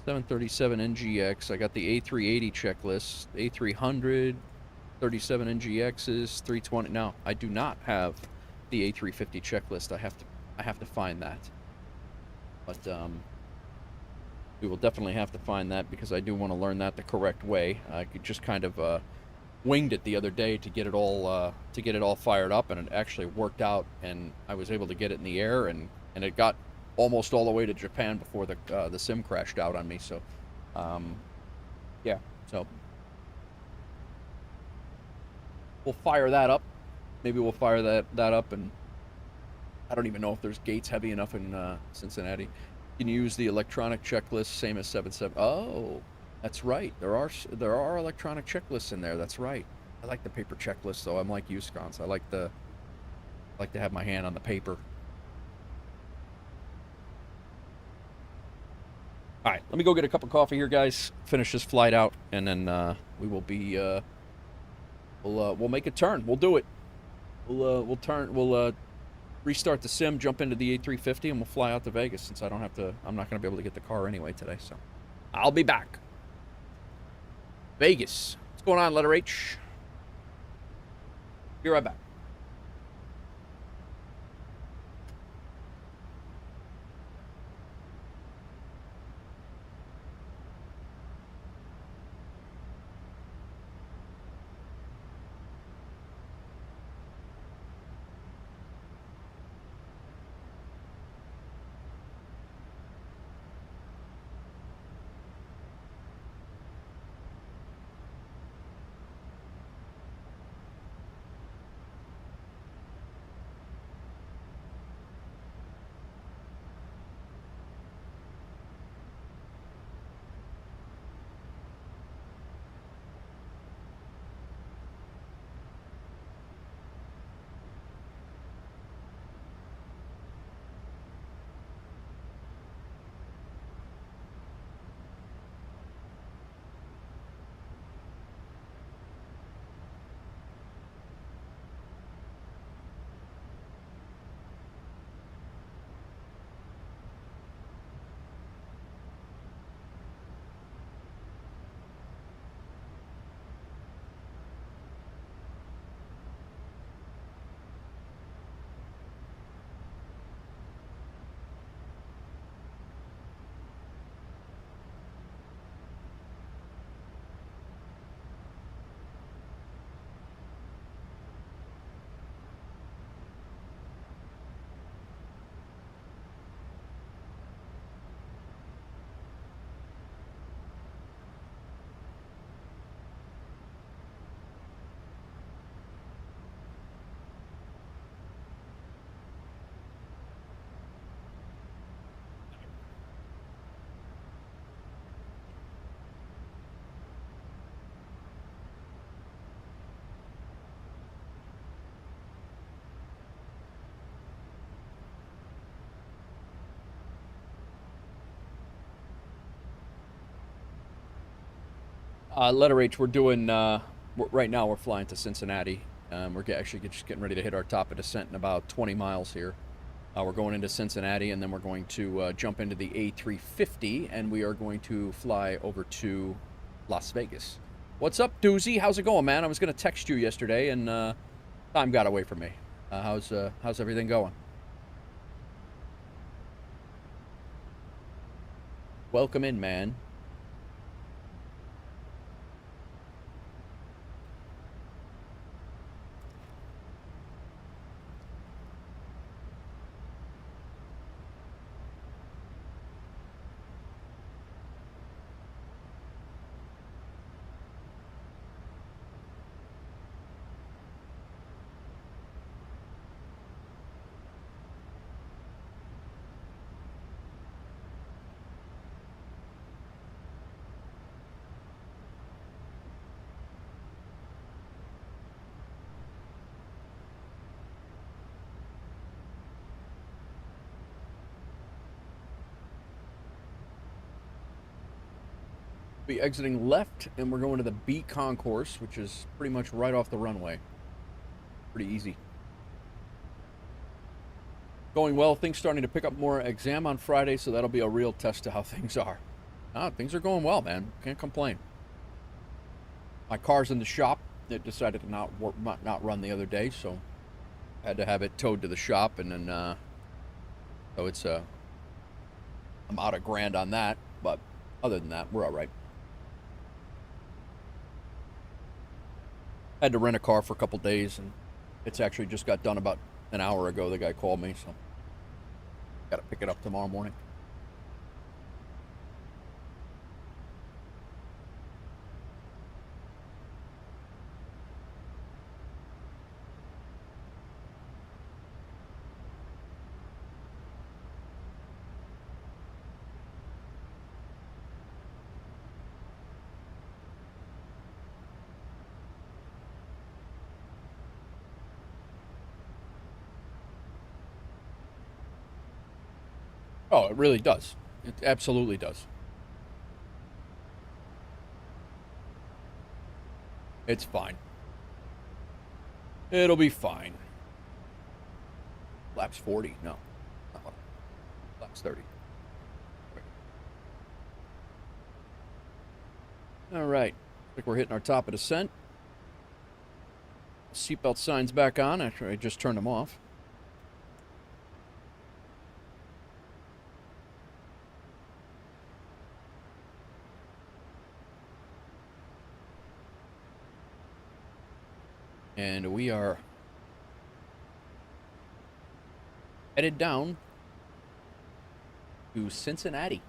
737 NGX. I got the A380 checklist. A300. 37 NGXs, 320. No, I do not have the A350 checklist. I have to find that. But we will definitely have to find that because I do want to learn that the correct way. I just kind of winged it the other day to get it all fired up, and it actually worked out, and I was able to get it in the air, and it got almost all the way to Japan before the sim crashed out on me. So, yeah. So. We'll fire that up. Maybe we'll fire that up, and I don't even know if there's gates heavy enough in Cincinnati. You can use the electronic checklist, same as 77. Oh, that's right. There are electronic checklists in there. That's right. I like the paper checklist though. I'm like you, Scons. I like to have my hand on the paper. All right, let me go get a cup of coffee here, guys. Finish this flight out, and then we will be. We'll make a turn. We'll do it. We'll restart the sim, jump into the A350, and we'll fly out to Vegas since I'm not going to be able to get the car anyway today. So I'll be back. Vegas. What's going on, letter H? Be right back. Letter H, we're doing, right now we're flying to Cincinnati. We're actually just getting ready to hit our top of descent in about 20 miles here. We're going into Cincinnati, and then we're going to jump into the A350, and we are going to fly over to Las Vegas. What's up, Doozy? How's it going, man? I was going to text you yesterday, and time got away from me. How's everything going? Welcome in, man. Be exiting left, and we're going to the B concourse, which is pretty much right off the runway. Pretty easy. Going well. Things starting to pick up more exam on Friday, so that'll be a real test to how things are. Things are going well, man. Can't complain. My car's in the shop. It decided to not run the other day, so I had to have it towed to the shop, and then so it's I'm out $1,000 on that, but other than that, we're all right. Had to rent a car for a couple days, and it's actually just got done about an hour ago. The guy called me, so got to pick it up tomorrow morning. Oh, it really does. It absolutely does. It's fine. It'll be fine. Laps 40. No. Laps 30. All right. Looks like we're hitting our top of descent. Seatbelt signs back on after I just turned them off. And we are headed down to Cincinnati.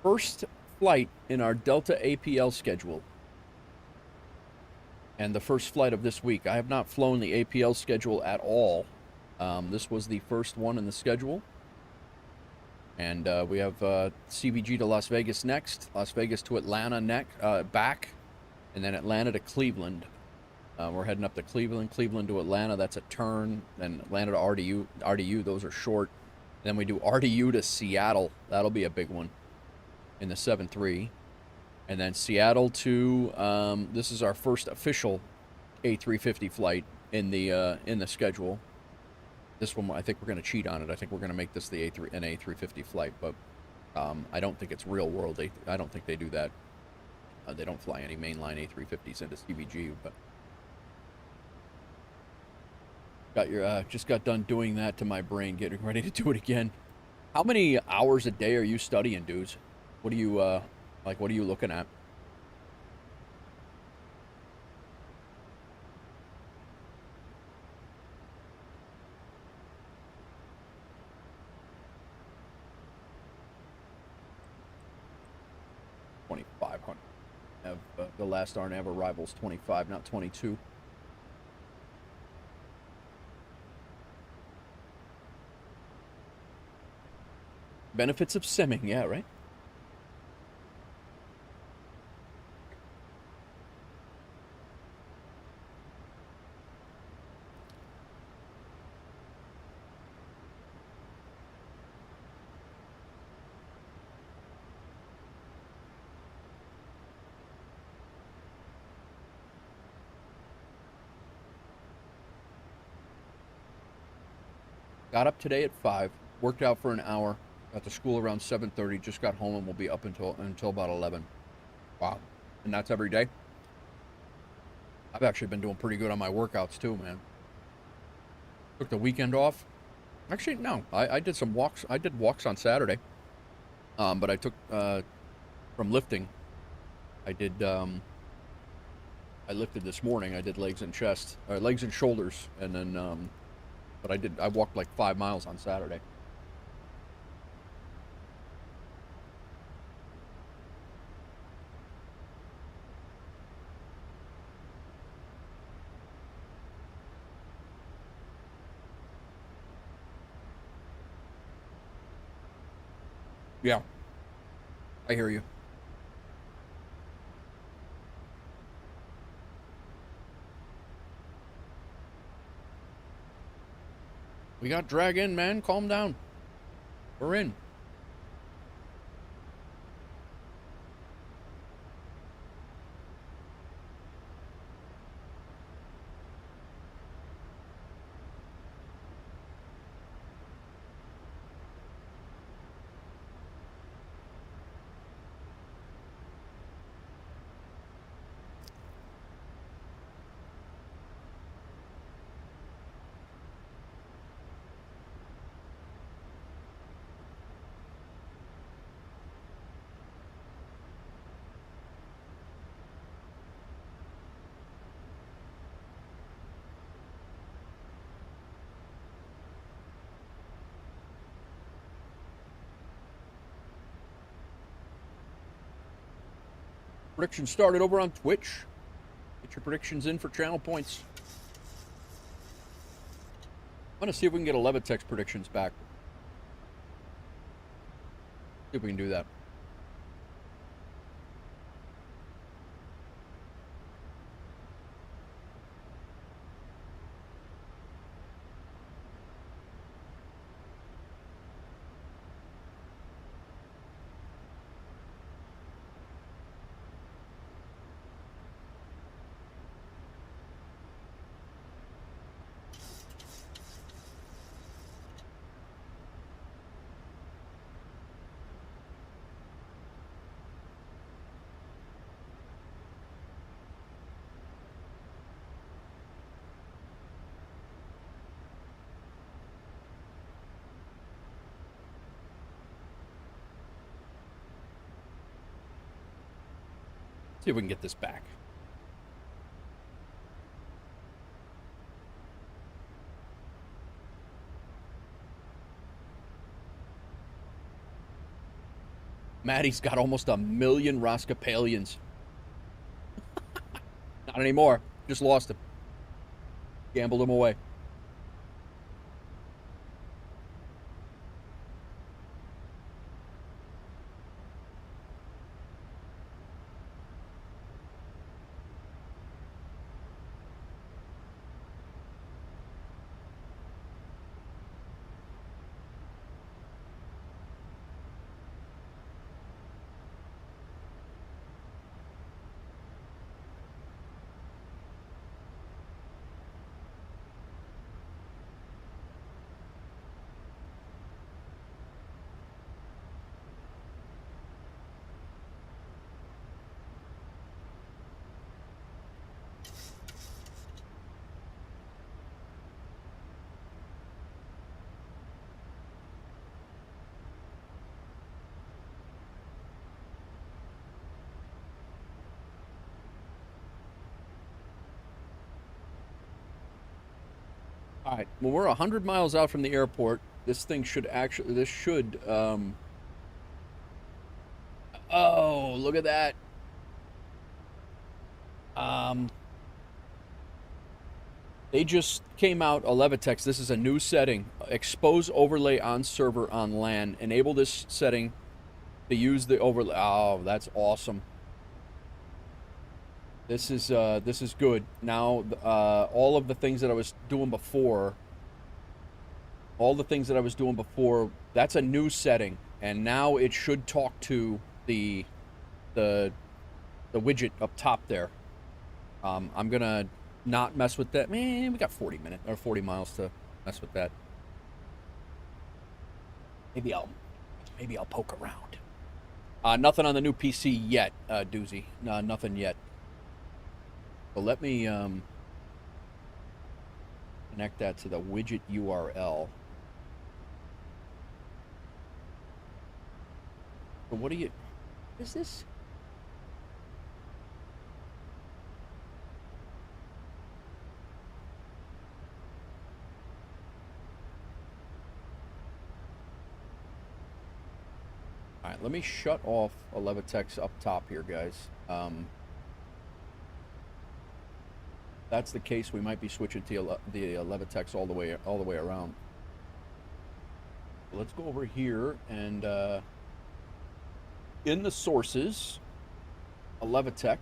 First flight in our Delta APL schedule. And the first flight of this week. I have not flown the APL schedule at all. This was the first one in the schedule. And we have CVG to Las Vegas next. Las Vegas to Atlanta back. And then Atlanta to Cleveland. We're heading up to Cleveland. Cleveland to Atlanta, that's a turn. Then Atlanta to RDU, those are short. Then we do RDU to Seattle. That'll be a big one in the 7-3. And then Seattle to, this is our first official A350 flight in the schedule. This one, I think we're going to cheat on it. I think we're going to make this an A350 flight, but I don't think it's real world. I don't think they do that. They don't fly any mainline A350s into CVG, but just got done doing that to my brain, getting ready to do it again. How many hours a day are you studying, dudes? What are you what are you looking at? The last RNAV arrival's 25, not 22. Benefits of simming, yeah, right? Got up today at 5, worked out for an hour, got to school around 7:30, just got home, and we'll be up until about 11. Wow. And that's every day? I've actually been doing pretty good on my workouts too, man. Took the weekend off. Actually, no. I did some walks. I did walks on Saturday. But I took from lifting. I did. I lifted this morning. I did legs and chest, or legs and shoulders, and then. But I walked like 5 miles on Saturday. Yeah, I hear you. We got drag in, man. Calm down. We're in. Prediction started over on Twitch. Get your predictions in for channel points. I'm going to see if we can get 11-text predictions back. See if we can do that. See if we can get this back. Maddie's got almost 1 million Roscopalians. Not anymore. Just lost him. Gambled him away. All right. Well, we're 100 miles out from the airport. This thing should actually. This should. Oh, look at that. They just came out 11-text. This is a new setting. Expose overlay on server on LAN. Enable this setting to use the overlay. Oh, that's awesome. This is good. Now, all of the things that I was doing before, that's a new setting, and now it should talk to the widget up top there. I'm gonna not mess with that. Man, we got 40 miles to mess with that. Maybe I'll poke around. Nothing on the new PC yet, Doozy. No, nothing yet. So let me connect that to the widget URL. So what do you... What is this? All right, let me shut off Levitex up top here, guys. That's the case. We might be switching to the Levitex all the way around. Let's go over here and in the sources, Levitex.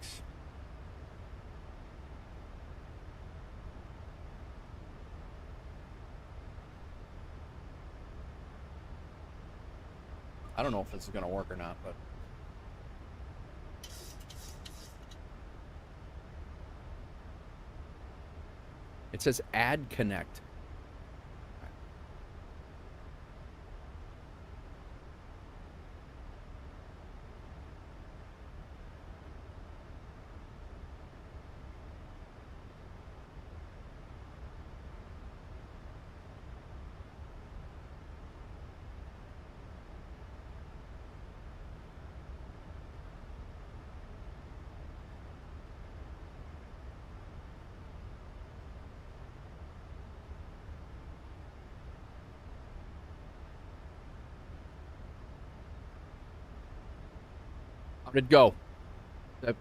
I don't know if this is going to work or not, but it says add connect. How did it go?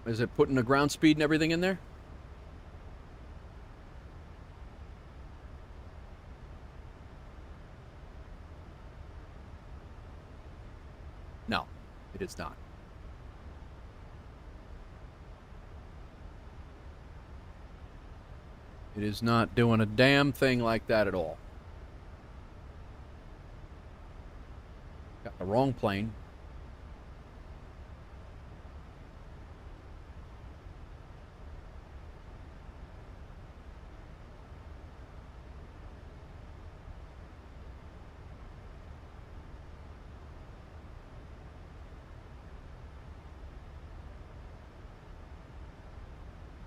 Is it putting the ground speed and everything in there? No, it is not. It is not doing a damn thing like that at all. Got the wrong plane.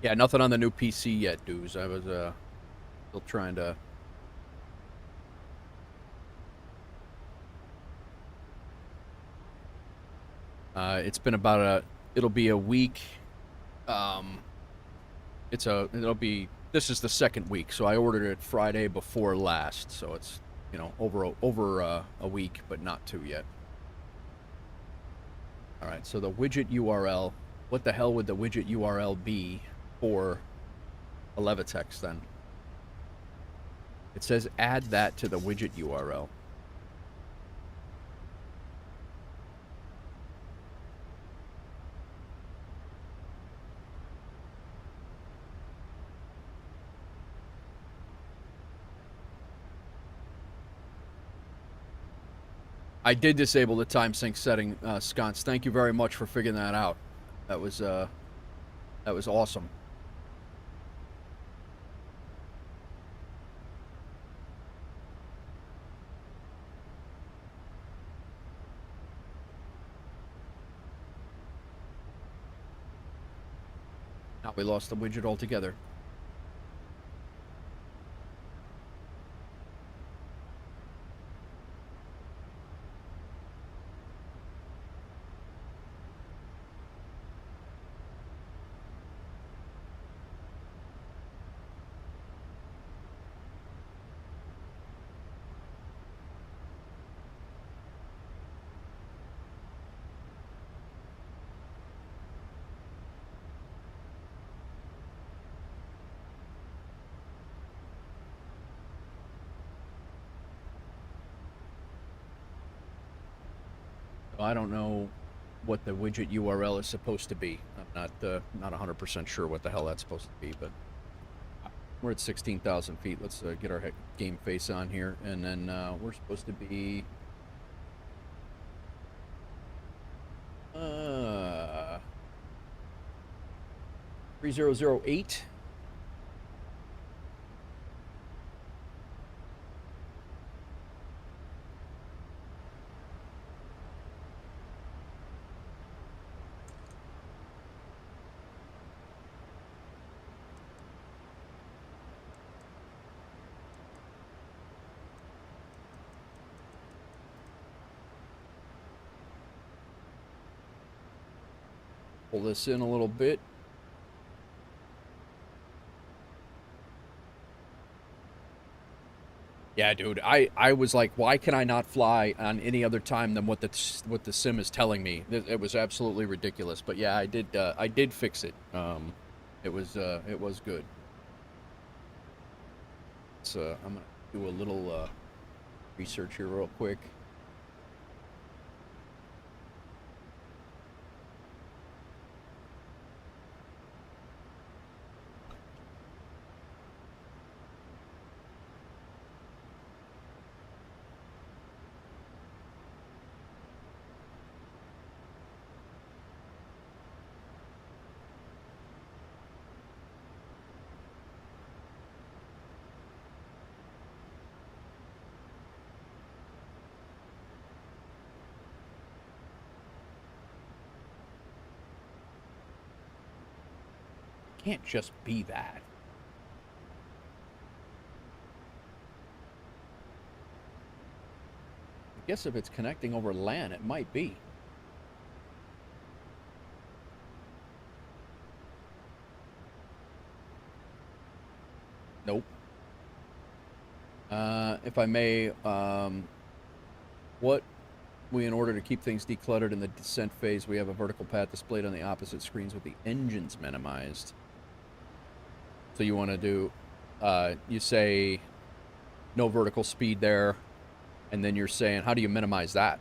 Yeah, nothing on the new PC yet, dudes. I was still trying to... it's been about it'll be a week. This is the second week, so I ordered it Friday before last, so it's, you know, over a week, but not two yet. All right, so the widget URL, what the hell would the widget URL be for a Levitex then? It says add that to the widget URL. I did disable the time sync setting, Sconce. Thank you very much for figuring that out. That was awesome. Now we lost the widget altogether. I don't know what the widget URL is supposed to be. I'm not 100% sure what the hell that's supposed to be, but we're at 16,000 feet. Let's get our game face on here, and then we're supposed to be 3008. Pull this in a little bit. Yeah, dude, I was like, why can I not fly on any other time than what the sim is telling me? It was absolutely ridiculous. But yeah, I did fix it. It was good. So I'm gonna do a little research here real quick. Can't just be that. I guess if it's connecting over LAN, it might be. Nope. If I may, in order to keep things decluttered in the descent phase, we have a vertical path displayed on the opposite screens with the engines minimized. So you want to do, you say no vertical speed there, and then you're saying, how do you minimize that?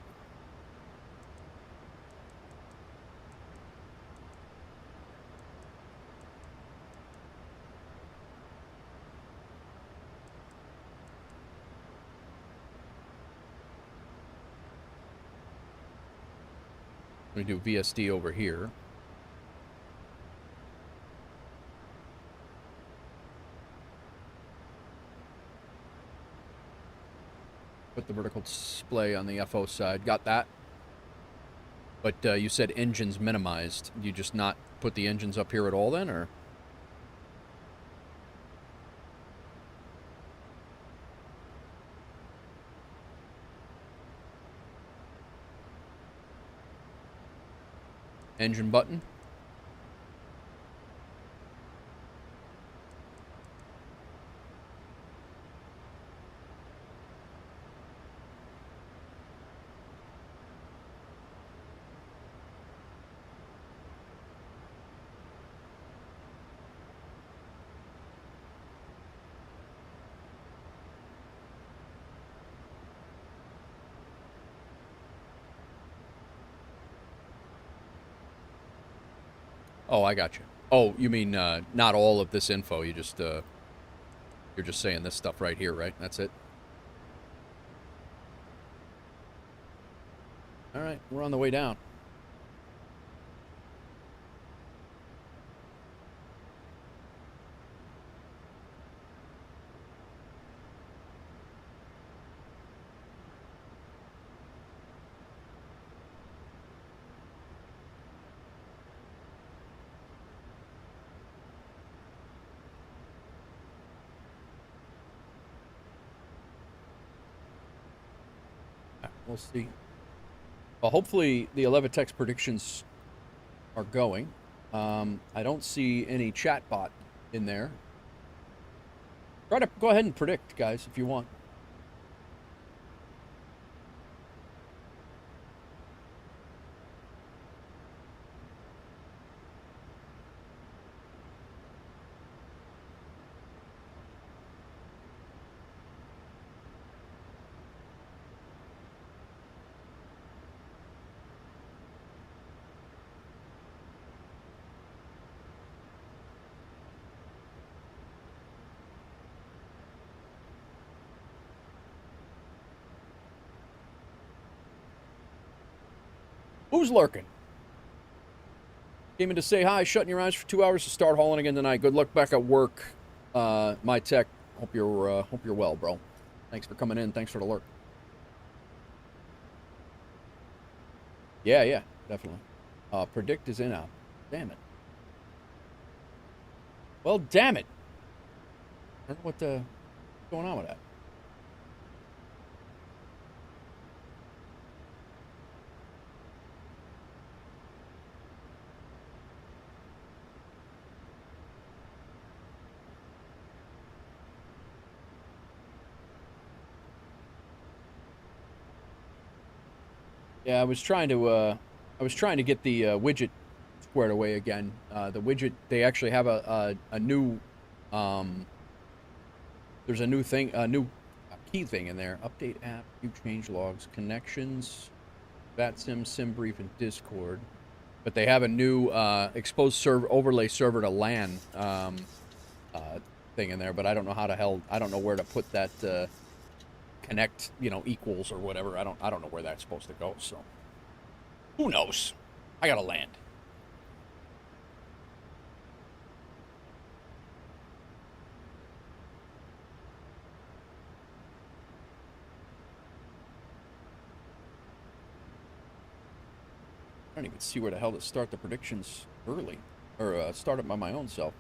We do VSD over here. Put the vertical display on the FO side. Got that. But you said engines minimized. You just not put the engines up here at all then, or? Engine button. Oh, I got you. Oh, you mean not all of this info? You just you're just saying this stuff right here, right? That's it. All right, we're on the way down. We'll see. Well, hopefully the 11 text predictions are going. I don't see any chat bot in there. Try to go ahead and predict, guys, if you want. Who's lurking? Came in to say hi, shutting your eyes for 2 hours to start hauling again tonight. Good luck back at work, my tech. Hope you're well, bro. Thanks for coming in. Thanks for the lurk. Yeah, definitely. Predict is in out. Damn it. Well, damn it. I don't know what's going on with that. Yeah, I was trying to get the widget squared away again. The widget, they actually have a new, there's a new thing, a new key thing in there. Update app, view change logs, connections, VATSIM, SimBrief, and Discord. But they have a new exposed server overlay server to LAN thing in there. But I don't know how to I don't know where to put that connect, equals or whatever. I don't know where that's supposed to go. So who knows? I gotta land. I don't even see where the hell to start the predictions early, or start it by my own self.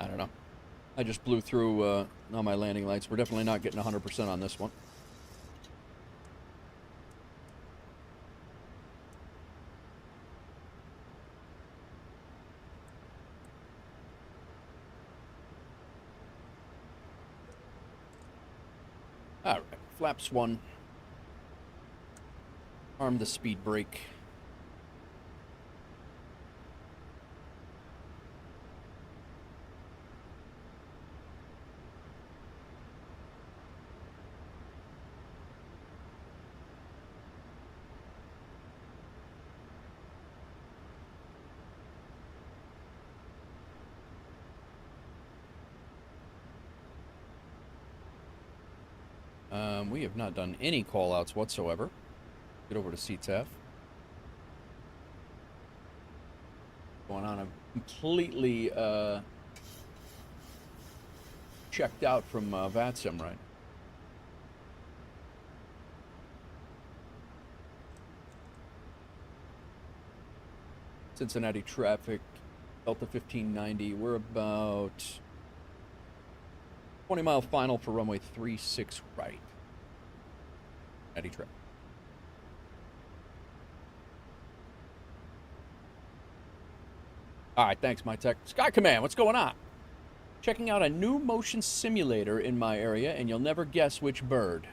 I don't know. I just blew through all my landing lights. We're definitely not getting 100% on this one. All right, flaps 1. Arm the speed brake. We have not done any call-outs whatsoever. Get over to CTAF. Going on, I'm completely checked out from VATSIM, right? Cincinnati traffic, Delta 1590. We're about 20-mile final for runway 36 right. Cincinnati traffic. All right, thanks, my tech. Sky Command, what's going on? Checking out a new motion simulator in my area, and you'll never guess which bird.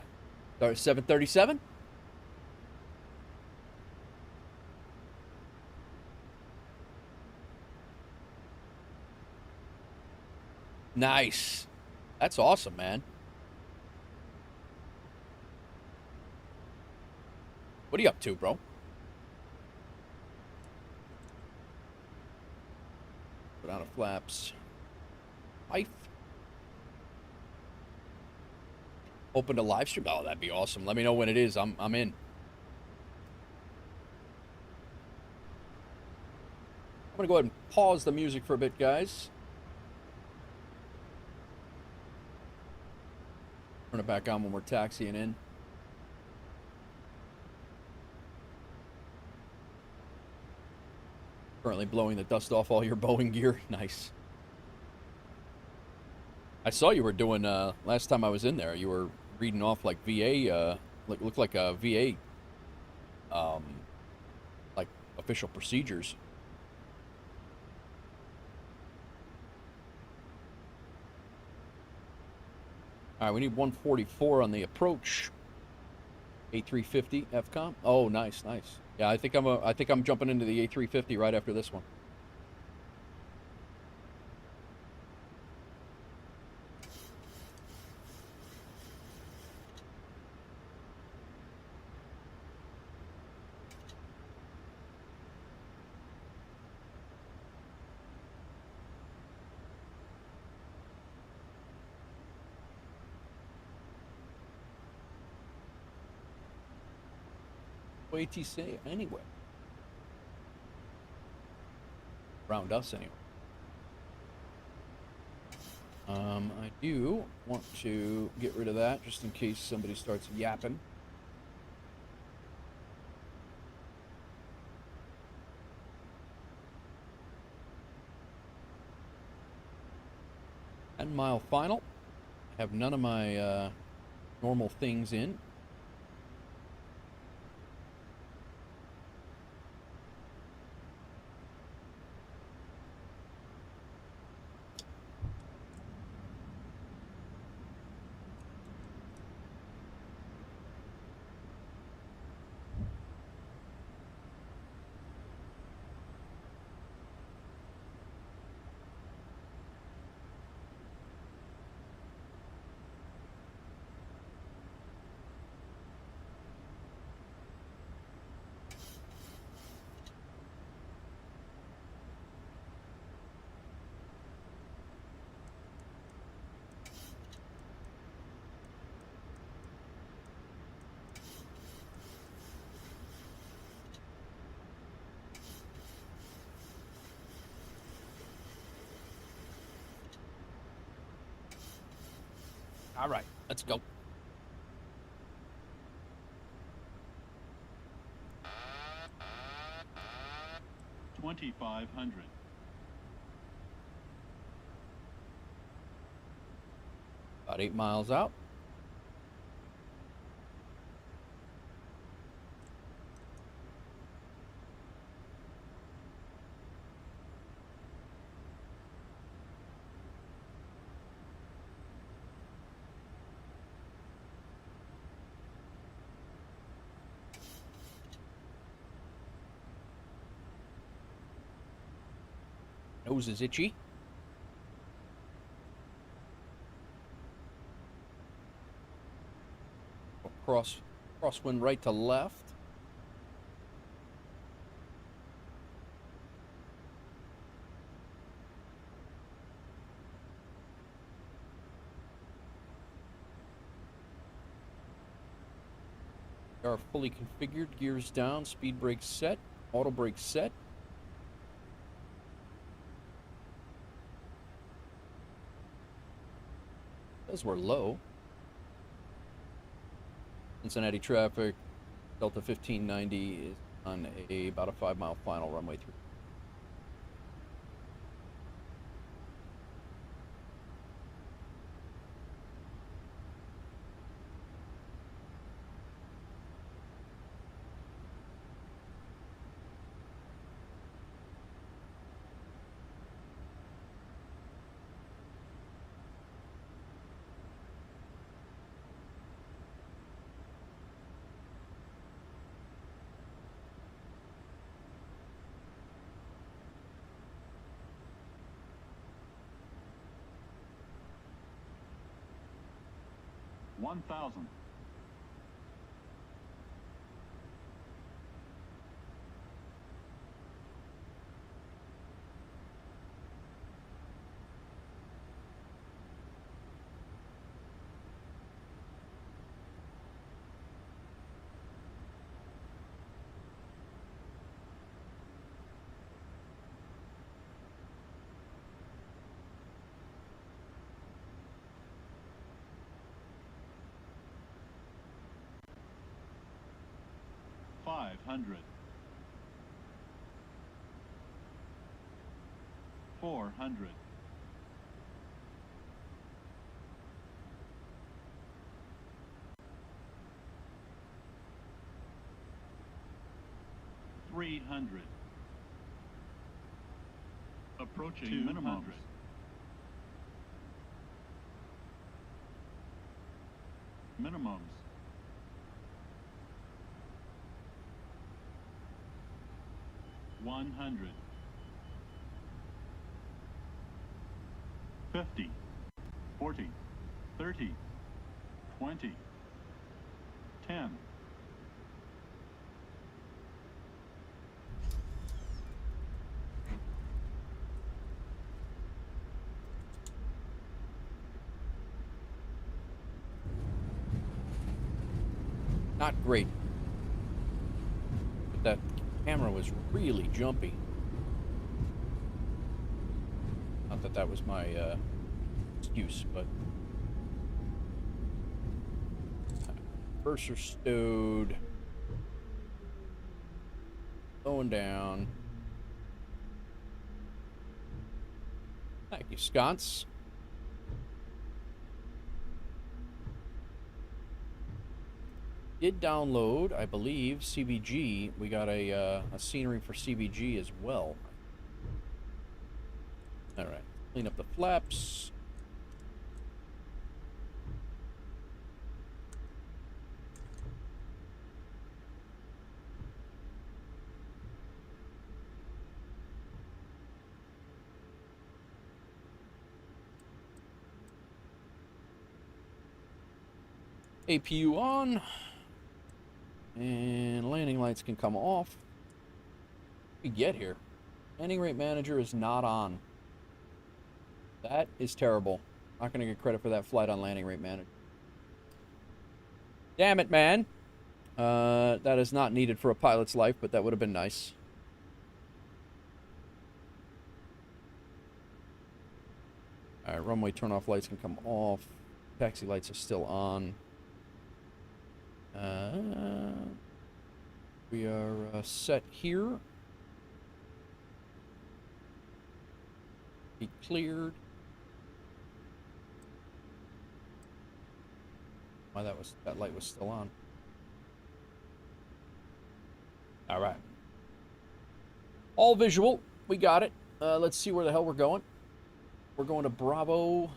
737? Nice. That's awesome, man. What are you up to, bro? Put on a flaps. Life. Open a live stream. Oh, that'd be awesome. Let me know when it is. I'm in. I'm gonna go ahead and pause the music for a bit, guys. Turn it back on when we're taxiing in. Currently blowing the dust off all your Boeing gear. Nice. I saw you were doing, last time I was in there, you were reading off like VA, looked like a VA, like official procedures. All right, we need 144 on the approach. A350 FCOM. Oh, nice, nice. Yeah, I think I'm jumping into the A350 right after this one. ATC anyway. Around us anyway. I do want to get rid of that just in case somebody starts yapping. 10-mile final. I have none of my normal things in. All right, let's go. $2,500. About 8 miles out. Nose is itchy. Crosswind right to left. We are fully configured. Gears down. Speed brake set. Auto brake set. Those were low. Cincinnati traffic, Delta 1590 is on about a 5-mile final runway through. $1,000. $500. $400. $300. Approaching minimums. Minimums. $100. 50. 40. 30. 20. 10. Not great. But that camera was really jumpy. Not that that was my excuse, but cursor stowed, slowing down. Thank you, sconce. did download, I believe, CVG. We got a scenery for CVG as well. All right, clean up the flaps. APU on. And landing lights can come off. We get here. Landing rate manager is not on. That is terrible. Not going to get credit for that flight on landing rate manager. Damn it, man. That is not needed for a pilot's life, but that would have been nice. Alright, runway turn-off lights can come off. Taxi lights are still on. We are set here. Be cleared. Why that light was still on. All right. All visual. We got it. Let's see where the hell we're going. We're going to Bravo.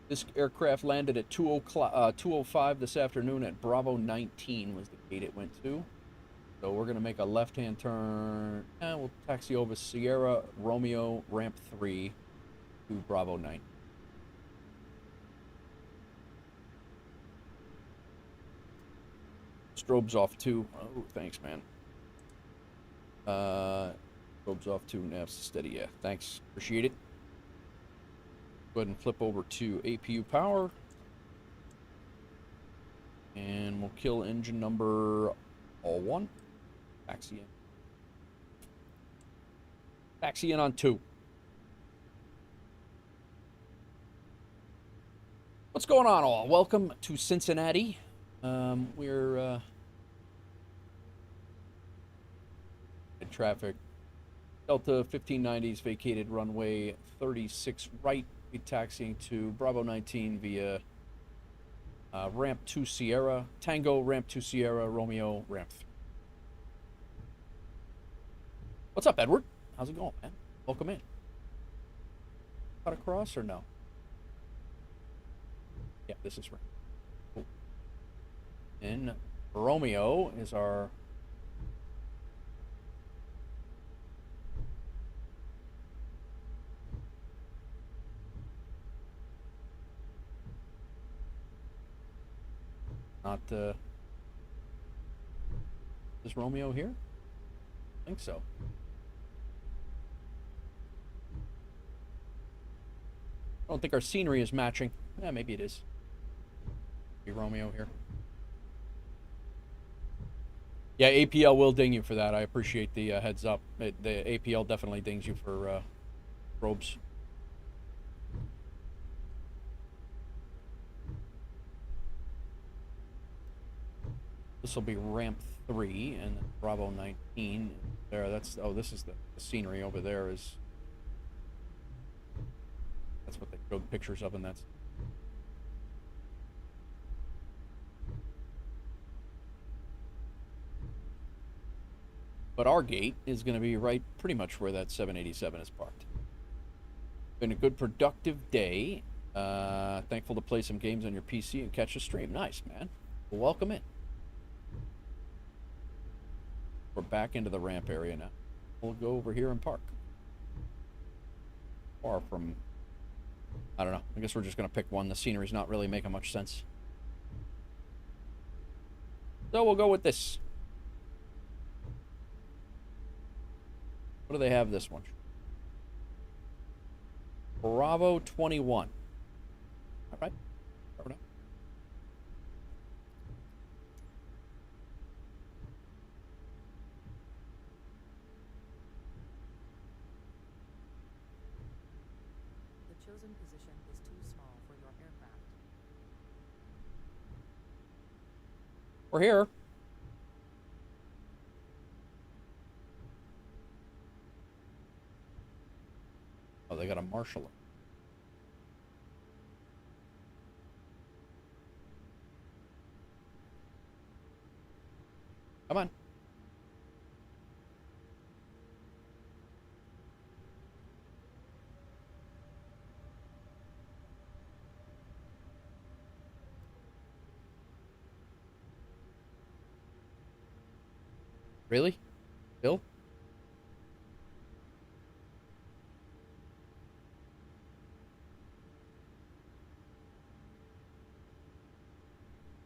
This aircraft landed at 2:05 this afternoon at Bravo 19 was the gate it went to. So we're going to make a left-hand turn. And we'll taxi over Sierra Romeo ramp 3 to Bravo 9. Strobe's off too. Oh, thanks, man. Strobe's off too. Nav's steady. Yeah, thanks. Appreciate it. Go ahead and flip over to APU power. And we'll kill engine number 1. Taxi in. Taxi in on 2. What's going on, all? Welcome to Cincinnati. We're in traffic. Delta 1590s vacated runway 36 right. Be taxiing to Bravo 19 via ramp 2 Sierra, Tango ramp 2 Sierra, Romeo ramp 3. What's up, Edward? How's it going, man? Welcome in. Cut across or no? Yeah, this is right. Cool. And Romeo is our is Romeo here? I think so. I don't think our scenery is matching. Yeah, maybe it is. Be Romeo here. Yeah, APL will ding you for that. I appreciate the heads up. The APL definitely dings you for probes. This will be ramp 3 and Bravo 19 there. That's this is the scenery over there. That's what they showed pictures of, and that's but our gate is going to be right pretty much where that 787 is parked. Been a good productive day. Thankful to play some games on your PC and catch a stream. Nice, man. Well, welcome in. We're back into the ramp area now. We'll go over here and park. Far from, I don't know. I guess we're just going to pick one. The scenery's not really making much sense. So we'll go with this. What do they have this one? Bravo 21. All right. Fair enough. Chosen position is too small for your aircraft. We're here. Oh, they got a marshal. Come on. Really? Bill?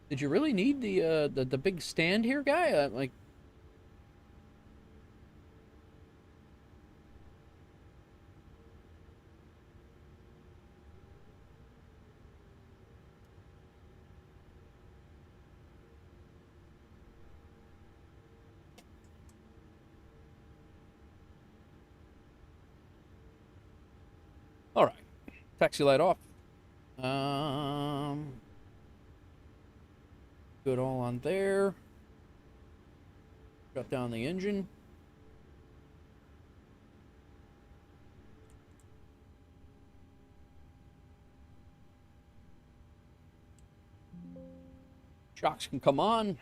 Did you really need the big stand here, guy? Like, all right. Taxi light off. Good all on there. Shut down the engine. Shocks can come on.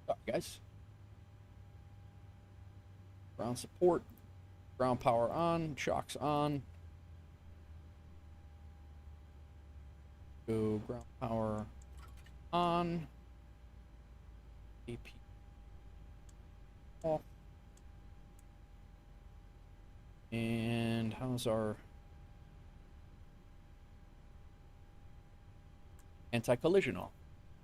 Sorry, guys. Ground support. Ground power on. Shocks on. Go ground power on. AP off. And how's our anti-collision on?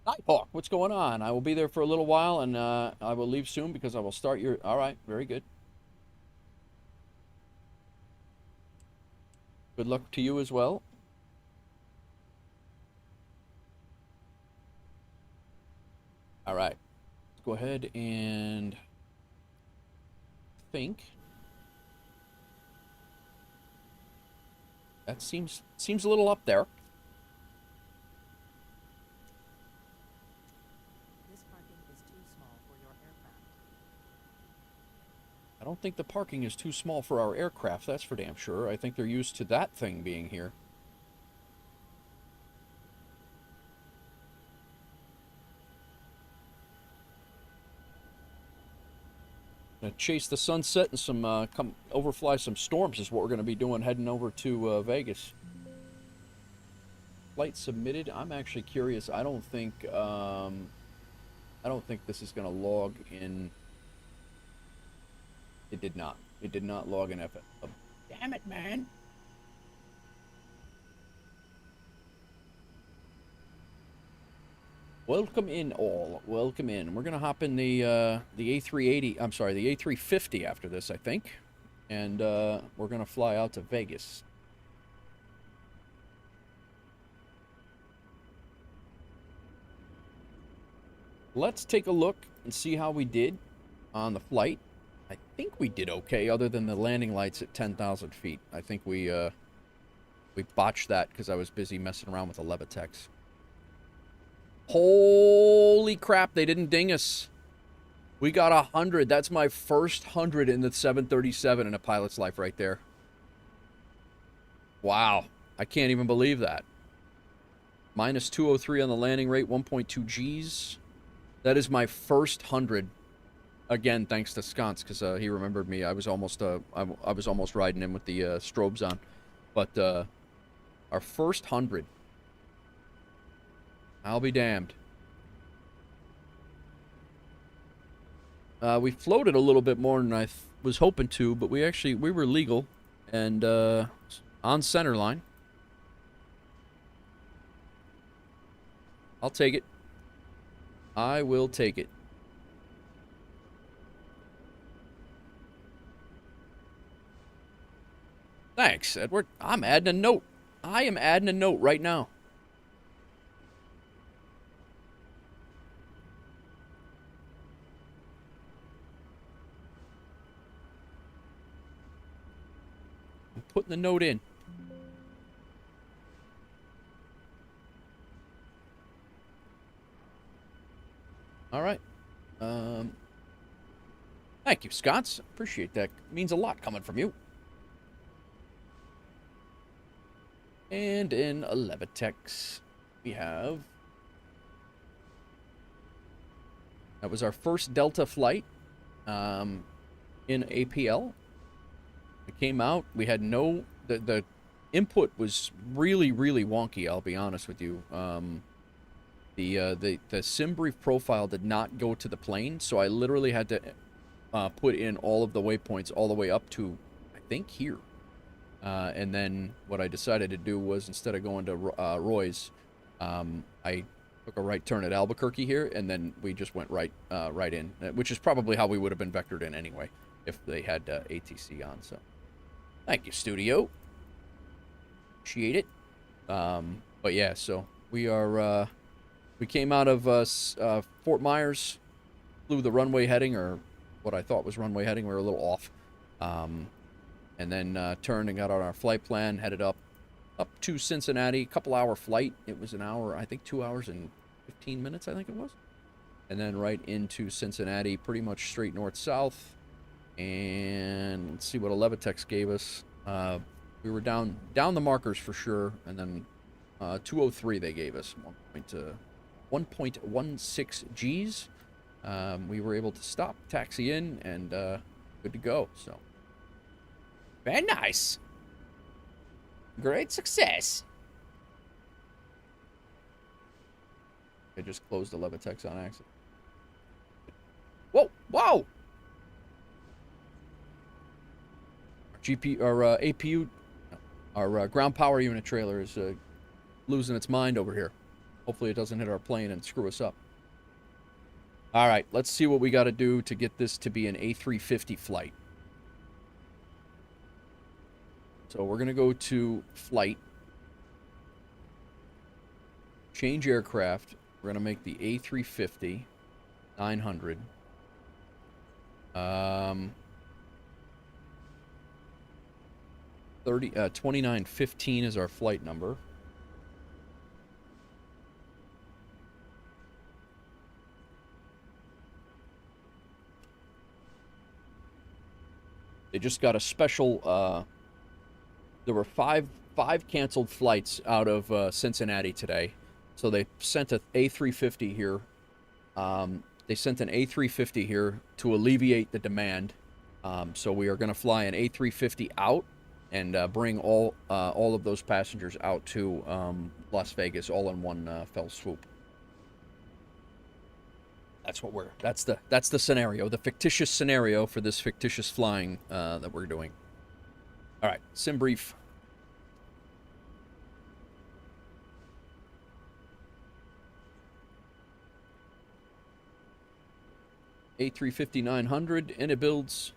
Nighthawk, what's going on? I will be there for a little while, and I will leave soon because I will start your... All right, very good. Good luck to you as well. All right, let's go ahead and think. That seems a little up there. This parking is too small for your aircraft. I don't think the parking is too small for our aircraft, that's for damn sure. I think they're used to that thing being here. Gonna chase the sunset and some come overfly some storms is what we're gonna be doing heading over to Vegas. Flight submitted. I'm actually curious. I don't think this is gonna log in. It did not. It did not log in FS. Oh, damn it, man. Welcome in all. Welcome in. We're gonna hop in the A380. I'm sorry, the A350 after this, I think, and we're gonna fly out to Vegas. Let's take a look and see how we did on the flight. I think we did okay, other than the landing lights at 10,000 feet. I think we botched that because I was busy messing around with the Levitex. Holy crap, they didn't ding us. We got 100. That's my first 100 in the 737 in a pilot's life right there. Wow. I can't even believe that. Minus 203 on the landing rate, 1.2 Gs. That is my first 100. Again, thanks to Sconce, because he remembered me. I was almost riding in with the strobes on. But our first 100. I'll be damned. We floated a little bit more than I was hoping to, but we were legal and on center line. I'll take it. I will take it. Thanks, Edward. I'm adding a note. I am adding a note right now. I'm putting the note in. All right. Thank you, Scots. Appreciate that. It means a lot coming from you. And in a Levitex, we have That was our first Delta flight in APL. It came out. We had no... The input was really, really wonky, I'll be honest with you. The sim brief profile did not go to the plane, so I literally had to put in all of the waypoints all the way up to, I think, here. And then what I decided to do was, instead of going to Roy's, I took a right turn at Albuquerque here, and then we just went right in, which is probably how we would have been vectored in anyway if they had ATC on. So, thank you, studio. Appreciate it. But yeah, so we are we came out of Fort Myers, flew the runway heading, or what I thought was runway heading. We were a little off, and then turned and got on our flight plan, headed up to Cincinnati. Couple-hour flight. It was an hour, I think 2 hours and 15 minutes, I think it was. And then right into Cincinnati, pretty much straight north-south. And let's see what Levitex gave us. We were down the markers for sure, and then 203 they gave us, 1.16 Gs. We were able to stop, taxi in, and good to go. So very nice. Great success. I just closed the Levitex on accident. Whoa, whoa! Our APU, our ground power unit trailer is losing its mind over here. Hopefully it doesn't hit our plane and screw us up. All right, let's see what we got to do to get this to be an A350 flight. So we're going to go to flight, change aircraft. We're going to make the A350 900. 2915 is our flight number. They just got a special, there were five canceled flights out of Cincinnati today. So they sent an A350 here. They sent an A350 here to alleviate the demand. So we are going to fly an A350 out and bring all of those passengers out to Las Vegas all in one fell swoop. That's the scenario, the fictitious scenario for this fictitious flying that we're doing. All right, sim brief. A350-900 in it builds.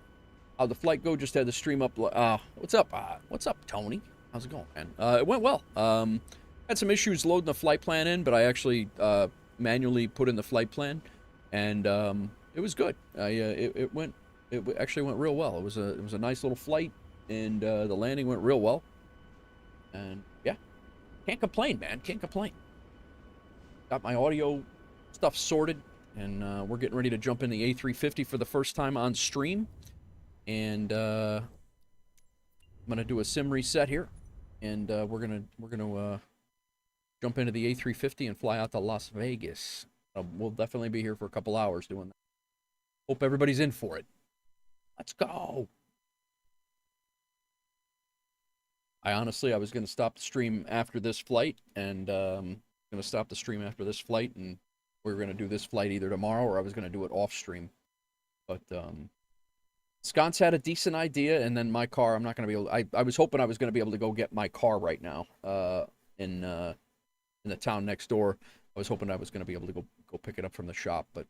How'd the flight go? Just had the stream up. What's up? What's up, Tony? How's it going, man? It went well. Had some issues loading the flight plan in, but I actually manually put in the flight plan, and it was good. It actually went real well. It was a nice little flight, and the landing went real well. And yeah, can't complain, man. Can't complain. Got my audio stuff sorted, and we're getting ready to jump in the A350 for the first time on stream. And I'm gonna do a sim reset here, and we're gonna jump into the A350 and fly out to Las Vegas. We'll definitely be here for a couple hours doing that. Hope everybody's in for it. Let's go. I was gonna stop the stream after this flight, and we were gonna do this flight either tomorrow or I was gonna do it off stream, but Sconce had a decent idea, and then my car, I'm not going to be able... I was hoping I was going to be able to go get my car right now in the town next door. I was hoping I was going to be able to go pick it up from the shop, but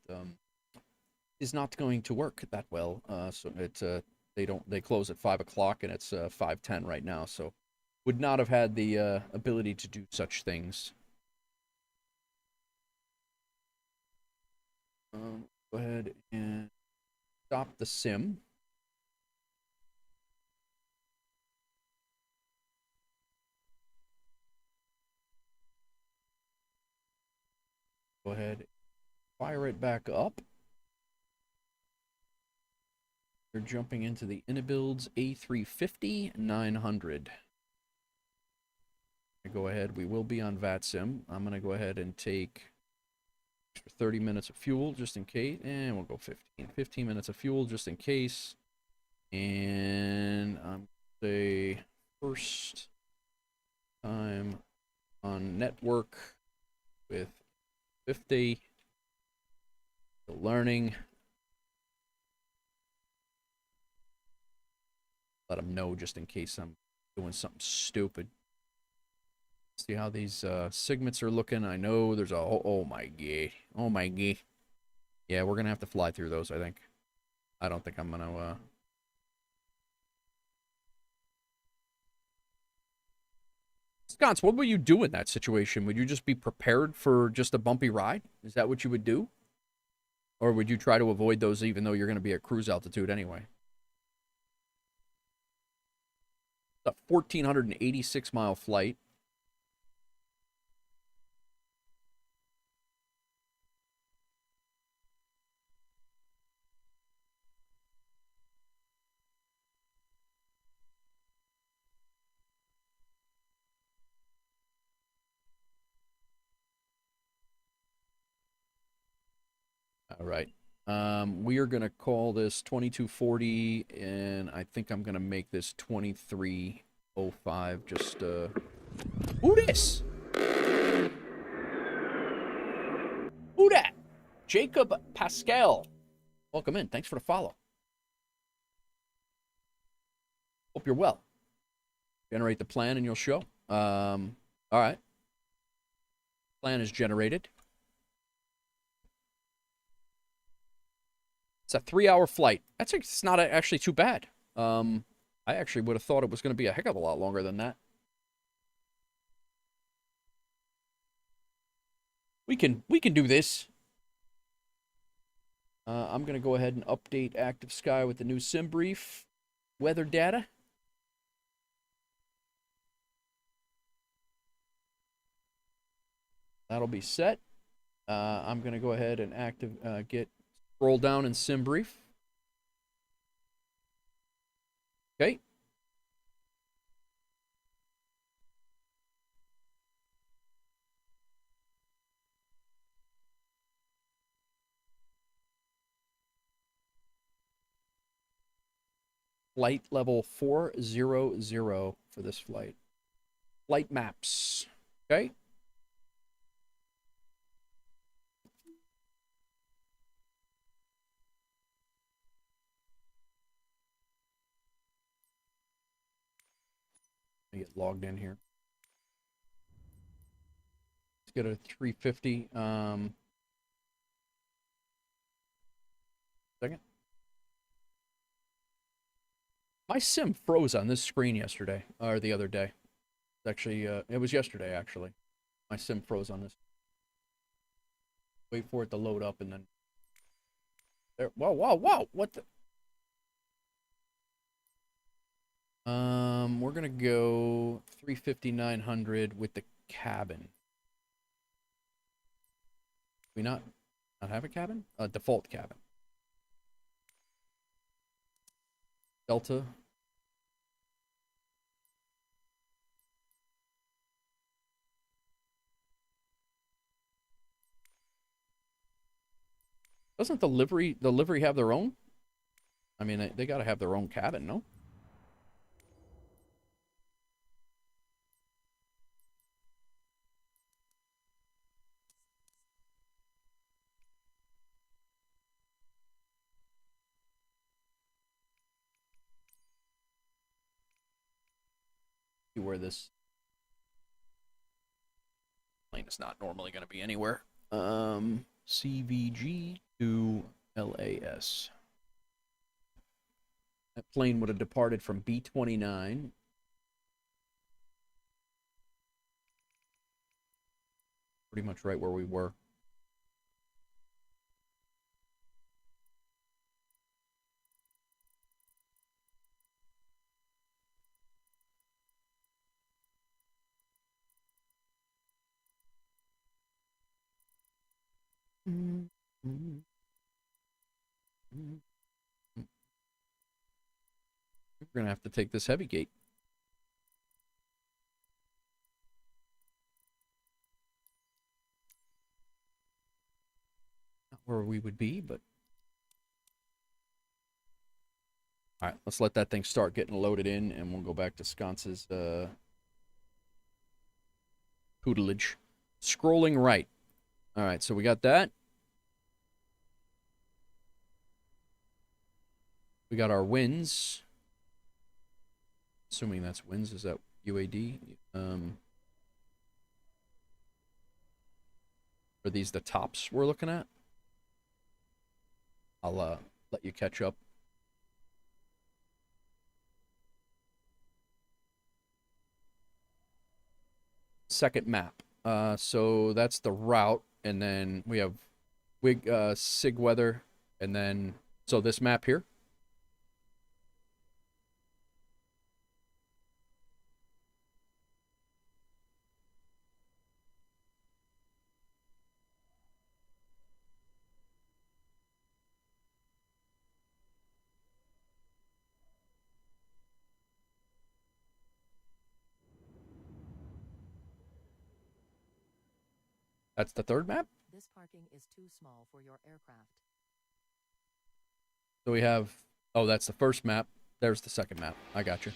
it's not going to work that well. So they close at 5 o'clock, and it's 5:10 right now, so would not have had the ability to do such things. Go ahead and stop the sim. Go ahead, fire it back up. We're jumping into the Inabuilds A350-900. Go ahead, we will be on VATSIM. I'm going to go ahead and take For 30 minutes of fuel, just in case. And we'll go 15. 15 minutes of fuel, just in case. And I'm say first time on network with 50. Still learning. Let them know just in case I'm doing something stupid. See how these segments are looking. I know there's a oh my god. Oh my god. Yeah, we're gonna have to fly through those, I think. I don't think I'm gonna Sconce, what would you do in that situation? Would you just be prepared for just a bumpy ride? Is that what you would do? Or would you try to avoid those even though you're gonna be at cruise altitude anyway? It's a 1,486-mile flight. All right. We are going to call this 2240, and I think I'm going to make this 2305. Just, who this? Who that? Jacob Pascal. Welcome in. Thanks for the follow. Hope you're well. Generate the plan and you'll show. All right. Plan is generated. It's a 3-hour flight. It's not actually too bad. I actually would have thought it was going to be a heck of a lot longer than that. We can do this. I'm going to go ahead and update Active Sky with the new sim brief weather data. That'll be set. I'm going to go ahead and scroll down in sim brief. Okay. Flight level 400 for this flight. Flight maps. Okay. Get logged in here. Let's get a 350. Second. My sim froze on this screen yesterday, or the other day. Actually, it was yesterday, actually. My sim froze on this. Wait for it to load up and then... There. Whoa, whoa, whoa! What the... We're gonna go 350-900 with the cabin. We not have a cabin? Default cabin. Delta. Doesn't the livery have their own? I mean, they gotta have their own cabin, no? See where this plane is not normally going to be anywhere. CVG to LAS. That plane would have departed from B-29. Pretty much right where we were. We're going to have to take this heavy gate. where we would be, but all right, let's let that thing start getting loaded in, and we'll go back to Sconce's tutelage. Scrolling right. All right, so we got that. We got our winds. Assuming that's winds, is that UAD? Are these the tops we're looking at? I'll let you catch up. Second map. So that's the route, and then we have SIG weather, and then so this map here. That's the third map. This parking is too small for your aircraft. So we have, oh, that's the first map. There's the second map. I got you.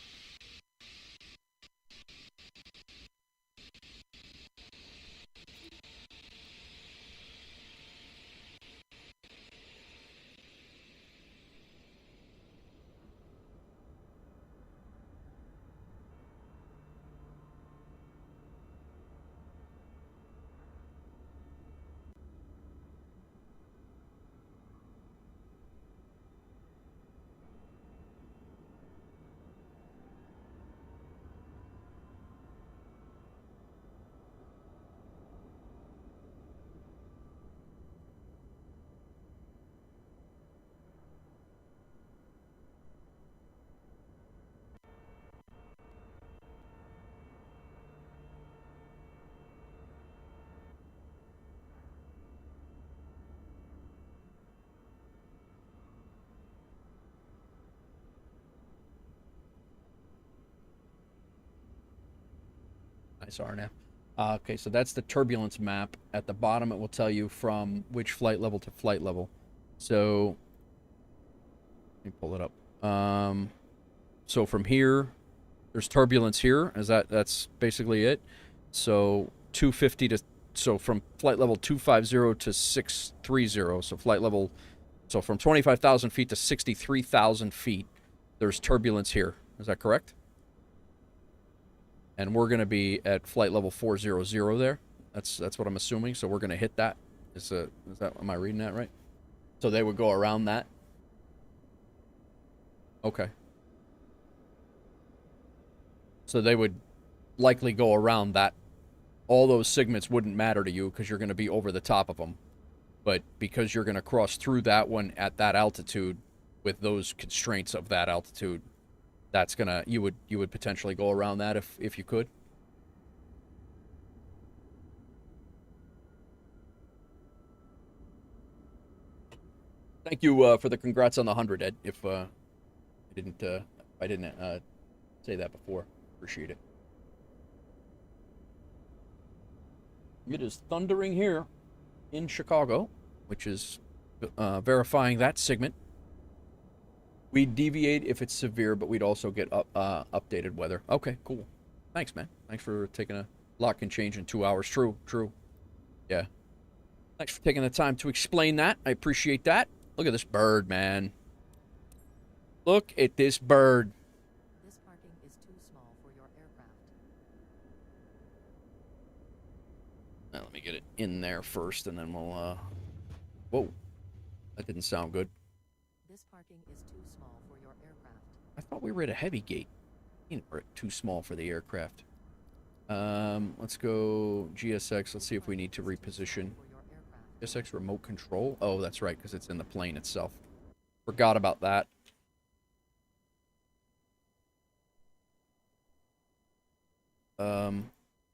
Nice RNF. Okay, so that's the turbulence map. At the bottom, it will tell you from which flight level to flight level. So, let me pull it up. So from here, there's turbulence here. That's basically it. So 250 to, so from flight level 250 to 630. So flight level, so from 25,000 feet to 63,000 feet, there's turbulence here. Is that correct? And we're going to be at flight level 400 there. That's what I'm assuming. So we're going to hit that. Is that, am I reading that right? So they would go around that? Okay. So they would likely go around that. All those segments wouldn't matter to you because you're going to be over the top of them. But because you're going to cross through that one at that altitude with those constraints of that altitude, that's gonna, you would potentially go around that if you could. Thank you for the congrats on the 100, Ed. If I didn't say that before, appreciate it. It is thundering here in Chicago, which is verifying that segment. We deviate if it's severe, but we'd also get updated weather. Okay, cool. Thanks, man. Thanks for taking a lot can change in 2 hours. True. Yeah. Thanks for taking the time to explain that. I appreciate that. Look at this bird, man. Look at this bird. This parking is too small for your aircraft. Now, let me get it in there first, and then we'll, whoa. That didn't sound good. This parking is too small for your aircraft. I thought we were at a heavy gate. We're too small for the aircraft. Let's go GSX. Let's see if we need to reposition. GSX remote control. Oh, that's right, because it's in the plane itself. Forgot about that. I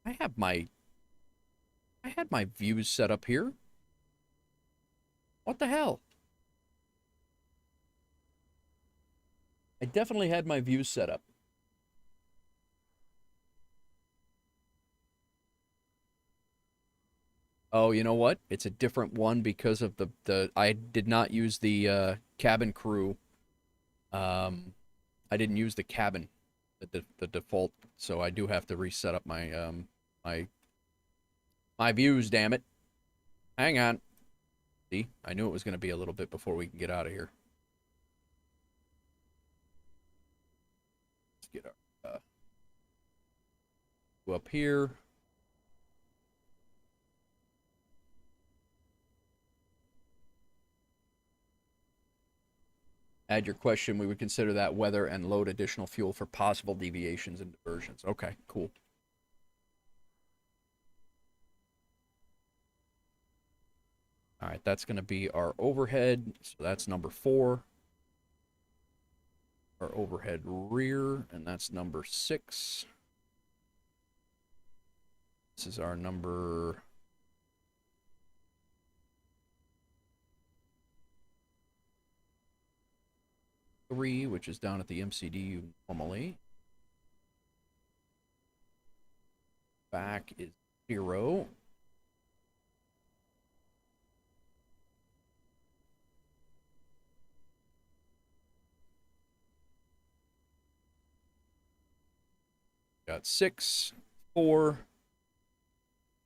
had my views set up here. What the hell? I definitely had my views set up. Oh, you know what? It's a different one because of the I did not use the cabin crew. I didn't use the cabin, the default, so I do have to reset up my my views, damn it. Hang on. See, I knew it was going to be a little bit before we can get out of here. Let's get our go up here. Add your question. We would consider that weather and load additional fuel for possible deviations and diversions. Okay, cool. All right, that's going to be our overhead. So that's number 4. Our overhead rear, and that's number 6. This is our number 3, which is down at the MCD normally. Back is 0. Got 6, 4,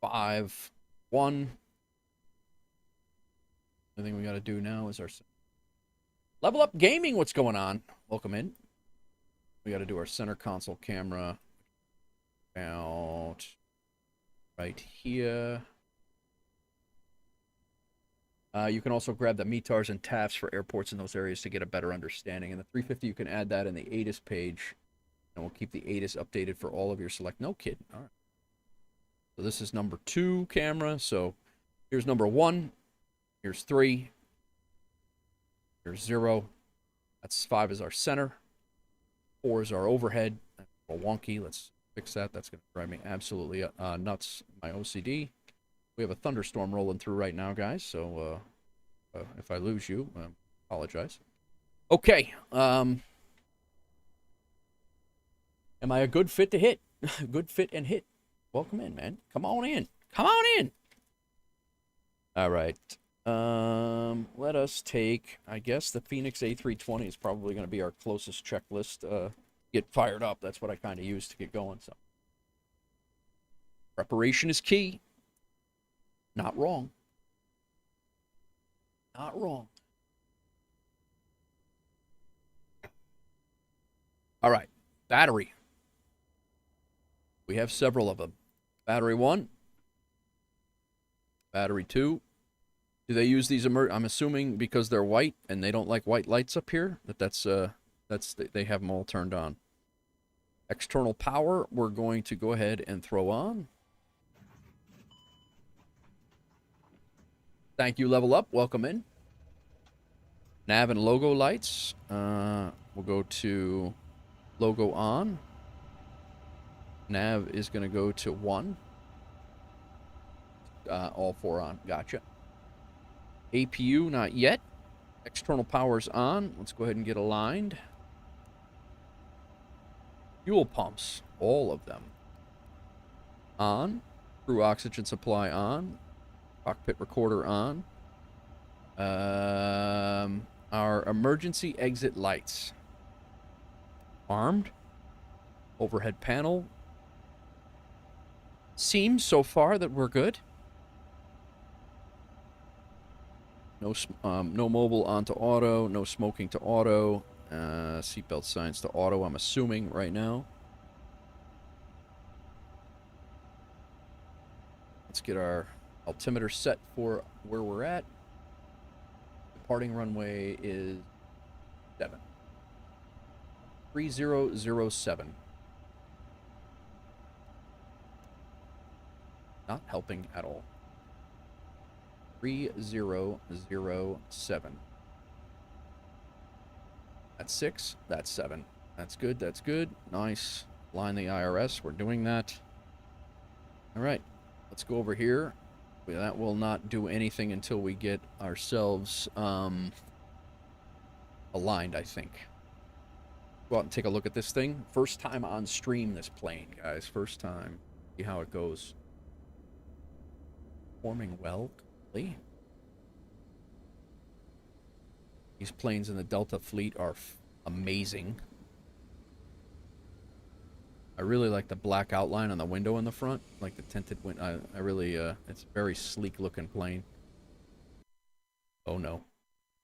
5, 1. The thing we got to do now is our Level Up Gaming. What's going on? Welcome in. We got to do our center console camera about right here. You can also grab the METARs and TAFs for airports in those areas to get a better understanding. In the 350, you can add that in the ATIS page, and we'll keep the ATIS updated for all of your select. No kidding. All right. So this is number 2 camera. So here's number 1. Here's 3. Here's 0. That's 5 is our center. 4 is our overhead. That's a little wonky. Let's fix that. That's going to drive me absolutely nuts. My OCD. We have a thunderstorm rolling through right now, guys. So if I lose you, I apologize. Okay. Am I a good fit to hit? Good fit and hit. Welcome in, man. Come on in. Come on in. All right. Let us take, I guess the Phoenix A320 is probably going to be our closest checklist. Get fired up. That's what I kind of use to get going. So preparation is key. Not wrong. Not wrong. All right. Battery. We have several of them. Battery 1. Battery 2. Do they use these I'm assuming because they're white and they don't like white lights up here, that's they have them all turned on. External power, we're going to go ahead and throw on. Thank you, Level Up. Welcome in. Nav and logo lights. We'll go to logo on. Nav is going to go to 1. All 4 on. Gotcha. APU, not yet. External power's on. Let's go ahead and get aligned. Fuel pumps, all of them. On. Crew oxygen supply on. Cockpit recorder on. Our emergency exit lights. Armed. Overhead panel. Seems so far that we're good. No mobile onto auto. No smoking to auto. Seatbelt signs to auto, I'm assuming, right now. Let's get our altimeter set for where we're at. Departing runway is 7. 3007. Not helping at all. 3007. That's 6. That's 7. That's good. That's good. Nice. Line the IRS. We're doing that. All right. Let's go over here. That will not do anything until we get ourselves aligned, I think. Go out and take a look at this thing. First time on stream, this plane, guys. First time. See how it goes. Performing well, Lee. These planes in the Delta fleet are amazing. I really like the black outline on the window in the front, like the tinted window. I really, it's a very sleek looking plane. Oh no.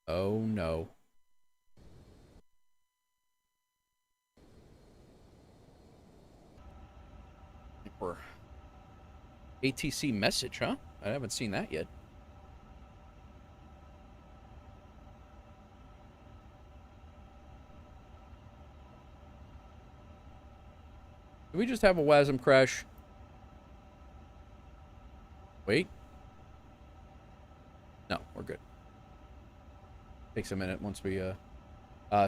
Oh no. Or ATC message, huh? I haven't seen that yet. Did we just have a WASM crash? Wait. No, we're good. Takes a minute once we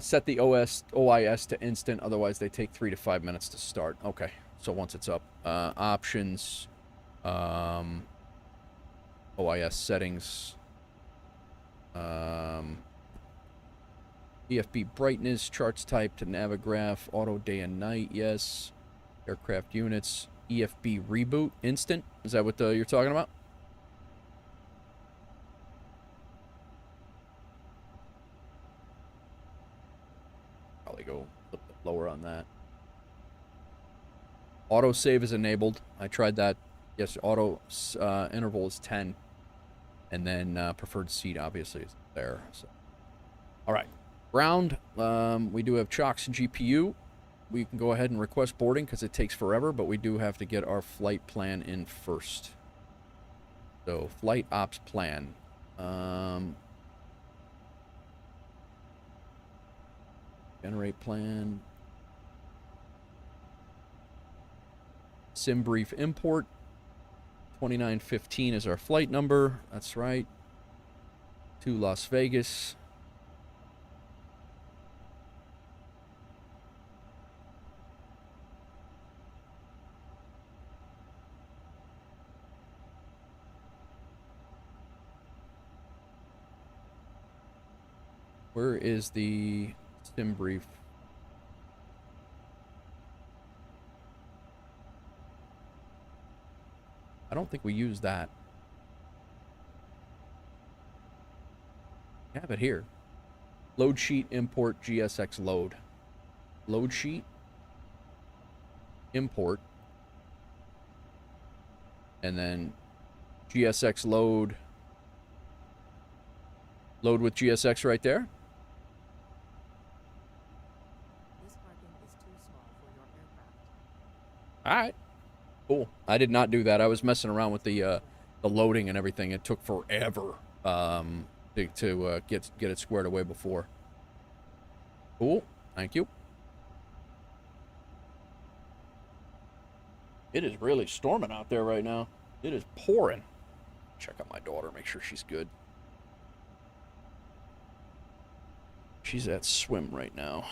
set the OIS to instant, otherwise they take 3 to 5 minutes to start. Okay, so once it's up, options, OIS settings, EFB brightness, charts type to Navigraph, auto day and night, yes. Aircraft units, EFB reboot, instant. Is that what you're talking about? Probably go a little bit lower on that. Auto save is enabled. I tried that. Yes, auto interval is 10. And then preferred seat obviously is there. So. All right. Ground, we do have chocks and GPU. We can go ahead and request boarding because it takes forever, but we do have to get our flight plan in first. So, flight ops plan. Generate plan. Sim brief import. 2915 is our flight number. That's right. To Las Vegas. Where is the sim brief? I don't think we use that. I have it here. Load sheet, import, GSX load. Load sheet, import, and then GSX load. Load with GSX right there. This parking is too small for your aircraft. All right. Cool. I did not do that. I was messing around with the loading and everything. It took forever to get it squared away before. Cool. Thank you. It is really storming out there right now. It is pouring. Check out my daughter, make sure she's good. She's at swim right now.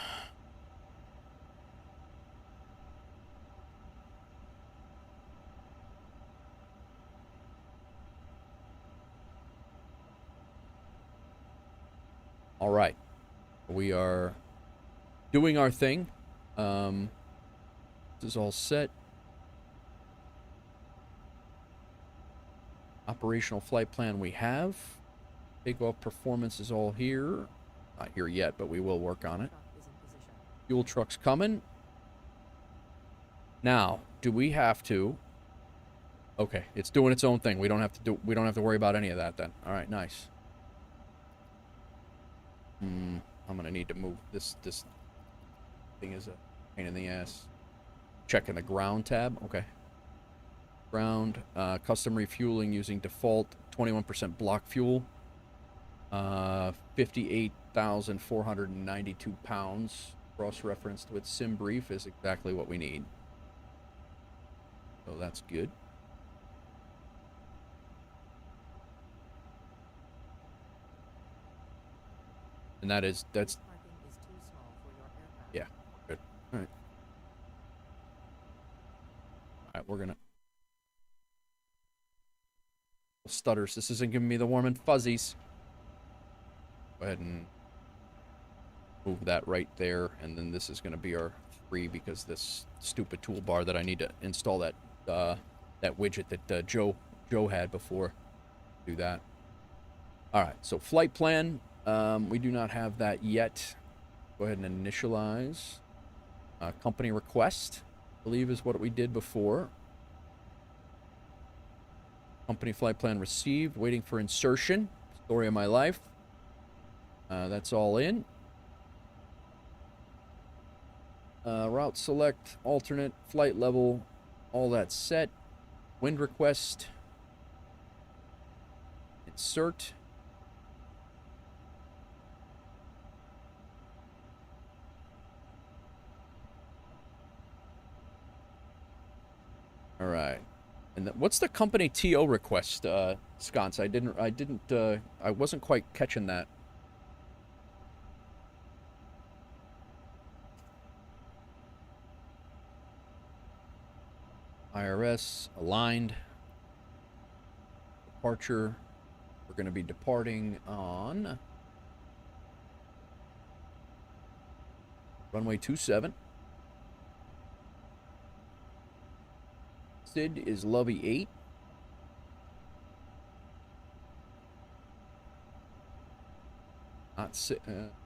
All right. We are doing our thing. This is all set. Operational flight plan we have. Takeoff performance is all here. Not here yet, but we will work on it. Fuel truck's coming. Now, do we have to? Okay, it's doing its own thing. We don't have to worry about any of that then. All right, nice. I'm gonna need to move this thing is a pain in the ass. Checking the ground tab. Okay. Ground, custom refueling using default 21% block fuel. 58,492 pounds. Cross-referenced with sim brief is exactly what we need. So that's good. And that's This parking is too small for your aircraft. yeah, good. All right. All right, we're gonna stutters. This isn't giving me the warm and fuzzies. Go ahead and move that right there, and then this is going to be our 3 because this stupid toolbar that I need to install that that widget that Joe had before. Do that. All right, so flight plan. We do not have that yet. Go ahead and initialize. Company request, I believe, is what we did before. Company flight plan received. Waiting for insertion. Story of my life. That's all in. Route select, alternate, flight level, all that set. Wind request. Insert. All right. And what's the company TO request, Sconce? I wasn't quite catching that. IRS, aligned. Departure. We're going to be departing on runway 27. Sid is Lovey 8. Not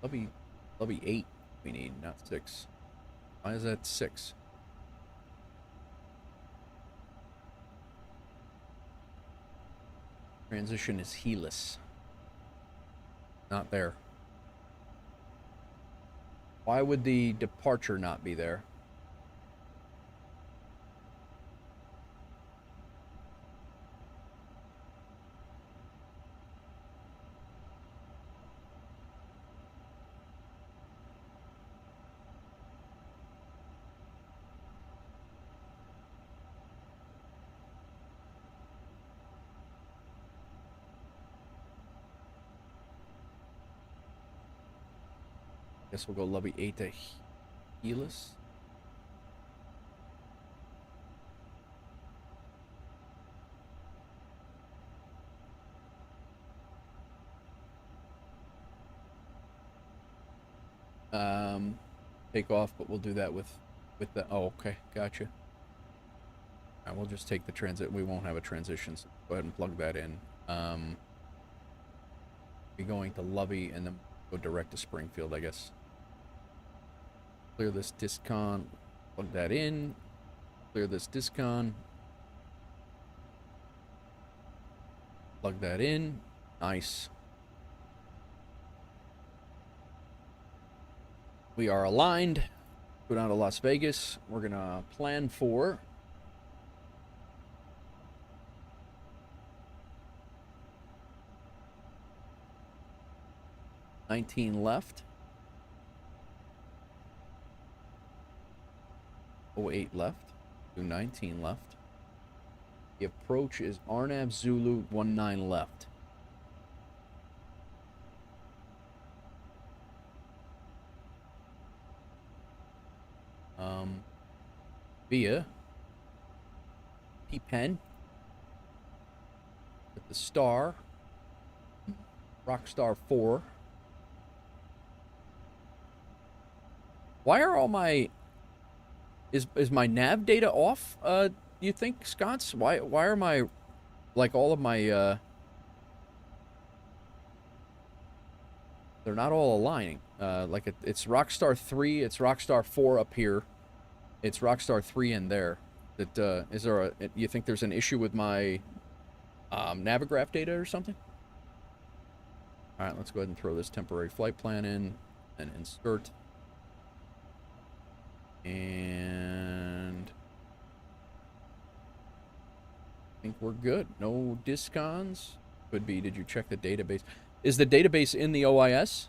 Lovey 8 we need, not 6. Why is that 6? Transition is Helix. Not there. Why would the departure not be there? Guess we'll go Lovey 8 to Helix. Take off, but we'll do that with the, oh, okay, gotcha. All right, we'll just take the transit. We won't have a transition, so go ahead and plug that in. Be going to Lovey and then go direct to Springfield, I guess. Clear this discon, plug that in. Clear this discon. Plug that in. Nice. We are aligned. Go down to Las Vegas. We're gonna plan for $19 left. 08 left. Do 19 left. The approach is Arnav Zulu 19 left. Via P-Pen with the star Rockstar 4. Why are all my is my nav data off, you think, Sconce? Why are my, like, all of my they're not all aligning. Like it's Rockstar 3, it's Rockstar 4 up here. It's Rockstar 3 in there. That is there a, you think there's an issue with my Navigraph data or something? All right, let's go ahead and throw this temporary flight plan in and insert. And I think we're good. No discons. Could be. Did you check the database? Is the database in the OIS?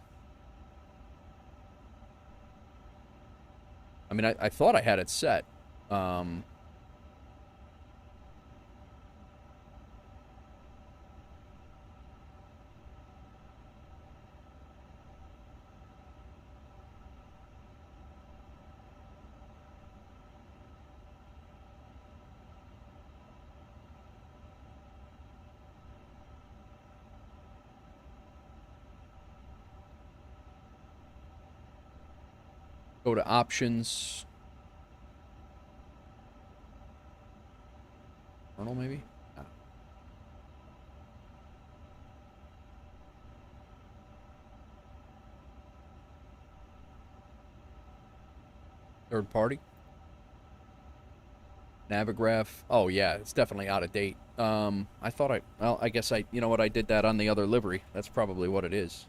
I mean, I thought I had it set. Go to options. Kernel, maybe? No. Third party. Navigraph. Oh, yeah, it's definitely out of date. I thought well, I guess you know what, I did that on the other livery. That's probably what it is.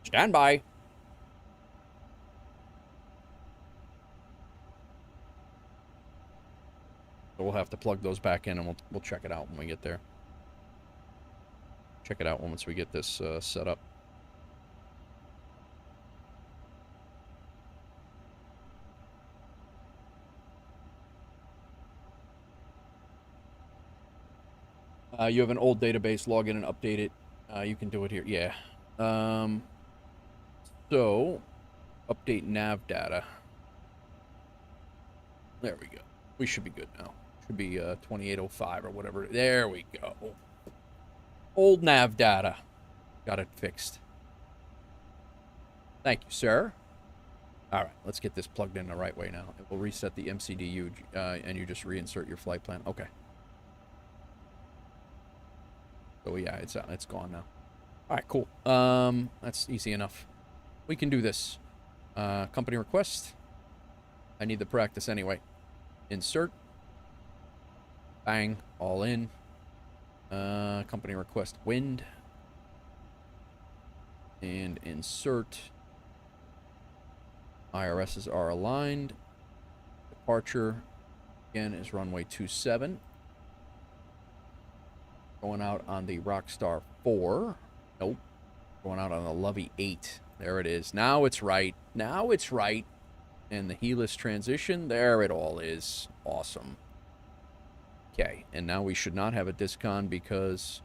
Stand by. So we'll have to plug those back in, and we'll check it out when we get there. Check it out once we get this set up. You have an old database, log in and update it. You can do it here. Yeah. So, update nav data. There we go. We should be good now. Should be 2805 or whatever. There we go. Old nav data. Got it fixed. Thank you, sir. All right, let's get this plugged in the right way now. It will reset the MCDU, and you just reinsert your flight plan. Okay. So yeah, it's gone now. All right, cool. That's easy enough. We can do this. Company request. I need the practice anyway. Insert. Bang. All in. Company request wind. And insert. IRSs are aligned. Departure, again, is runway 27. Going out on the Rockstar 4. Nope. Going out on the Lovey 8. There it is. Now it's right. Now it's right. And the Helix transition, there it all is. Awesome. Okay, and now we should not have a discon because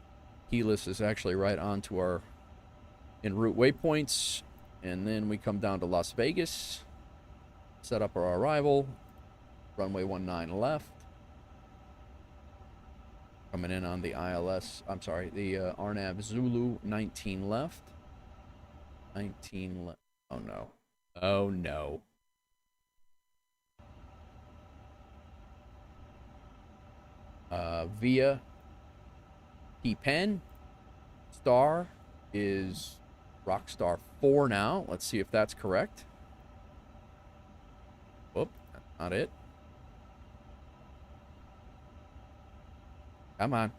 Helix is actually right onto our en route waypoints. And then we come down to Las Vegas. Set up our arrival. Runway 19 left. Coming in on the ILS, I'm sorry, the RNAV Zulu 19 left. 19 left. Oh no. Oh no. Via P-Pen. Star is Rockstar 4 now. Let's see if that's correct. Whoop, that's not it. Come on.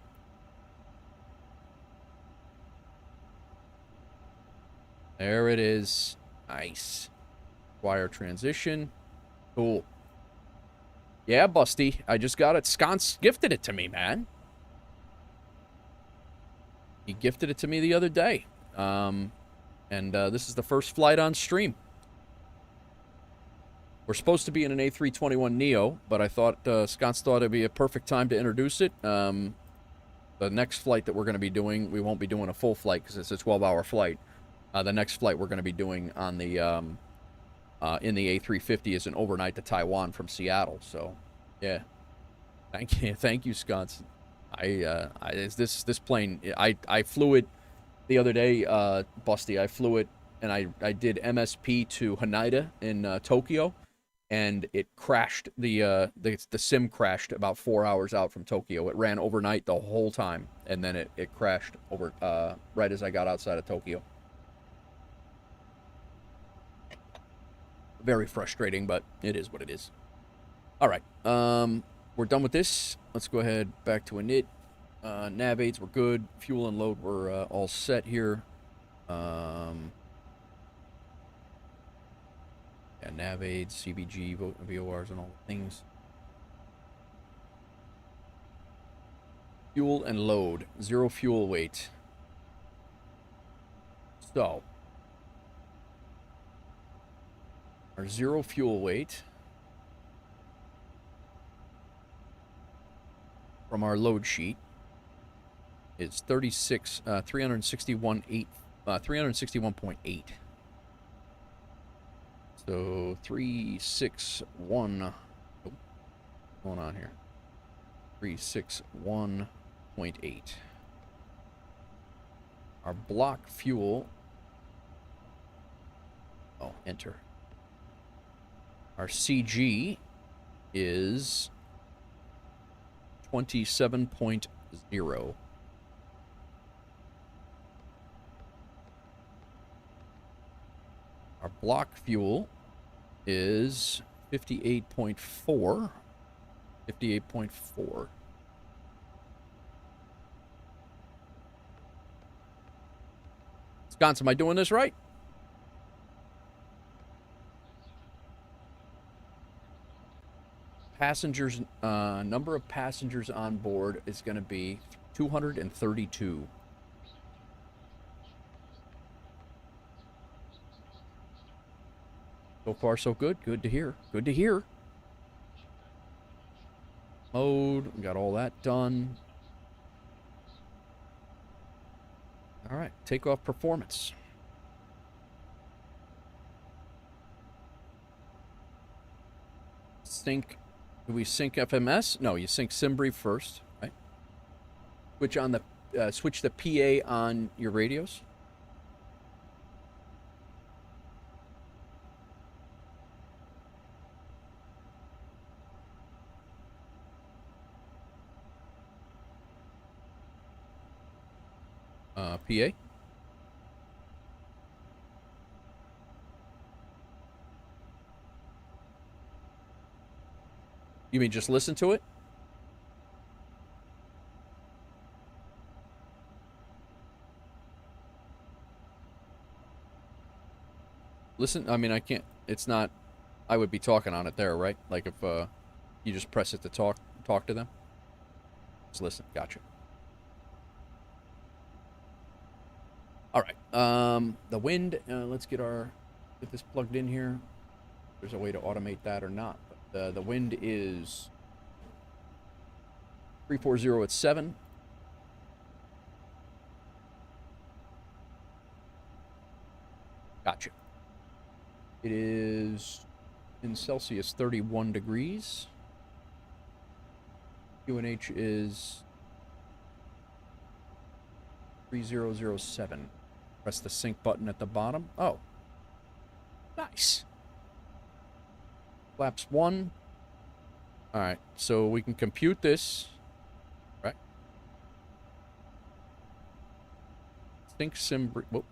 There it is. Nice. Wire transition. Cool. Yeah, Busty. I just got it. Sconce gifted it to me, man. He gifted it to me the other day. And this is the first flight on stream. We're supposed to be in an A321neo, but I thought Sconce thought it'd be a perfect time to introduce it. The next flight that we're going to be doing, we won't be doing a full flight because it's a 12-hour flight. The next flight we're going to be doing on the in the A350 is an overnight to Taiwan from Seattle. So, yeah, thank you, Sconce. This plane, I flew it the other day, Busty. I flew it and I did MSP to Haneda in Tokyo. And it crashed. The sim crashed about 4 hours out from Tokyo. It ran overnight the whole time, and then it crashed over right as I got outside of Tokyo. Very frustrating, but it is what it is. All right, we're done with this. Let's go ahead back to init. Nav aids we're good. Fuel and load we're all set here. Yeah, nav aids, CVG, VORs, and all the things. Fuel and load. 0 fuel weight. So, our 0 fuel weight from our load sheet is 361.8. So 361. Oh, what's going on here? 361.8. Our block fuel. Oh, enter. Our CG is 27.0. Our block fuel is 58.4. 58.4. Wisconsin, am I doing this right? Passengers, number of passengers on board is going to be 232. So far, so good. Good to hear. Good to hear. Mode, we got all that done. All right, takeoff performance. Sync. Do we sync FMS? No, you sync SimBrief first, right? Switch the PA on your radios. PA. You mean just listen to it? Listen, I mean, I can't, it's not, I would be talking on it there, right? Like if you just press it to talk to them. Just listen, gotcha. All right, the wind, let's get this plugged in here. There's a way to automate that or not. But the wind is 340 at 7. Gotcha. It is in Celsius 31 degrees. UNH is 3007. Press the sync button at the bottom. Oh. Nice. Flaps 1. Alright, so we can compute this. Right? Sync SimBrief. Whoop.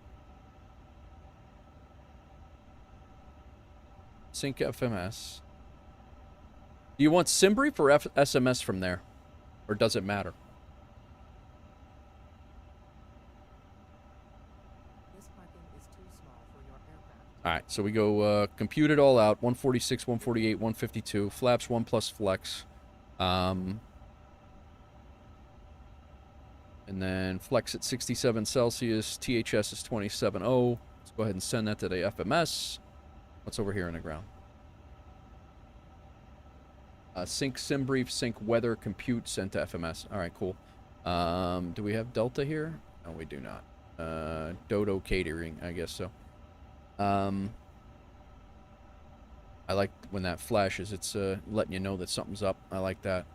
Sync FMS. Do you want SimBrief or SMS from there? Or does it matter? This parking is too small for your aircraft. Alright, so we go compute it all out. 146, 148, 152. Flaps 1 plus flex. And then flex at 67 Celsius. THS is 27.0. Let's go ahead and send that to the FMS. What's over here in the ground? Sync SimBrief, sync weather, compute, sent to FMS. Alright, cool. Do we have Delta here? No, we do not. Dodo Catering, I guess so. I like when that flashes. It's letting you know that something's up. I like that.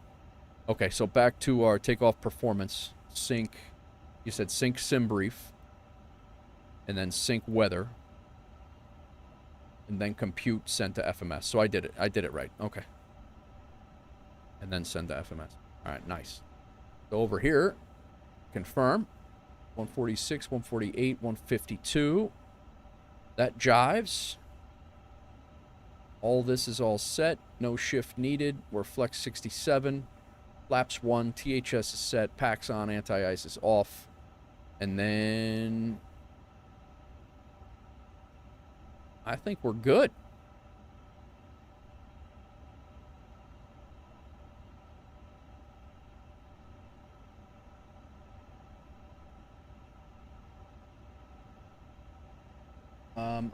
Okay, so back to our takeoff performance. Sync. You said sync SimBrief. And then sync weather. And then compute, send to FMS. So I did it. I did it right. Okay. And then send to FMS. All right, nice. So over here, confirm. 146, 148, 152. That jives. All this is all set. No shift needed. We're flex 67. Flaps 1. THS is set. Packs on. Anti-ice is off. And then I think we're good.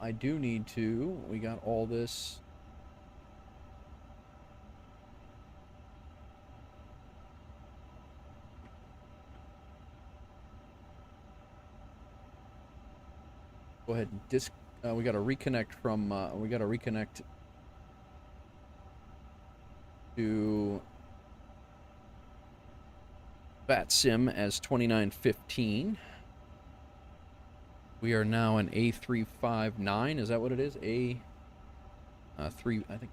I do need to. We got all this. Go ahead and we got to reconnect from. We got to reconnect to VATSIM as 2915. We are now in A359. Is that what it is? A3, I think.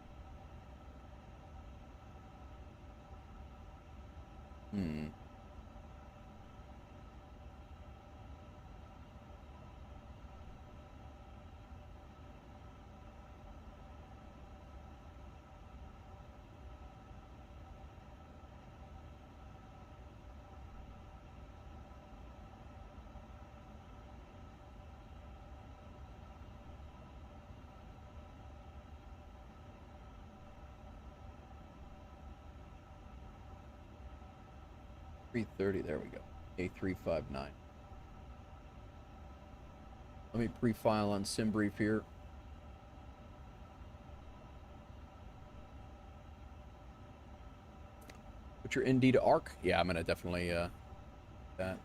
330, there we go. A359. Let me pre-file on SimBrief here. Put your ND to ARC. Yeah, I'm gonna definitely that.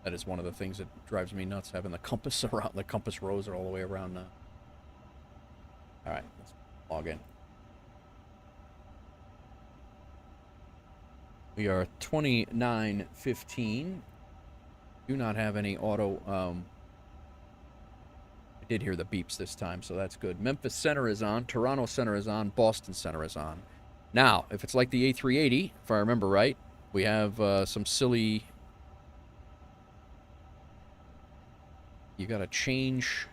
That is one of the things that drives me nuts, having the compass around, the compass rows are all the way around now. All right, let's log in. We are 29:15. Do not have any auto. I did hear the beeps this time, so that's good. Memphis Center is on. Toronto Center is on. Boston Center is on. Now, if it's like the A380, if I remember right, we have some silly. You got to change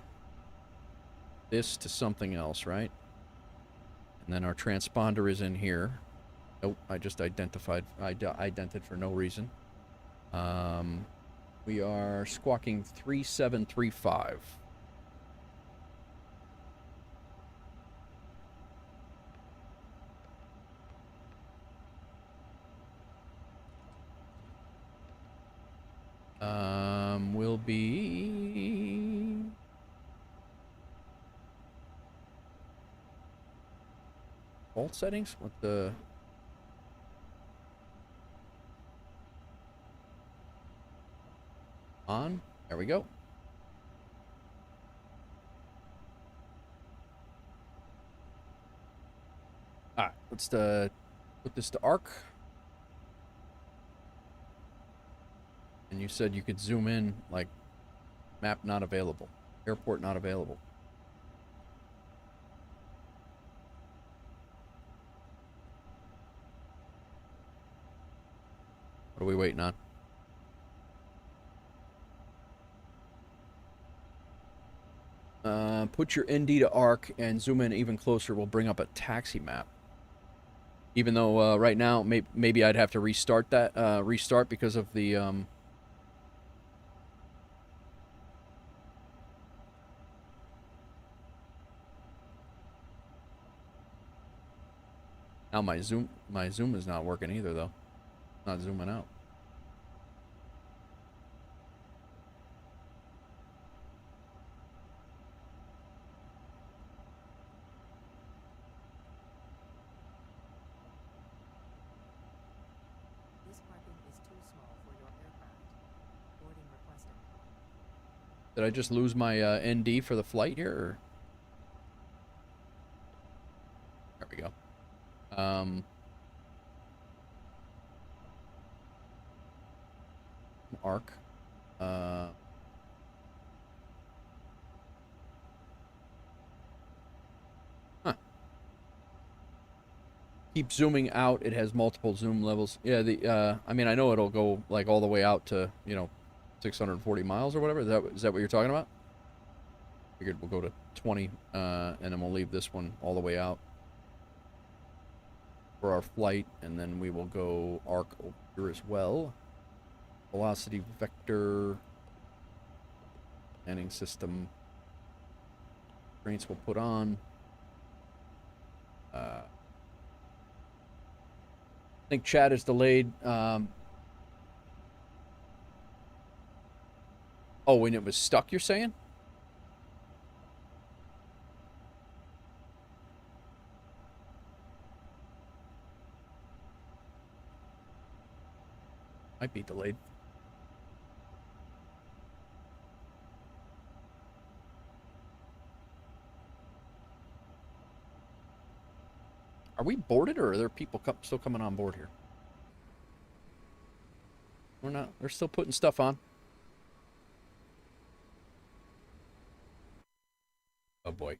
this to something else, right? And then our transponder is in here. Nope, I just identified. I idented for no reason. We are squawking 3735. Will be default settings. What the? On. There we go. All right, let's put this to ARC. And you said you could zoom in, like, map not available, airport not available. What are we waiting on? Put your ND to ARC and zoom in even closer. We'll bring up a taxi map. Even though right now, maybe I'd have to restart that, because of the, now my zoom is not working either, though. Not zooming out. This parking is too small for your aircraft. Boarding requested. Did I just lose my ND for the flight here? Or? There we go. ARC. Keep zooming out. It has multiple zoom levels. Yeah, I mean, I know it'll go like all the way out to, 640 miles or whatever. Is that what you're talking about? Figured we'll go to 20, and then we'll leave this one all the way out for our flight, and then we will go ARC over here as well. Velocity vector, landing system. Constraints we'll put on. I think chat is delayed. Oh, when it was stuck, you're saying? Might be delayed. Are we boarded, or are there people still coming on board here? We're not. They're still putting stuff on. Oh boy.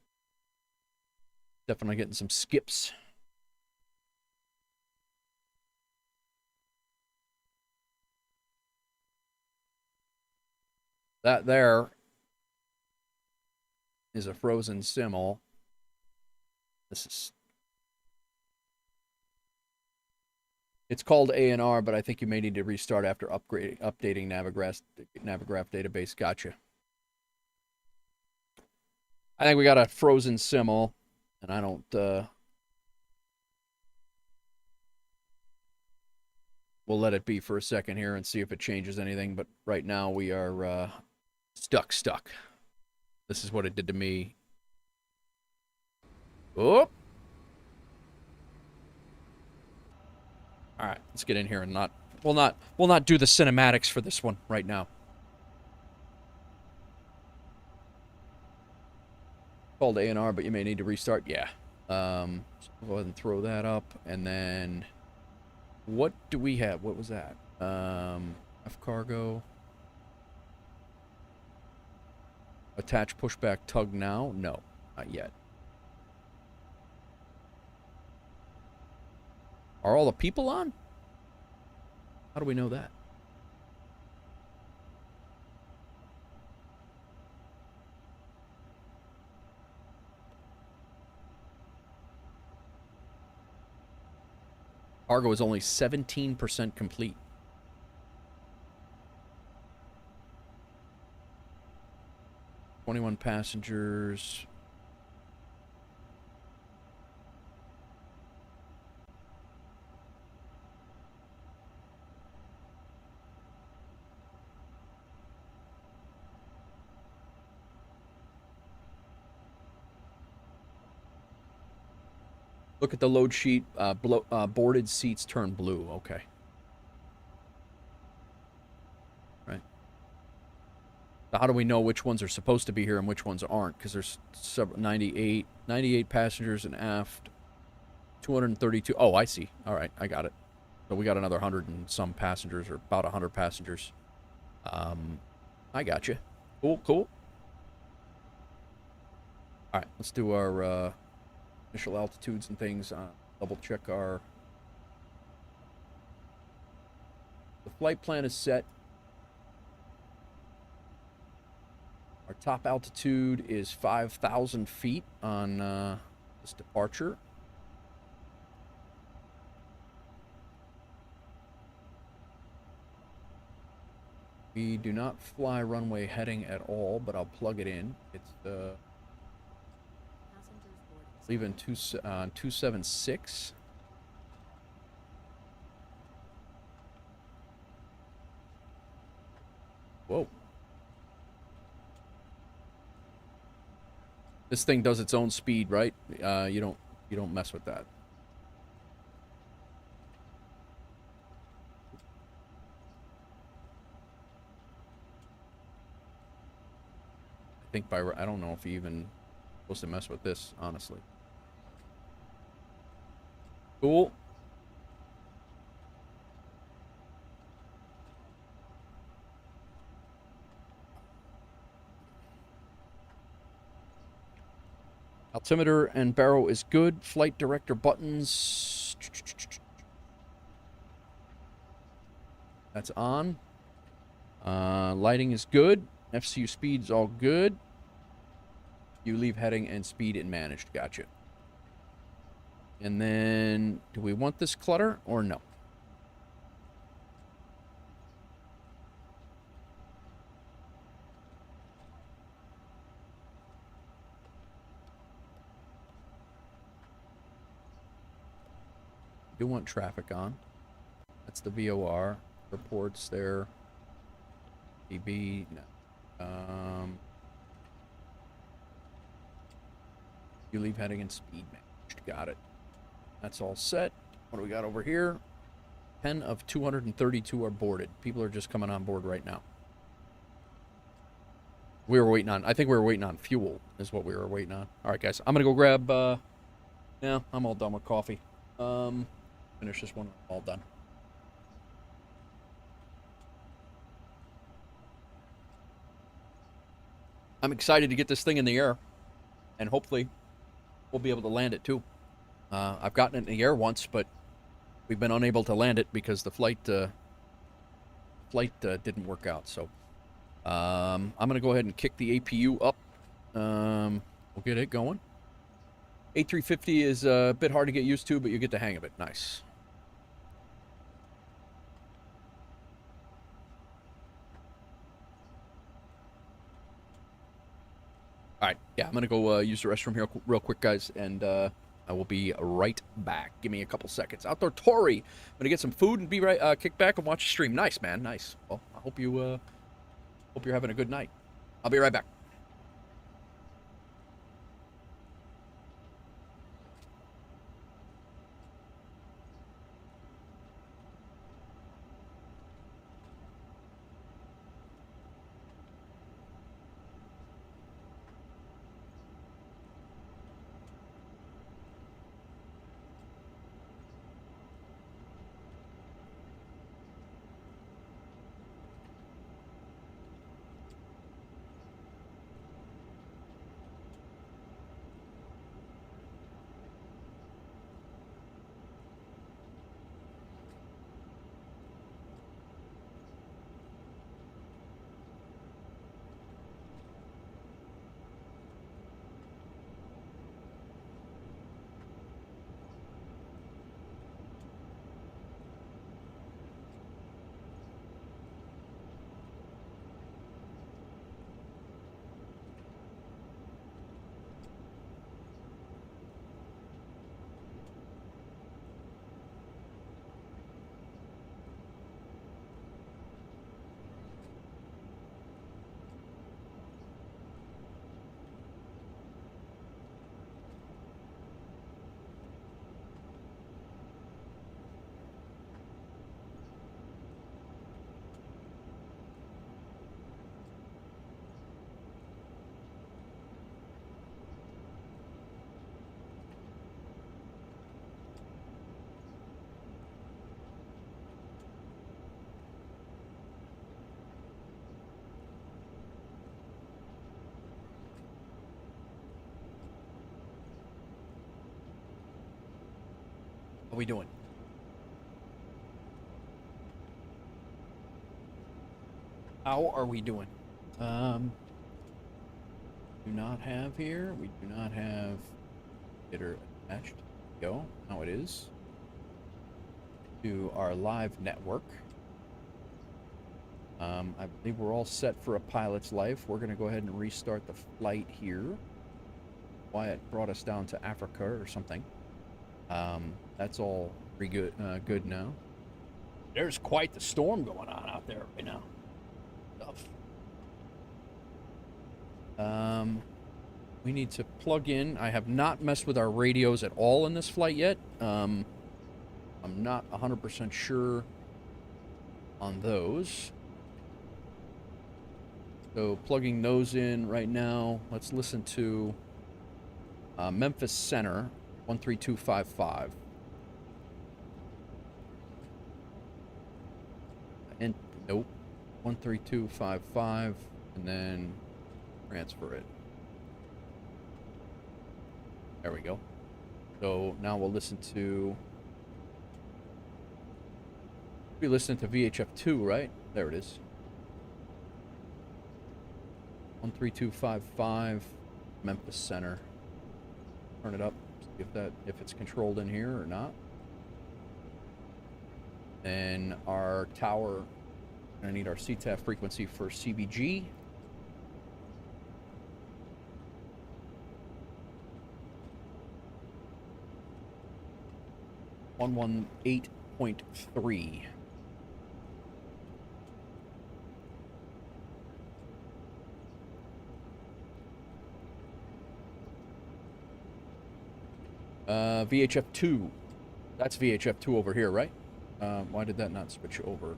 Definitely getting some skips. That there is a frozen simul. This is... It's called ANR, but I think you may need to restart after updating Navigraph database. Gotcha. I think we got a frozen simul, and I don't... we'll let it be for a second here and see if it changes anything. But right now we are stuck. This is what it did to me. Oh. All right, let's get in here and we'll not do the cinematics for this one right now. Called A&R, but you may need to restart. Yeah. So go ahead and throw that up, and then what do we have? What was that? F cargo. Attach pushback tug now? No, not yet. Are all the people on? How do we know that? Cargo is only 17% complete. "21 passengers. Look at the load sheet. Boarded seats turn blue. Okay. Right. So how do we know which ones are supposed to be here and which ones aren't? Because there's 98 passengers and aft. 232. Oh, I see. All right, I got it. So we got another 100 and some passengers, or about 100 passengers. I got you. Cool. All right, let's do our initial altitudes and things. Double check the flight plan is set. Our top altitude is 5,000 feet on this departure. We do not fly runway heading at all, but I'll plug it in. It's leaving 276. Whoa. This thing does its own speed, right? You don't mess with that. I think I don't know if you even supposed to mess with this, honestly. Cool. Altimeter and baro is good. Flight director buttons. That's on. Lighting is good. FCU speed's all good. You leave heading and speed and managed. Gotcha. And then, do we want this clutter or no? Do want traffic on. That's the VOR. Reports there. DB. No. You leave heading and speed managed. Got it. That's all set. What do we got over here? 10 of 232 are boarded. People are just coming on board right now. We were waiting on, I think we were waiting on fuel is what we were waiting on. All right, guys. I'm going to go grab, yeah, I'm all done with coffee. Finish this one. All done. I'm excited to get this thing in the air, and hopefully we'll be able to land it too. I've gotten it in the air once, but we've been unable to land it because the flight didn't work out. So I'm going to go ahead and kick the APU up. We'll get it going. A350 is a bit hard to get used to, but you get the hang of it. Nice. All right, yeah, I'm going to go use the restroom here real quick, guys, and I will be right back. Give me a couple seconds. Outdoor Tory. I'm gonna get some food and be right. Kick back and watch the stream. Nice, man. Nice. Well, I hope you're having a good night. I'll be right back. How we doing? How are we doing? Do not have here. We do not have bitter attached. Go. Now it is. To our live network. I believe we're all set for a pilot's life. We're going to go ahead and restart the flight here. Wyatt brought us down to Africa or something. That's all pretty good, good now. There's quite the storm going on out there right now. Tough. We need to plug in. I have not messed with our radios at all in this flight yet. I'm not 100% sure on those. So plugging those in right now. Let's listen to Memphis Center 13255. And nope, 13255, and then transfer it. There we go. So now we'll listen to. We listen to VHF2, right? There it is. 13255, Memphis Center. Turn it up. See if it's controlled in here or not. Then our tower, I need our CTAF frequency for CVG. .3. VHF2. That's VHF2 over here, right? Why did that not switch over?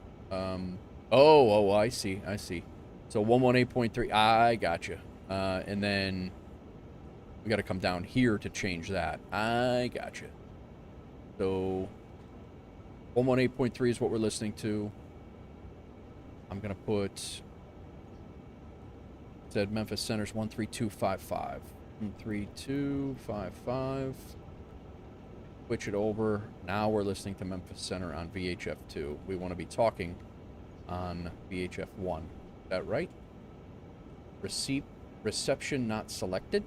Oh, I see. So 118.3. I gotcha. And then we got to come down here to change that. I gotcha. So 118.3 is what we're listening to. I'm gonna put. It said Memphis Center's 13255. 13255. Switch it over. Now we're listening to Memphis Center on VHF2. We want to be talking on VHF1. Is that right? Reception not selected.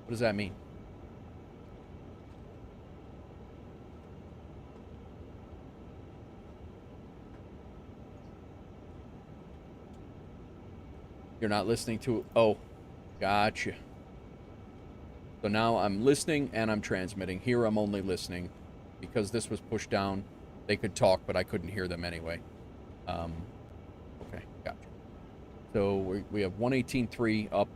What does that mean? You're not listening to... Oh, gotcha. So now I'm listening and I'm transmitting. Here I'm only listening. Because this was pushed down, they could talk, but I couldn't hear them anyway. Okay, gotcha. So we have 118.3 up.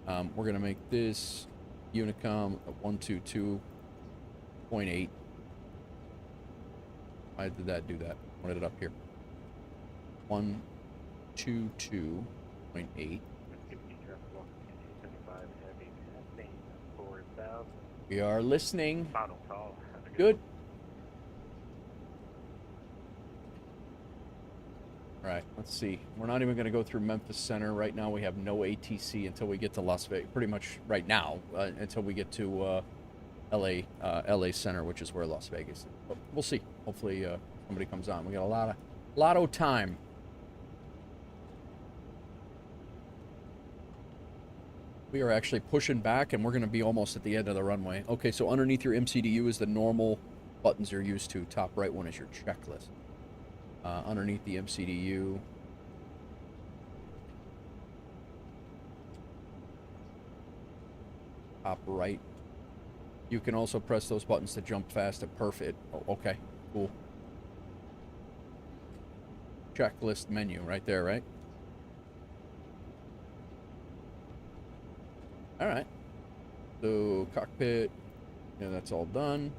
We're going to make this Unicom 122.8. Why did that do that? I wanted it up here. 122.8. We are listening. Final call. Good. All right, let's see. We're not even going to go through Memphis Center. Right now we have no ATC until we get to Las Vegas. Pretty much right now, until we get to LA Center, which is where Las Vegas is. But we'll see. Hopefully somebody comes on. We got a lot of time. We are actually pushing back, and we're going to be almost at the end of the runway. Okay, so underneath your MCDU is the normal buttons you're used to. Top right one is your checklist. Underneath the MCDU, top right. You can also press those buttons to jump fast and perfect. Oh, okay, cool. Checklist menu right there, right? All right. So cockpit, yeah, that's all done.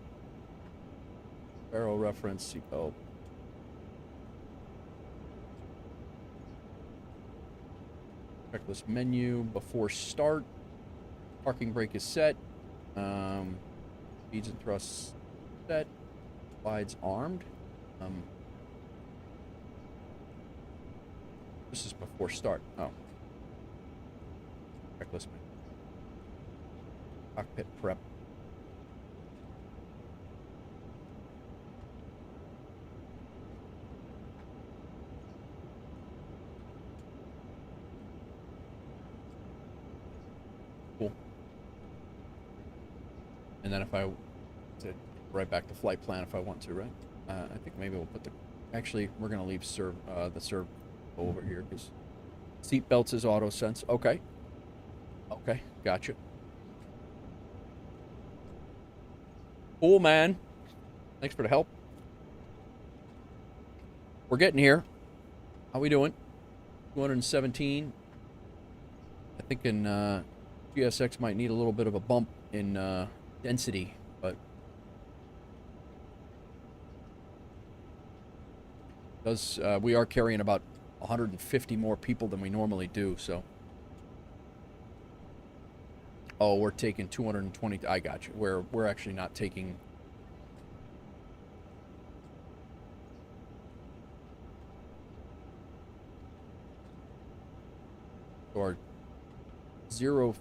Barrel reference, seatbelt. Checklist menu before start. Parking brake is set. Speeds and thrusts set. Slides armed. This is before start. Oh. Checklist menu. Cockpit prep. Cool. And then if I to right back to flight plan if I want to, right? I think maybe we'll put the. Actually, we're gonna leave the serve over here because seat belts is auto sense. Okay. Okay, gotcha. Cool, man. Thanks for the help. We're getting here. How we doing? 217. I think in GSX might need a little bit of a bump in density, but does we are carrying about 150 more people than we normally do, so. Oh, we're taking 220. I got you. We're actually not taking. Or zero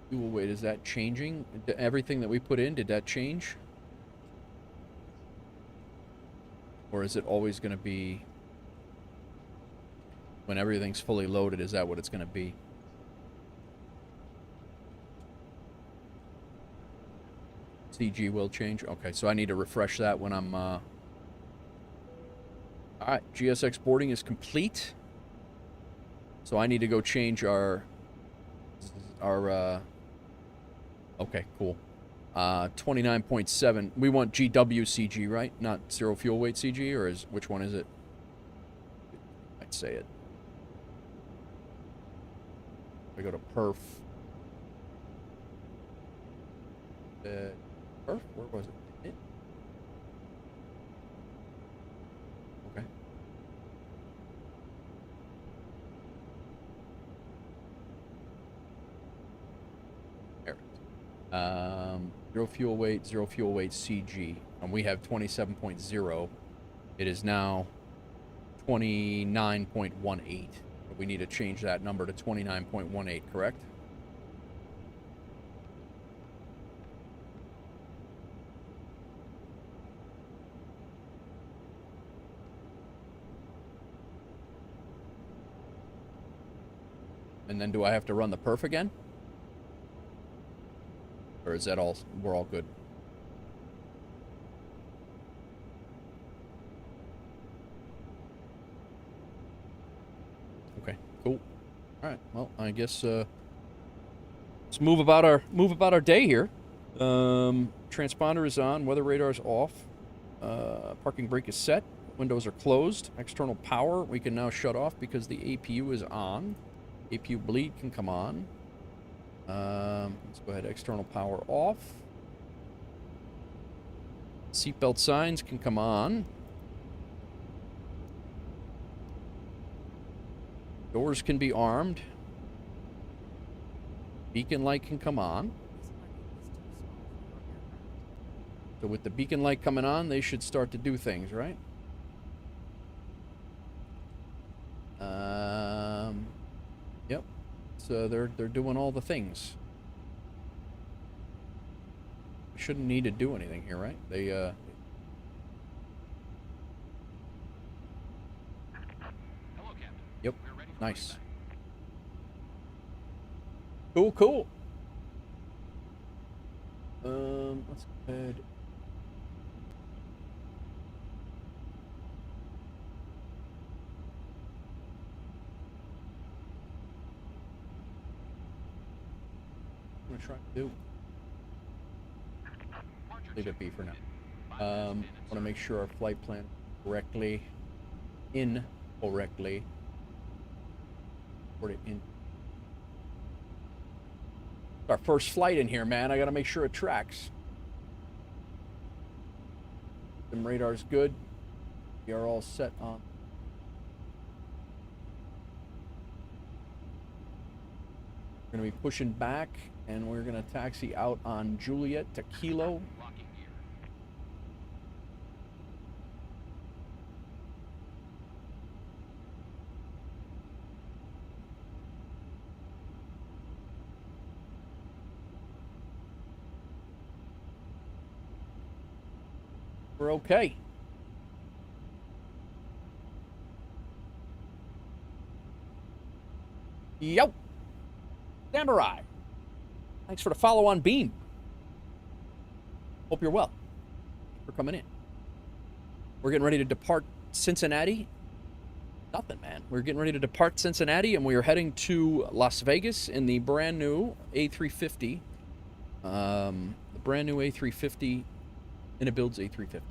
fuel weight, is that changing? Everything that we put in, did that change? Or is it always going to be when everything's fully loaded, is that what it's going to be? CG will change. Okay, so I need to refresh that when I'm all right, GSX boarding is complete. So I need to go change our okay, cool. 29.7. We want GWCG, right? Not zero fuel weight CG, or is which one is it? I'd say it. I go to perf. Perf? Where was it? Okay. There. Zero fuel weight CG, and we have 27.0. It is now 29.18. We need to change that number to 29.18, correct? And then do I have to run the perf again? Or is that all, we're all good? Okay. well, I guess let's move about our day here. Transponder is on, weather radar is off, parking brake is set, windows are closed, external power we can now shut off because the APU is on. APU bleed can come on. Let's go ahead, external power off. Seatbelt signs can come on. Doors can be armed. Beacon light can come on. So with the beacon light coming on, they should start to do things, right? Yep. So they're doing all the things. We shouldn't need to do anything here, right? They Hello, Captain. Yep. We're ready for Nice. flight. Cool, cool. Let's go ahead. I'm gonna try to do. Leave it be for now. Want to make sure our flight plan correctly, incorrectly. Put it in. Our first flight in here, man. I gotta make sure it tracks. The radar's good. We are all set on. We're gonna be pushing back, and we're gonna taxi out on Juliet to Kilo. Locking gear. We're okay. Yo! Samurai! Thanks for the follow on beam. Hope you're well. Thanks for coming in. We're getting ready to depart Cincinnati. Nothing, man. We're getting ready to depart Cincinnati, and we are heading to Las Vegas in the brand new A350. The brand new A350. Builds A350.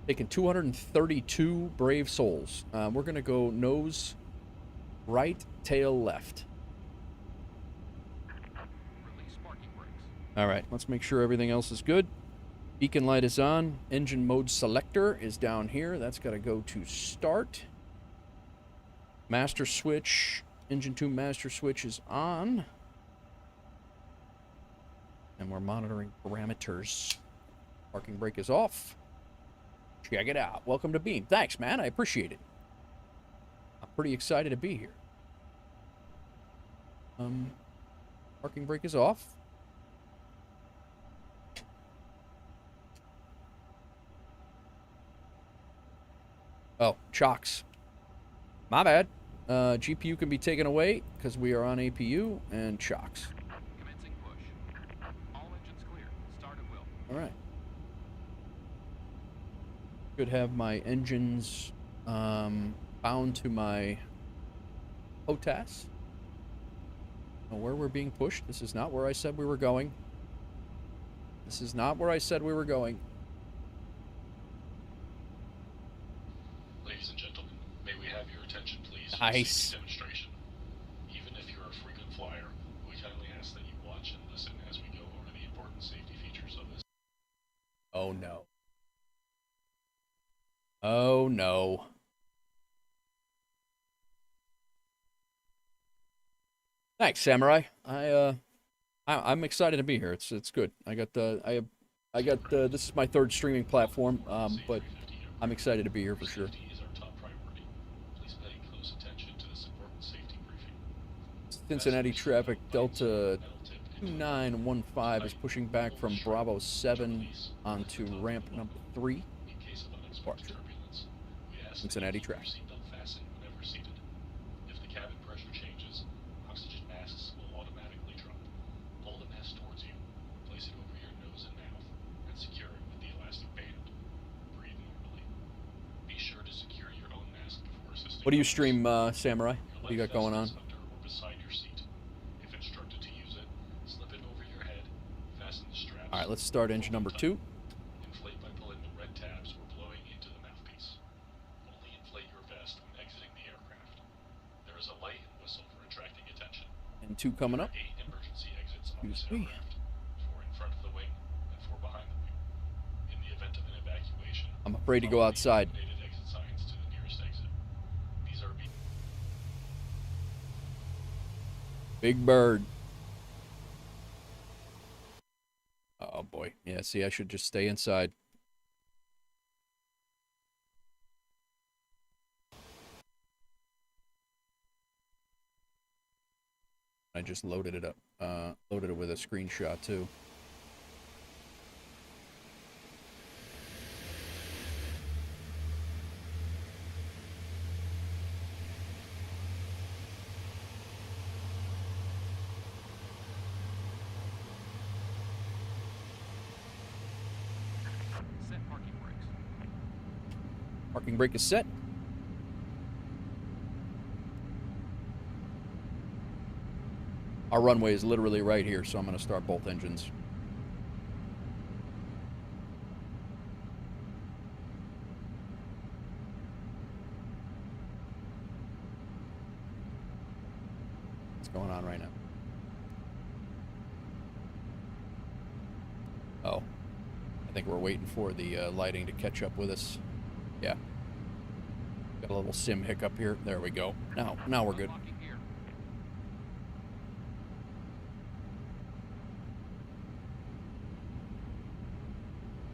Taking 232 brave souls. We're going to go nose right, tail left. Release parking brakes. All right, let's make sure everything else is good. Beacon light is on. Engine mode selector is down here. That's got to go to start. Master switch, engine 2 master switch is on. And we're monitoring parameters. Parking brake is off. Check it out. Welcome to Beam. Thanks, man. I appreciate it. I'm pretty excited to be here. Parking brake is off. Oh, chocks. My bad. GPU can be taken away because we are on APU and chocks. Commencing push. All engines clear. Start at will. All right. Should have my engines bound to my HOTAS. Where we're being pushed. This is not where I said we were going. This is not where I said we were going. Ladies and gentlemen, may we have your attention, please? Nice. Demonstration. Even if you're a frequent flyer, we kindly ask that you watch and listen as we go over the important safety features of this. Oh no. Oh no. Thanks, Samurai. I'm excited to be here. It's good. I got this is my third streaming platform, but I'm excited to be here for sure. Safety is our top priority. Please pay close attention to this important safety briefing. Cincinnati traffic Delta 2915 is pushing back from Bravo 7 onto ramp number 3. In case of unexpected turbulence, we ask Cincinnati that you keep traffic. your seatbelt fastened whenever seated. If the cabin pressure changes, oxygen masks will automatically drop. Pull the mask towards you, place it over your nose and mouth, and secure it with the elastic band. Breathe normally. Be sure to secure your own mask before assisting. What do you others. stream, Samurai? Your What do you got life going on? vest is All right, let's start engine number 2. Inflate by pulling the red tabs or blowing into the mouthpiece. Only inflate your vest when exiting the aircraft. There is a light and whistle for attracting attention. And 2 coming up. There are 8 emergency exits on this Excuse me. aircraft. 4 in front of the wing and 4 behind the wing. In the event of an evacuation, I'm afraid to go follow the outside. illuminated exit signs to the nearest exit. These are Big bird. Oh boy. Yeah, see, I should just stay inside. I just loaded it up. Loaded it with a screenshot too. set parking brakes. Parking brake is set. Our runway is literally right here, so I'm going to start both engines. What's going on right now? Oh. I think we're waiting for the lighting to catch up with us. Yeah. Got a little sim hiccup here. There we go. Now we're good.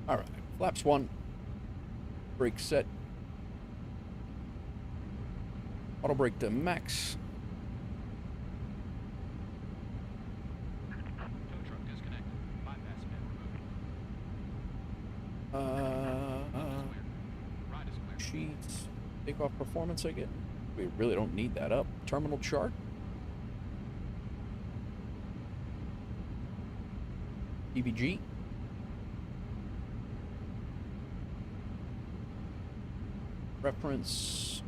All right. Flaps 1. Brake set. Auto brake to max. Tow truck disconnected. Bypass pin removed. Ride is clear. Sheets. Takeoff performance I get. We really don't need that up. Terminal chart. KCVG. Reference.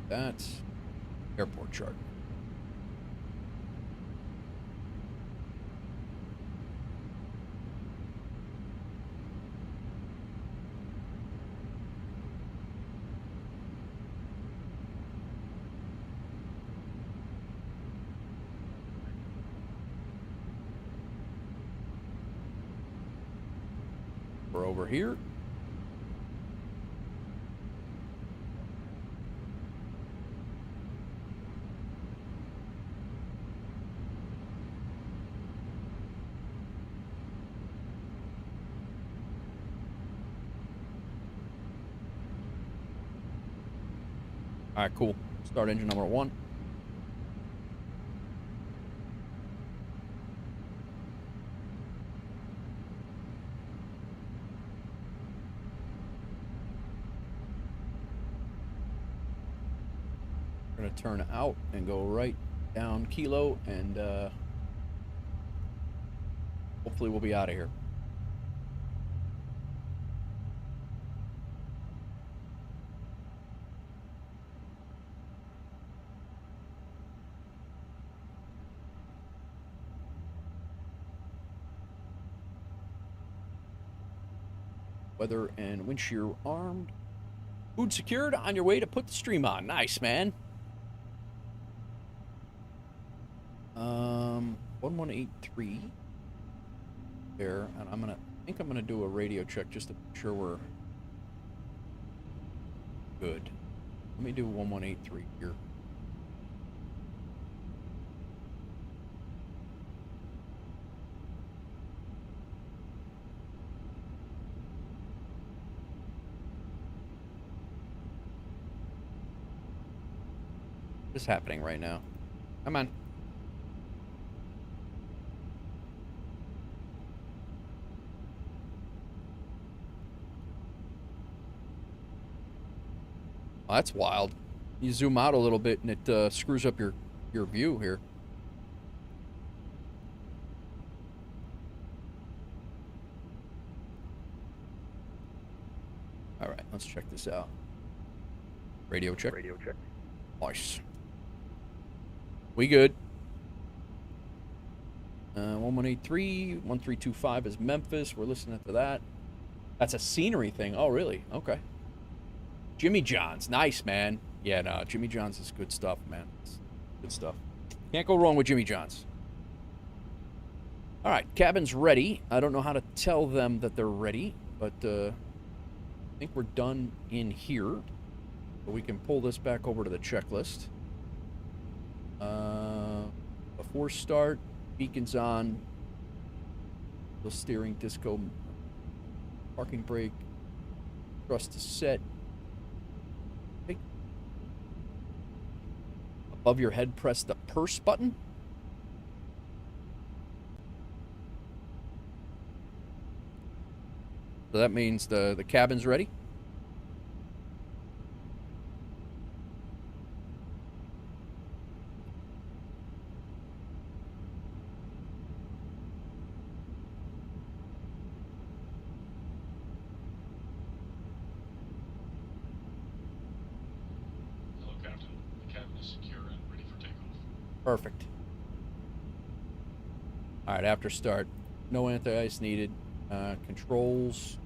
That. Airport chart. We're over here. All right, cool. Start engine number 1. We're gonna turn out and go right down Kilo, and hopefully we'll be out of here. Weather and wind shear armed. Food secured, on your way to put the stream on. Nice, man. 1183 there, and I think I'm gonna do a radio check just to make sure we're good. Let me do 1183 here. What's happening right now? Come on. Oh, that's wild. You zoom out a little bit and it screws up your view here. All right, let's check this out. Radio check. Radio check. Nice. We good. 1183, 1325 is Memphis. We're listening to that. That's a scenery thing. Oh, really? Okay. Jimmy John's. Nice, man. Yeah, no, Jimmy John's is good stuff, man. It's good stuff. Can't go wrong with Jimmy John's. All right, cabin's ready. I don't know how to tell them that they're ready, but I think we're done in here. So we can pull this back over to the checklist. Before start, beacons on. Wheel steering, disco, parking brake, thrust is set. Okay. Above your head, press the purse button. So that means the cabin's ready. Hello, Captain. The cabin is secure and ready for takeoff. Perfect. All right, after start, no anti-ice needed. Controls,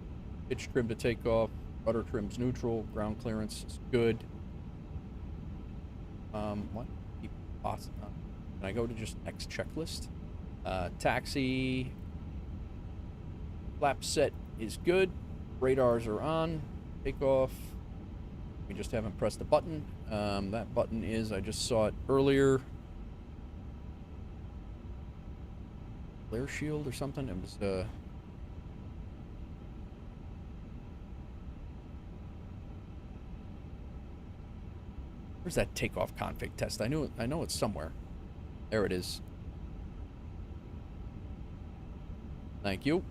pitch trim to take off, rudder trim's neutral, ground clearance is good. What? Keep pausing. Can I go to just X checklist? Taxi, flap set is good. Radars are on. Takeoff. We just haven't pressed the button. That button is, I just saw it earlier. Flare shield or something. It was where's that takeoff config test? I know it's somewhere. There it is. Thank you.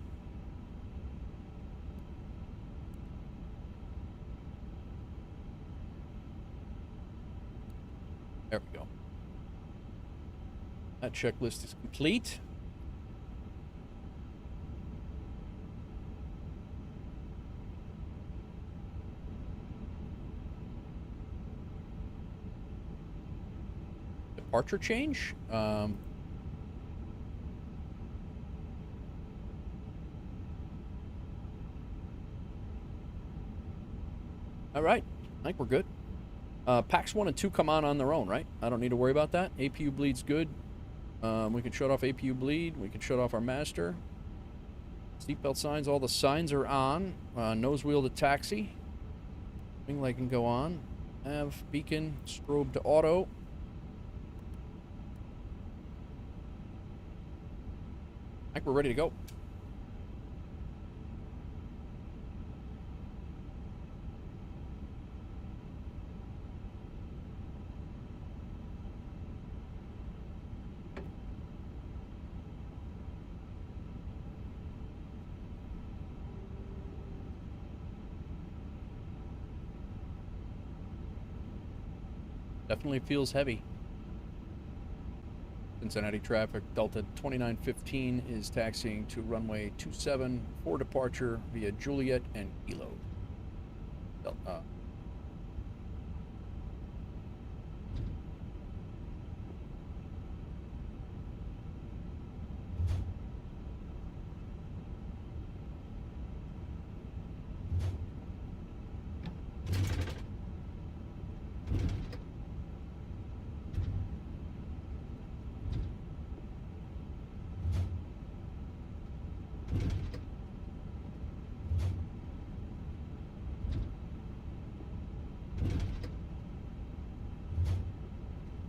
There we go. That checklist is complete. Departure change. All right, I think we're good. Packs 1 and 2 come on their own, right? I don't need to worry about that. APU bleed's good. We can shut off APU bleed. We can shut off our master. Seatbelt signs. All the signs are on. Nose wheel to taxi. Wing light can go on. Nav, beacon, strobe to auto. I think we're ready to go. Definitely feels heavy. Cincinnati traffic, Delta 2915 is taxiing to runway 27 for departure via Juliet and Kilo.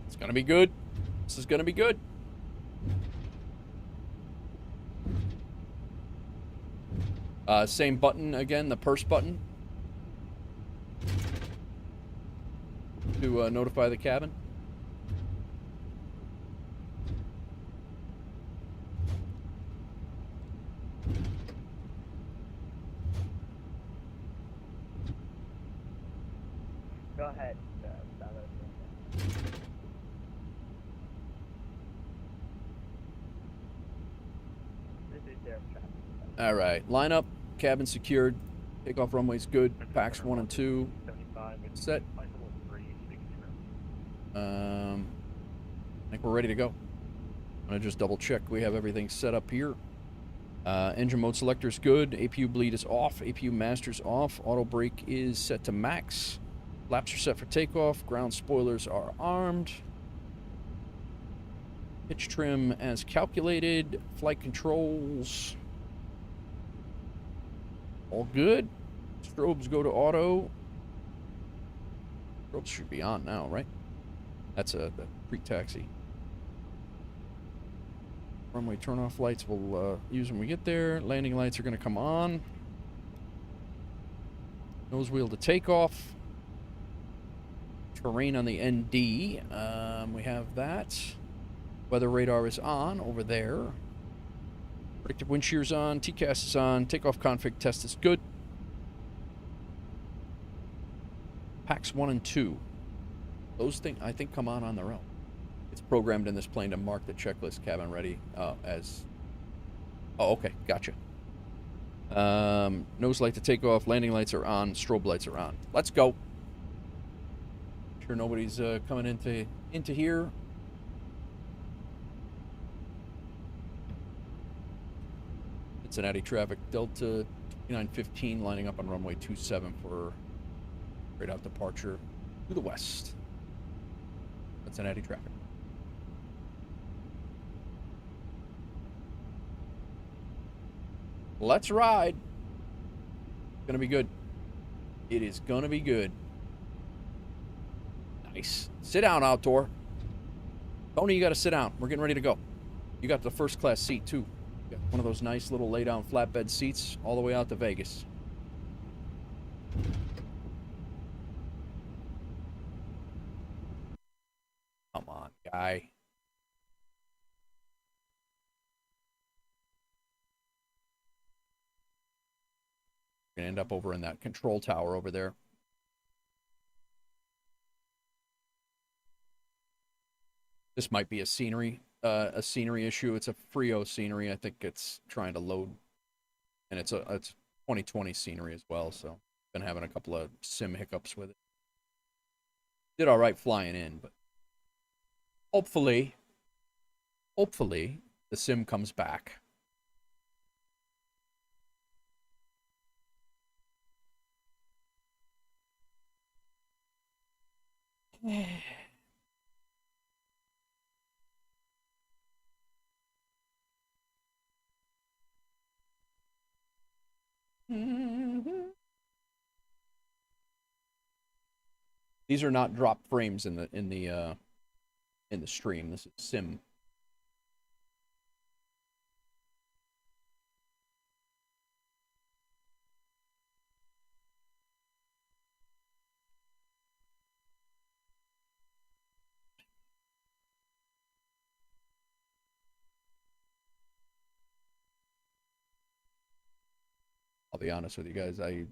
It's gonna be good. This is gonna be good. Same button again, the purse button to notify the cabin. Go ahead. This is their traffic. All right, line up, cabin secured, takeoff runway's good, packs 1 and 2 set. I think we're ready to go. I'm gonna just double check we have everything set up here. Engine mode selector is good. APU bleed is off. APU master's off. Auto brake is set to max. Flaps are set for takeoff. Ground spoilers are armed. Pitch trim as calculated. Flight controls. All good. Strobes go to auto. Strobes should be on now, right? That's a pre-taxi. Runway turn-off lights we'll use when we get there. Landing lights are going to come on. Nose wheel to takeoff. Terrain on the ND. We have that. Weather radar is on over there. Predictive wind shear's on. TCAS is on. Takeoff config test is good. Packs 1 and 2. Those things, I think, come on their own. It's programmed in this plane to mark the checklist cabin ready as... Oh, okay. Gotcha. Nose light to take off. Landing lights are on. Strobe lights are on. Let's go. Sure nobody's coming into here. Cincinnati traffic. Delta 2915 lining up on runway 27 for straight out departure to the west. Cincinnati traffic. Let's ride. It's gonna be good. It is gonna be good. Nice. Sit down, Outdoor. Tony, you gotta sit down. We're getting ready to go. You got the first class seat too. You got one of those nice little lay down flatbed seats all the way out to Vegas. Come on, guy. We're gonna end up over in that control tower over there. This might be a scenery issue. It's a Frio scenery. I think it's trying to load, and it's 2020 scenery as well. So been having a couple of sim hiccups with it. Did all right flying in, but hopefully the sim comes back. These are not drop frames in the stream. This is sim. I'll be honest with you guys. I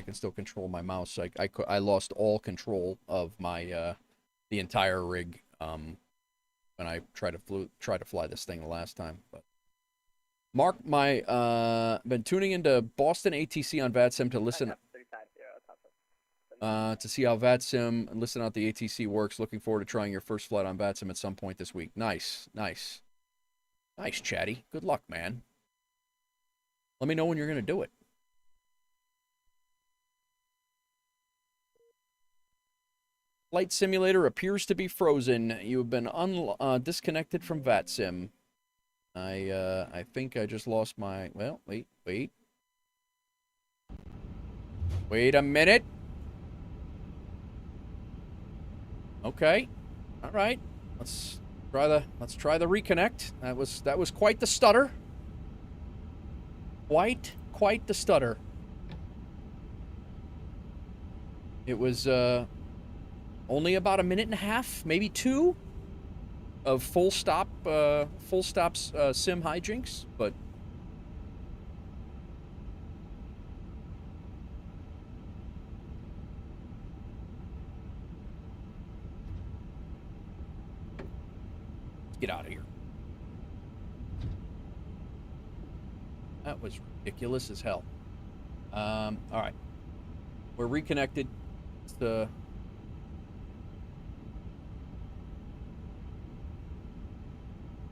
can still control my mouse. I lost all control of my the entire rig when I tried to fly this thing the last time. But Mark, been tuning into Boston ATC on VATSIM to listen to see how VATSIM and listen out the ATC works. Looking forward to trying your first flight on VATSIM at some point this week. Nice, Chatty. Good luck, man. Let me know when you're gonna do it. Flight simulator appears to be frozen. You have been disconnected from VATSIM. I think I just lost my... Well, wait. Wait a minute. Okay. All right. Let's try the reconnect. That was quite the stutter. Quite the stutter. It was only about a minute and a half, maybe 2, of full stops sim hijinks, but let's get out of here. That was ridiculous as hell. All right, we're reconnected. It's the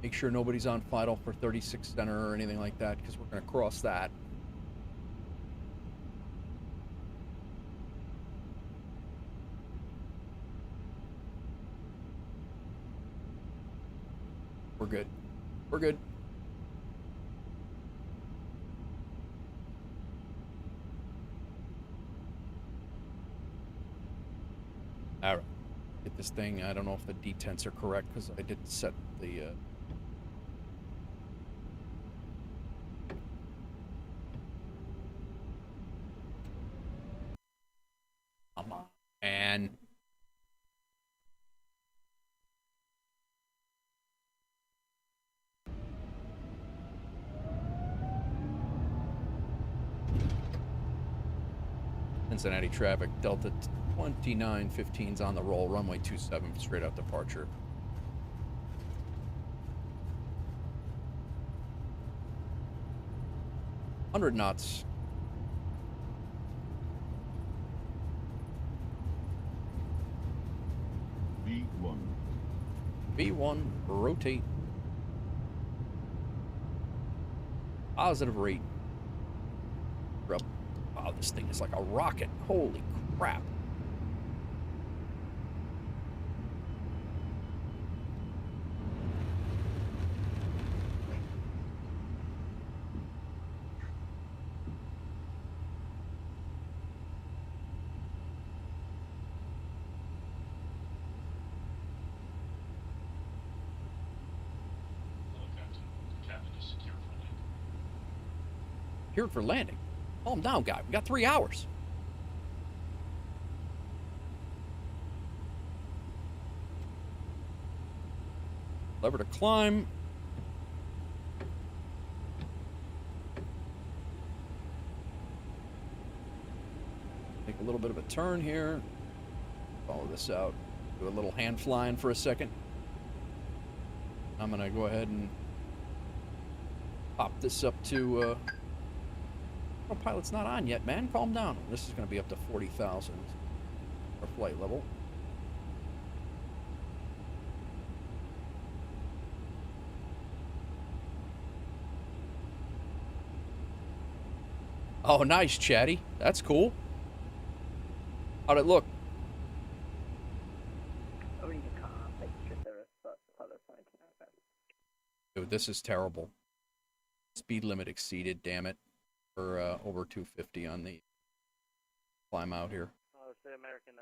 Make sure nobody's on final for 36 center or anything like that, because we're going to cross that. We're good. We're good. All right. Get this thing. I don't know if the detents are correct because I didn't set the... Come on, man. Cincinnati traffic, Delta 2915's on the roll, runway 27, straight out departure. $100 knots. V1. V1, rotate. Positive rate. We're up. Wow, this thing is like a rocket. Holy crap. Hello, Captain. The cabin is secure for landing. Here for landing. Calm down, guy. We got 3 hours. Lever to climb. Make a little bit of a turn here. Follow this out. Do a little hand flying for a second. I'm gonna go ahead and pop this up to autopilot's not on yet, man. Calm down. This is gonna be up to 40,000 our flight level. Oh, nice, Chatty. That's cool. How'd it look? Dude, this is terrible. Speed limit exceeded, damn it. For over 250 on the climb out here. Oh, it's the American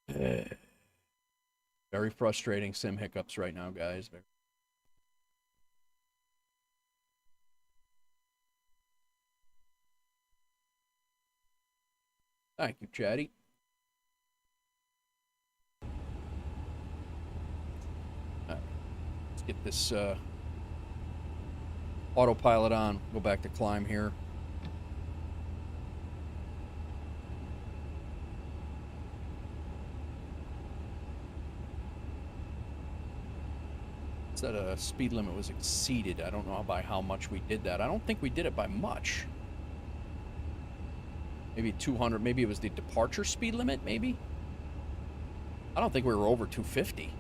1460. Very frustrating sim hiccups right now, guys. Thank you, Chatty. Let's get this autopilot on. Go back to climb here. Said a speed limit was exceeded. I don't know by how much we did that. I don't think we did it by much. Maybe 200. Maybe it was the departure speed limit, maybe? I don't think we were over 250.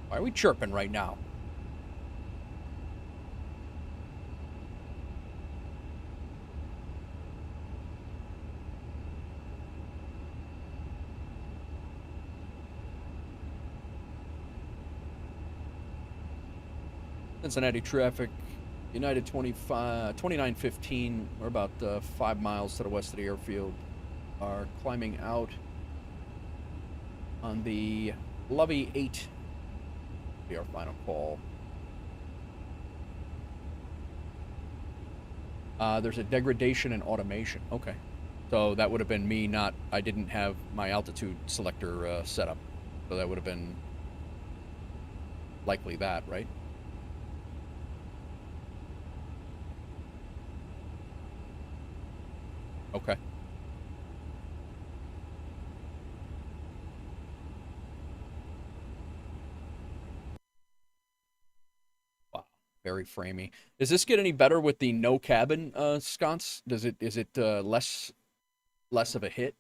Why are we chirping right now? Cincinnati traffic, United 2915. We're about 5 miles to the west of the airfield. Are climbing out on the Lovey 8. Be our final call. There's a degradation in automation. Okay. So that would have been me not... I didn't have my altitude selector set up. So that would have been likely that, right? Okay. Wow, very framey. Does this get any better with the no cabin sconce? Is it less less of a hit.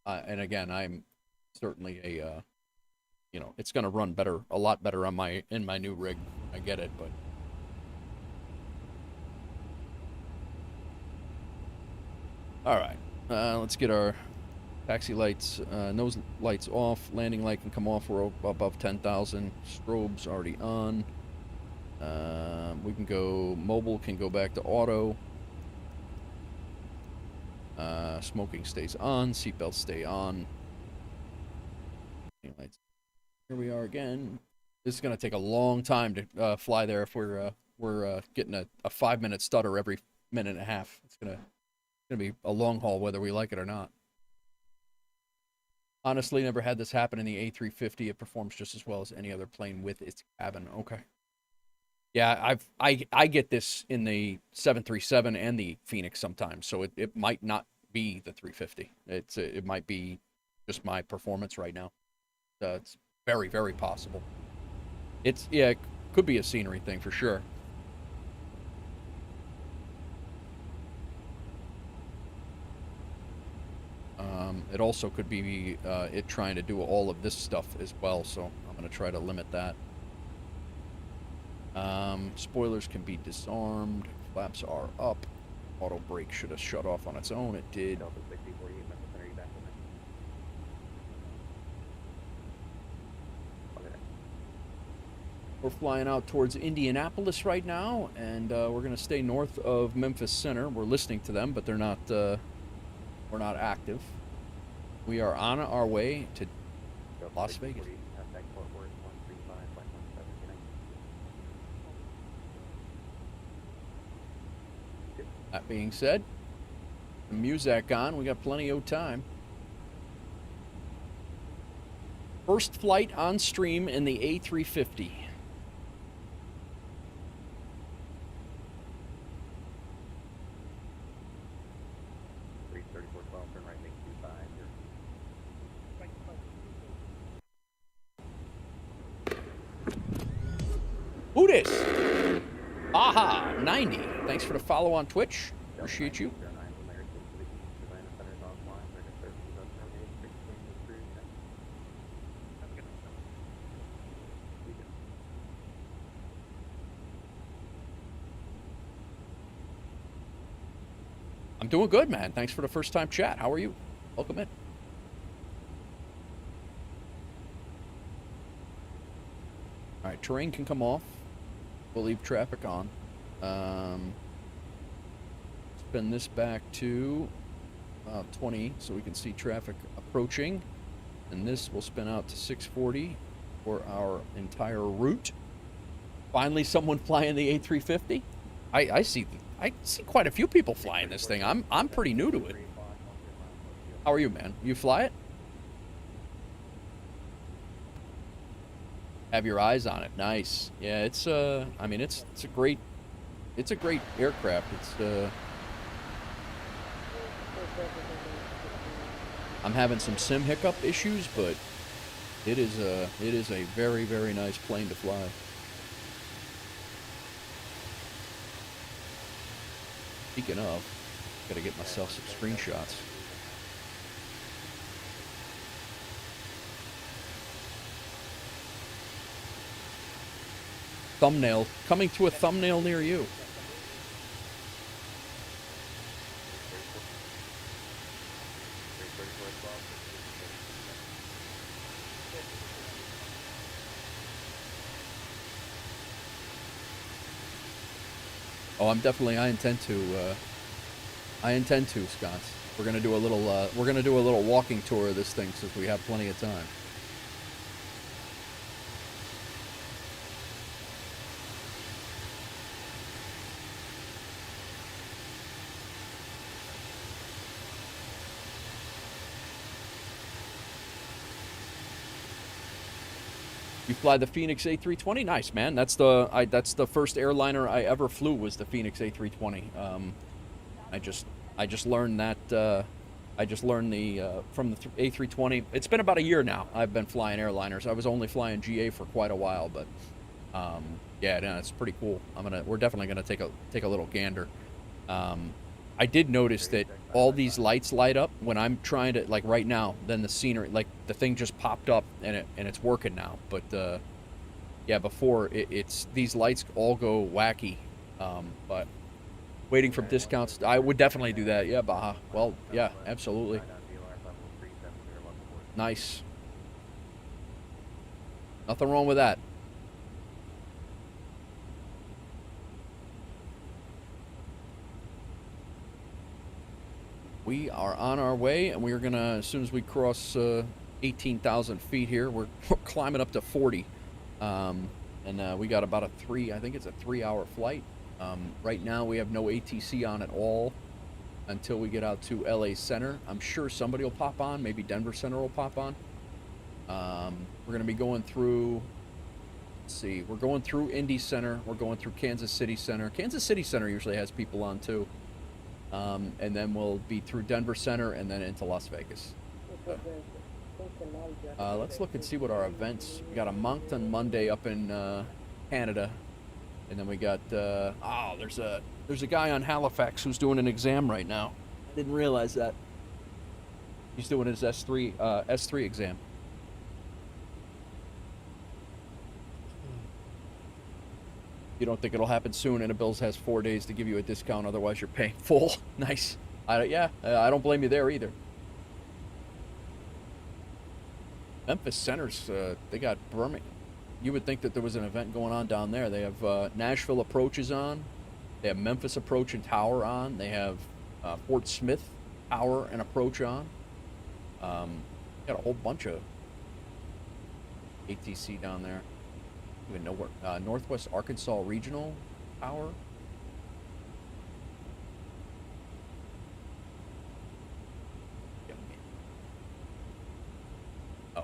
And again, I'm certainly a, you know, it's going to run better, a lot better on in my new rig. I get it, but. All right, let's get our taxi lights, nose lights off. Landing light can come off. We're above 10,000. Strobes already on. We can go mobile. Can go back to auto. Smoking stays on. Seatbelts stay on. Lights. Here we are again. This is gonna take a long time to fly there if we're getting a 5-minute stutter every minute and a half. It's gonna be a long haul whether we like it or not. Honestly, never had this happen in the A350. It performs just as well as any other plane with its cabin. Okay. Yeah, I get this in the 737 and the Phoenix sometimes, so it might not be the 350. It might be just my performance right now. It's very, very possible. It could be a scenery thing for sure. It also could be it trying to do all of this stuff as well, so I'm going to try to limit that. Spoilers can be disarmed. Flaps are up. Auto brake should have shut off on its own. It did. We're flying out towards Indianapolis right now, and we're going to stay north of Memphis Center. We're listening to them, but they're not. We're not active. We are on our way to Las Vegas. That being said, the music on. We got plenty of time. First flight on stream in the A350. Who dis? Aha, 90. Thanks for the follow on Twitch. Appreciate you. I'm doing good, man. Thanks for the first time chat. How are you? Welcome in. All right, terrain can come off. We'll leave traffic on. Spin this back to 20 so we can see traffic approaching. And this will spin out to 640 for our entire route. Finally, someone flying the A350. I see quite a few people flying this thing. I'm pretty new to it. How are you, man? You fly it? Have your eyes on it. Nice. Yeah, it's I mean it's a great aircraft. It's I'm having some sim hiccup issues, but it is a very, very nice plane to fly. Speaking of, gotta get myself some screenshots. Thumbnail coming to a thumbnail near you. Oh, I intend to, Scott. We're gonna do a little walking tour of this thing since we have plenty of time. You fly the Phoenix A320? Nice, man. That's the first airliner I ever flew was the Phoenix A320. I just learned that from the A320. It's been about a year now. I've been flying airliners. I was only flying GA for quite a while, but yeah, no, it's pretty cool. We're definitely gonna take a little gander. I did notice that all these lights light up when I'm trying to, like right now, then the scenery, like the thing just popped up and it's working now. But yeah, before it's these lights all go wacky. But waiting for discounts, I would definitely do that. Yeah, Baja. Well, yeah, absolutely. Nice. Nothing wrong with that. We are on our way, and we are gonna, as soon as we cross 18,000 feet here, we're climbing up to 40. And we got about I think it's a 3-hour flight. Right now we have no ATC on at all until we get out to LA Center. I'm sure somebody will pop on, maybe Denver Center will pop on. We're gonna be going through, let's see, we're going through Indy Center, we're going through Kansas City Center. Kansas City Center usually has people on too. And then we'll be through Denver Center and then into Las Vegas. Let's look and see what our events. We got a Moncton Monday up in Canada, and then we got there's a guy on Halifax who's doing an exam right now. I didn't realize that. He's doing his S3 exam. You don't think it'll happen soon, and Bills has 4 days to give you a discount, otherwise you're paying full. Nice. I don't blame you there either. Memphis Center's, they got Birmingham. You would think that there was an event going on down there. They have Nashville approaches on. They have Memphis approach and tower on. They have Fort Smith tower and approach on. Got a whole bunch of ATC down there. Even know where Northwest Arkansas Regional Tower. Oh.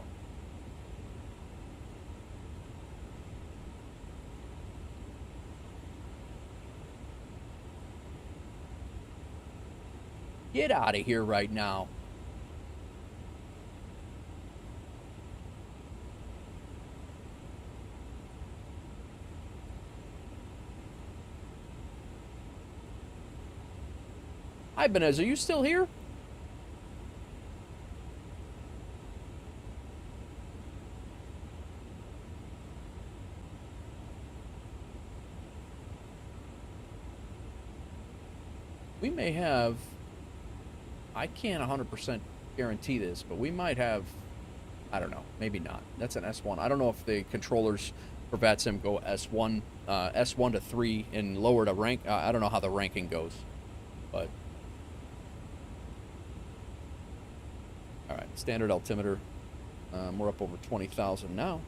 Get out of here right now. Hi, Benez, are you still here? We may have, I can't 100% guarantee this, but we might have, I don't know, maybe not. That's an S1. I don't know if the controllers for VATSIM go S1 to 3 and lower to rank. I don't know how the ranking goes, but. All right, standard altimeter. We're up over 20,000 now.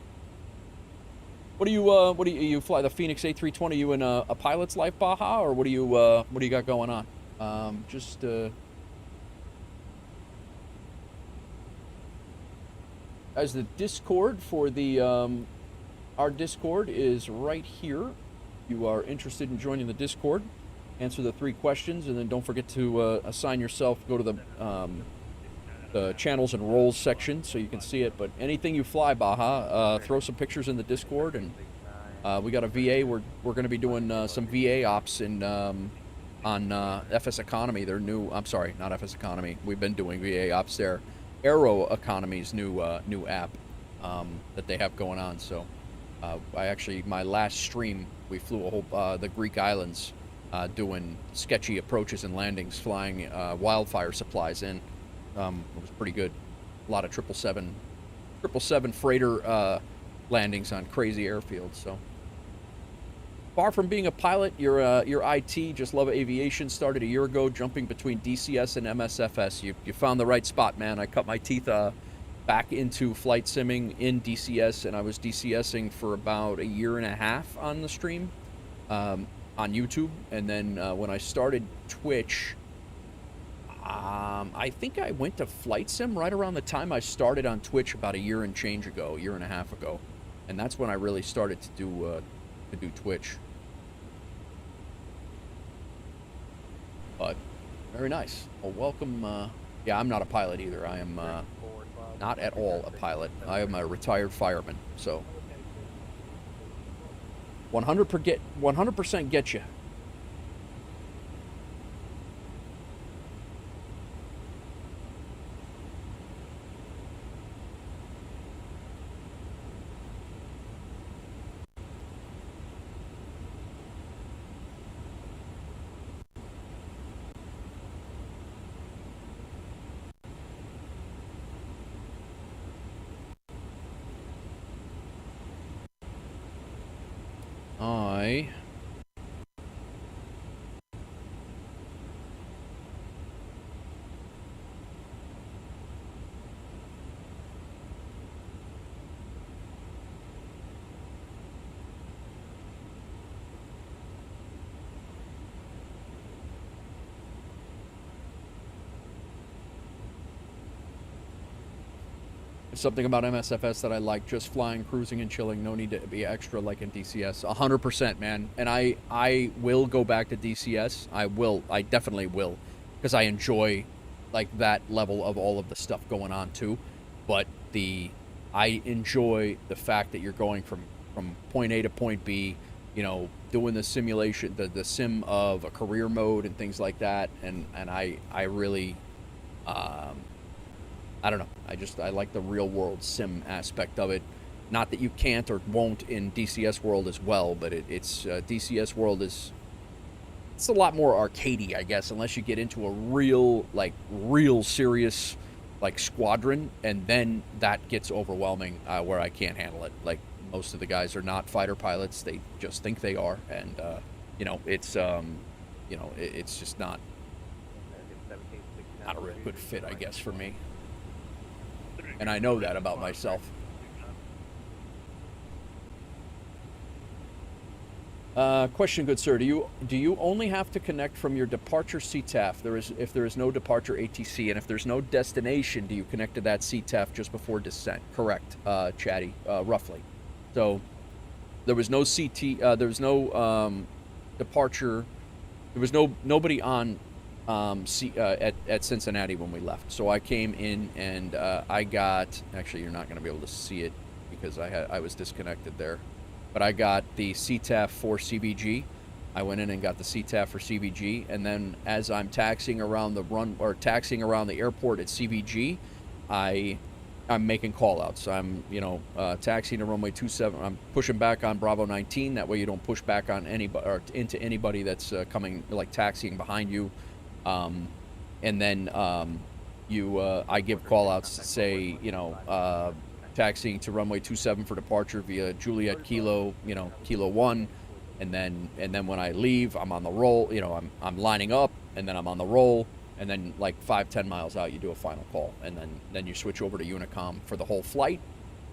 What do you fly the Phoenix A320? You in a pilot's life, Baja, or what do you got going on? As the Discord for the our Discord is right here. You are interested in joining the Discord? Answer the 3 questions, and then don't forget to assign yourself. Go to the channels and roles section so you can see it. But anything you fly, Baja, throw some pictures in the Discord, and we got a VA. We're going to be doing some VA ops in on FS Economy. Their new, I'm sorry, not FS Economy. We've been doing VA ops there. Aero Economy's new app that they have going on. So my last stream, we flew a whole the Greek islands, doing sketchy approaches and landings, flying wildfire supplies in. It was pretty good. A lot of 777 freighter landings on crazy airfields. So far from being a pilot, you're IT. Just love aviation. Started a year ago, jumping between DCS and MSFS. You found the right spot, man. I cut my teeth back into flight simming in DCS, and I was DCSing for about a year and a half on the stream on YouTube, and then when I started Twitch. I think I went to Flight Sim right around the time I started on Twitch about a year and a half ago, and that's when I really started to do Twitch. But very nice. Well, welcome. Yeah, I'm not a pilot either. I am not at all a pilot. I am a retired fireman. So 100% get you. fly. Something about MSFS that I like, just flying, cruising, and chilling. No need to be extra like in DCS. 100%, man. And I will go back to DCS. I definitely will, because I enjoy like that level of all of the stuff going on too. But I enjoy the fact that you're going from point A to point B, you know, doing the simulation, the sim of a career mode and things like that. And I really, I don't know. I like the real world sim aspect of it. Not that you can't or won't in DCS world as well, but it's DCS world it's a lot more arcadey, I guess, unless you get into a real serious like squadron, and then that gets overwhelming where I can't handle it. Like most of the guys are not fighter pilots; they just think they are, and you know, it's it's just not a real good fit, I guess, for me. And I know that about myself. Question, good sir. Do you only have to connect from your departure CTAF? If there is no departure ATC, and if there's no destination, do you connect to that CTAF just before descent? Correct, Chatty, roughly. So there was no there was no departure. There was nobody on at Cincinnati when we left. So I came in and I got, actually you're not going to be able to see it because I was disconnected there, but I got the CTAF for CVG. I went in and got the CTAF for CVG, and then as I'm taxiing around taxiing around the airport at CVG, I'm making call outs. I'm taxiing to runway 27. I'm pushing back on Bravo 19. That way you don't push back on anybody or into anybody that's coming, like taxiing behind you. And then I give call outs to say, taxiing to runway 27 for departure via Juliet Kilo, Kilo 1, and then when I leave, I'm on the roll, I'm lining up, and then I'm on the roll, and then like 5-10 miles out, you do a final call, and then you switch over to Unicom for the whole flight.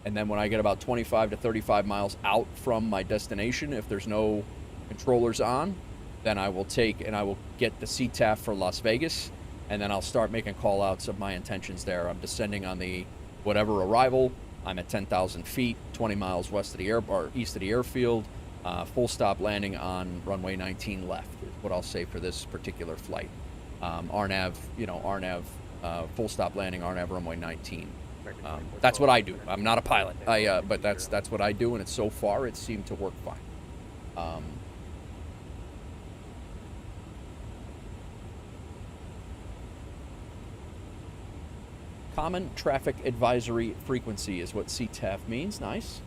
And then when I get about 25 to 35 miles out from my destination, if there's no controllers on, then I will get the CTAF for Las Vegas, and then I'll start making call outs of my intentions there. I'm descending on the whatever arrival. I'm at 10,000 feet, 20 miles west of the east of the airfield. Full stop landing on runway 19 left is what I'll say for this particular flight. RNAV, full stop landing, RNAV runway 19. That's what I do. I'm not a pilot, but that's what I do, and so far it seemed to work fine. Common Traffic Advisory Frequency is what CTAF means. Nice.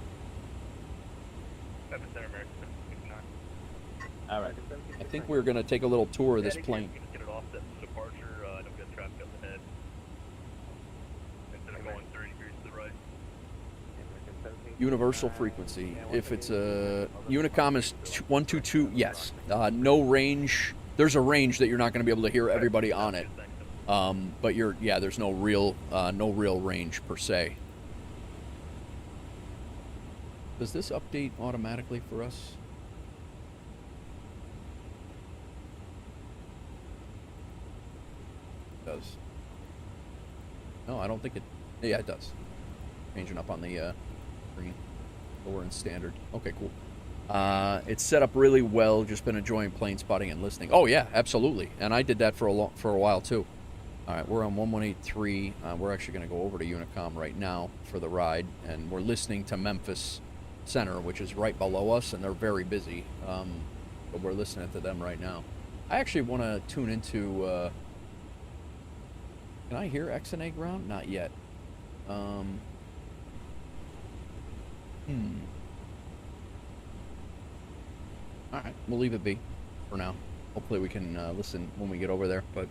All right. I think we're going to take a little tour of this plane. Get it offset for departure. Don't get traffic up ahead. Instead of going 30 degrees to the right. Universal frequency. If it's a Unicom is 122, yes. No range. There's a range that you're not going to be able to hear everybody on it. But there's no real range per se. Does this update automatically for us? It does. No, I don't think it. Yeah, it does. Changing up on the screen. Lower in standard. Okay, cool. It's set up really well. Just been enjoying plane spotting and listening. Oh yeah, absolutely. And I did that for a while too. All right, we're on 1183. We're actually going to go over to Unicom right now for the ride, and we're listening to Memphis Center, which is right below us, and they're very busy. But we're listening to them right now. I actually want to tune into. Can I hear XNA ground? Not yet. All right, we'll leave it be for now. Hopefully we can listen when we get over there, but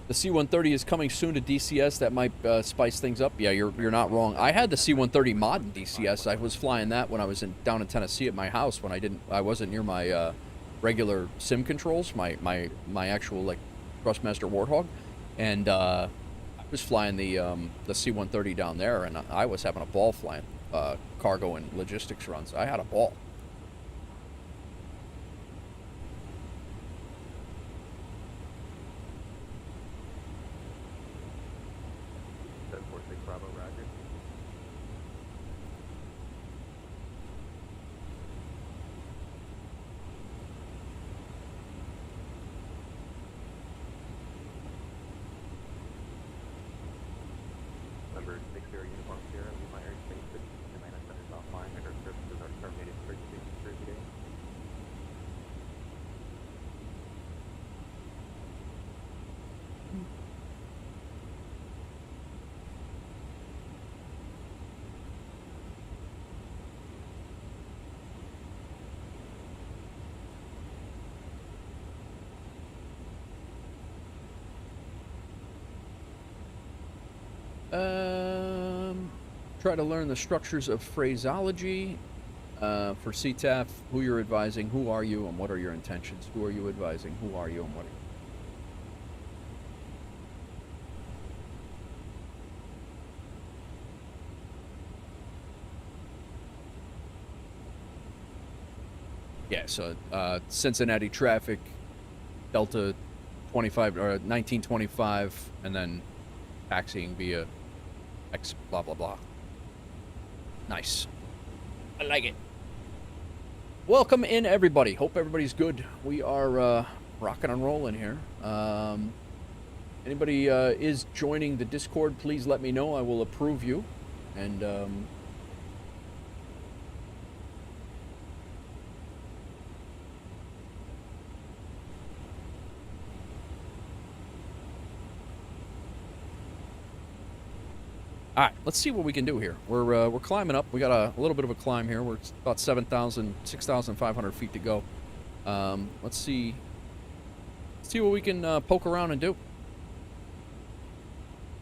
The C-130 is coming soon to DCS. That might spice things up. Yeah, you're not wrong. I had the C-130 mod in DCS. I was flying that when I was down in Tennessee at my house when I wasn't near my regular sim controls, my actual like Thrustmaster Warthog, and I was flying the C-130 down there, and I was having a ball flying cargo and logistics runs. I had a ball. Bravo, Roger. Number 60 uniform Sierra, Meyers, Space 15, Atlanta Center's offline. Our services are terminated for 30 days. Try to learn the structures of phraseology for CTAF. Who you're advising, who are you, and what are your intentions? Who are you advising, who are you, and what are you? Yeah, so Cincinnati traffic, Delta 25 or 1925, and then taxiing via X blah blah blah. Nice. I like it. Welcome in, everybody. Hope everybody's good. We are rocking and rolling here. Anybody is joining the Discord, please let me know. I will approve you. And all right, let's see what we can do here. We're climbing up. We got a little bit of a climb here. We're about 6,500 feet to go. Let's see what we can poke around and do.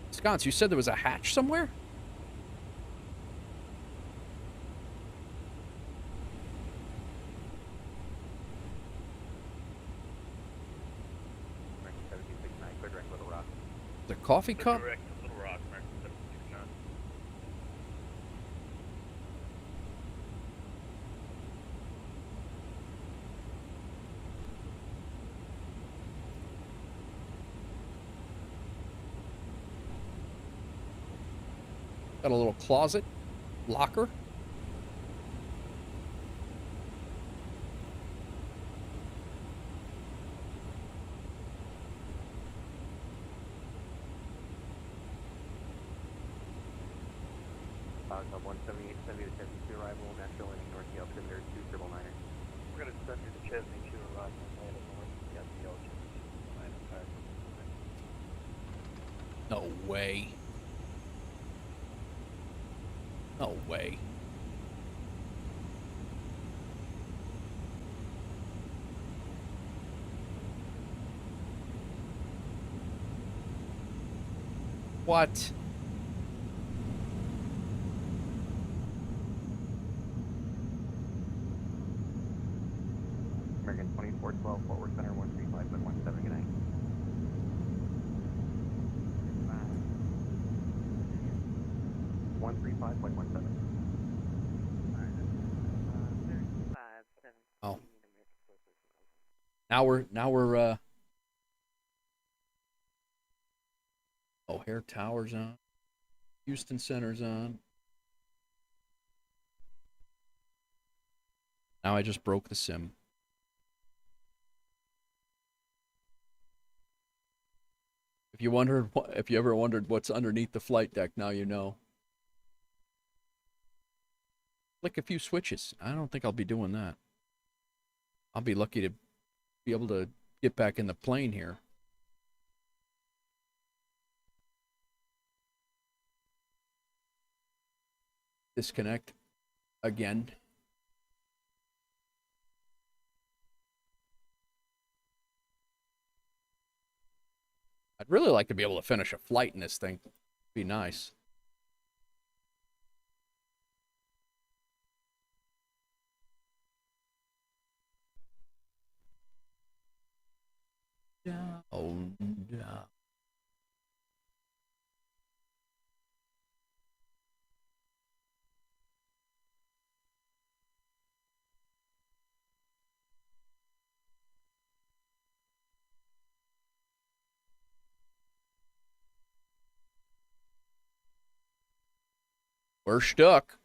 Sconce, you said there was a hatch somewhere? The coffee cup? Got a little closet, locker. Of 178, 70 to 72 arrival, National Landing North the altimeter 2999. We're going to send you to Chesney to arrive on Landing North the altimeter 2999. No way. No way. What? American 2412, Fort Worth Center 135, but 179. 135.17. Oh. Now we're O'Hare Tower's on. Houston Center's on. Now I just broke the sim. If you ever wondered what's underneath the flight deck, now you know. Flick a few switches. I don't think I'll be doing that. I'll be lucky to be able to get back in the plane here. Disconnect again. I'd really like to be able to finish a flight in this thing. Be nice. Oh, yeah. We're stuck.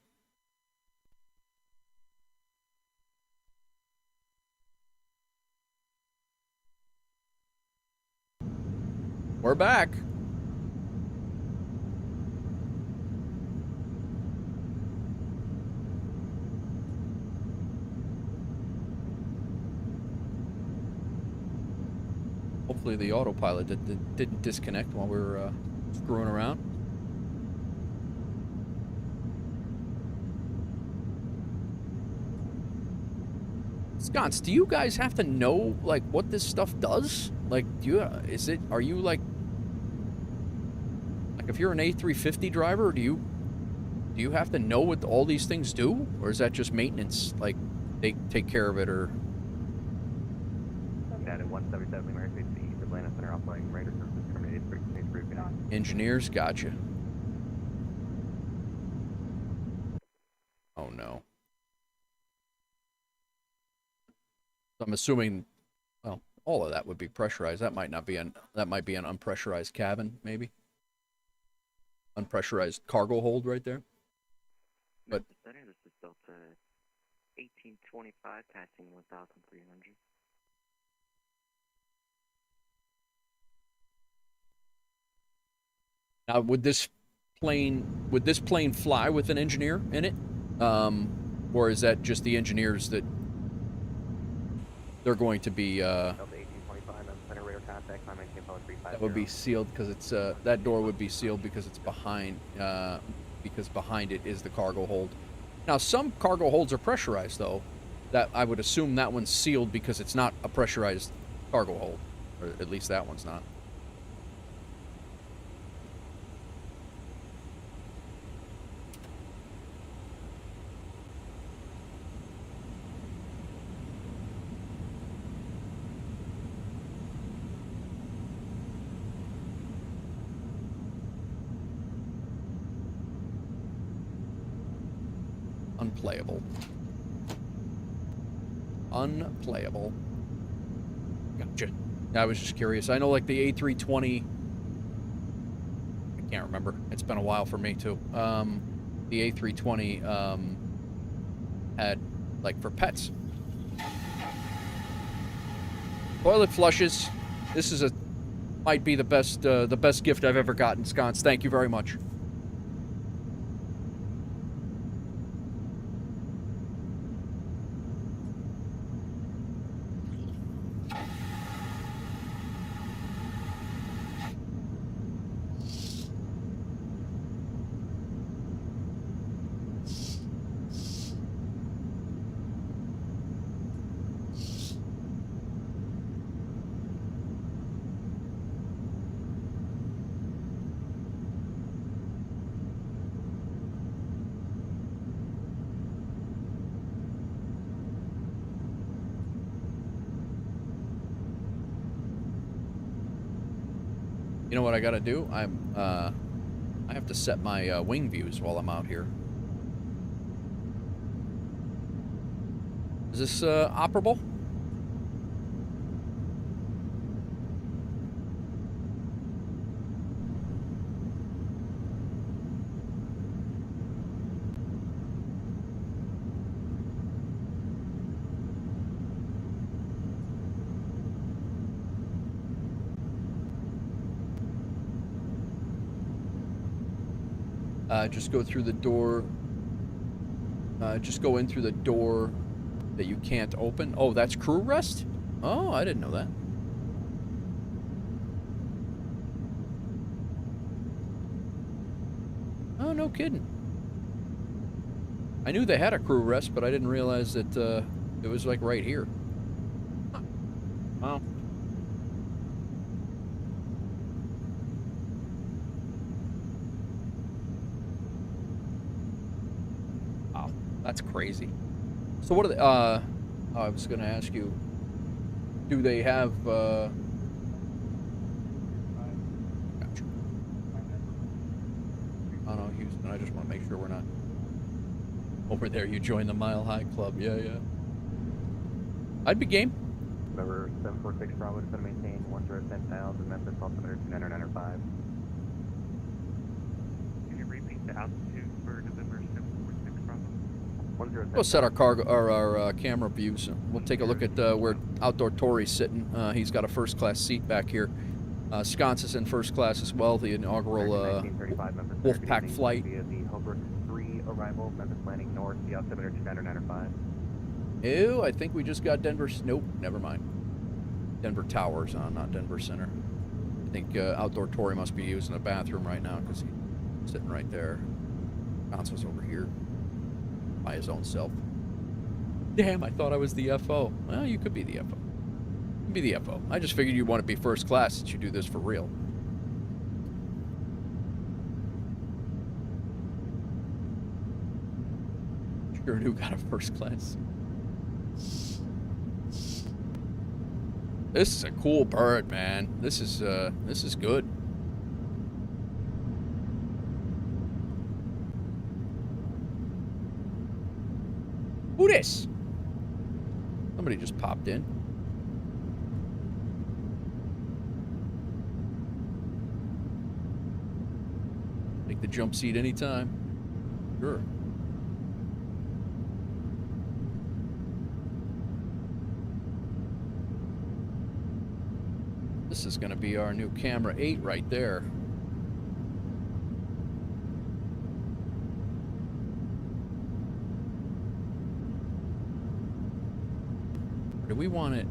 We're back. Hopefully the autopilot didn't disconnect while we were screwing around. Sconce, do you guys have to know, like, what this stuff does? Like, are you, like, if you're an A350 driver, do you have to know what all these things do? Or is that just maintenance? Like, they take care of it, or... United 177 Meyers, the Atlanta Center offline radar services terminated, frequency grouping on. Engineers, gotcha. Oh, no. I'm assuming, well, all of that would be pressurized. That might be an unpressurized cabin, maybe. Unpressurized cargo hold right there. But Center, this is Delta 1825 passing 1,300. now, would this plane fly with an engineer in it, or is that just the engineers that they're going to be? Delta 1825, center radar contact, climb maintain power 350. That would be sealed because it's that door would be sealed because it's behind it is the cargo hold. Now some cargo holds are pressurized though. That I would assume that one's sealed because it's not a pressurized cargo hold, or at least that one's not. Unplayable. Unplayable. Gotcha. I was just curious. I know, like, the A320... I can't remember. It's been a while for me, too. The A320 had, like, for pets. Toilet flushes. This is might be the best gift I've ever gotten, Sconce. Thank you very much. You know what I gotta do? I have to set my wing views while I'm out here. Is this operable? Just go through the door. Just go in through the door that you can't open. Oh, that's crew rest? Oh, I didn't know that. Oh, no kidding. I knew they had a crew rest, but I didn't realize that it was like right here. Huh. Wow. That's crazy. So what are they, I was gonna ask you, do they have, gotcha. Oh no, Houston, I just want to make sure we're not over there. You join the Mile High Club, yeah. I'd be game. Number 746 Bravo, descend and maintain 10,000, Memphis, altimeter 2995. Can you repeat the altitude for November 746 Bravo? We'll set our cargo, our camera views. We'll take a look at where Outdoor Tory's sitting. He's got a first-class seat back here. Sconce is in first class as well. The inaugural Wolfpack flight. Via the Holbrook 3 arrival, Memphis landing north, the altimeter 2995. Ew, I think we just got Denver. Nope, never mind. Denver Towers on, not Denver Center. I think Outdoor Tory must be using the bathroom right now because he's sitting right there. Sconce was over here by his own self. Damn, I thought I was the FO. Well, you could be the FO. You could be the FO. I just figured you'd want to be first class since you do this for real. Sure who got a first class. This is a cool bird, man. This is good. Who this? Somebody just popped in. Take the jump seat anytime. Sure. This is going to be our new camera 8 right there. Or do we want it?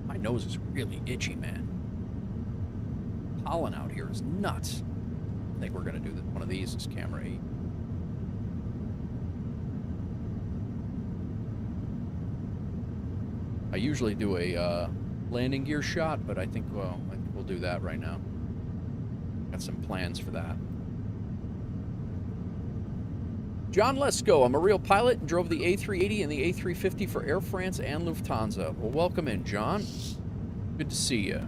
My nose is really itchy, man. Pollen out here is nuts. I think we're going to do one of these as camera 8. I usually do a landing gear shot, but I think we'll do that right now. Got some plans for that. John Lesko, I'm a real pilot and drove the A380 and the A350 for Air France and Lufthansa. Well, welcome in, John. Good to see you.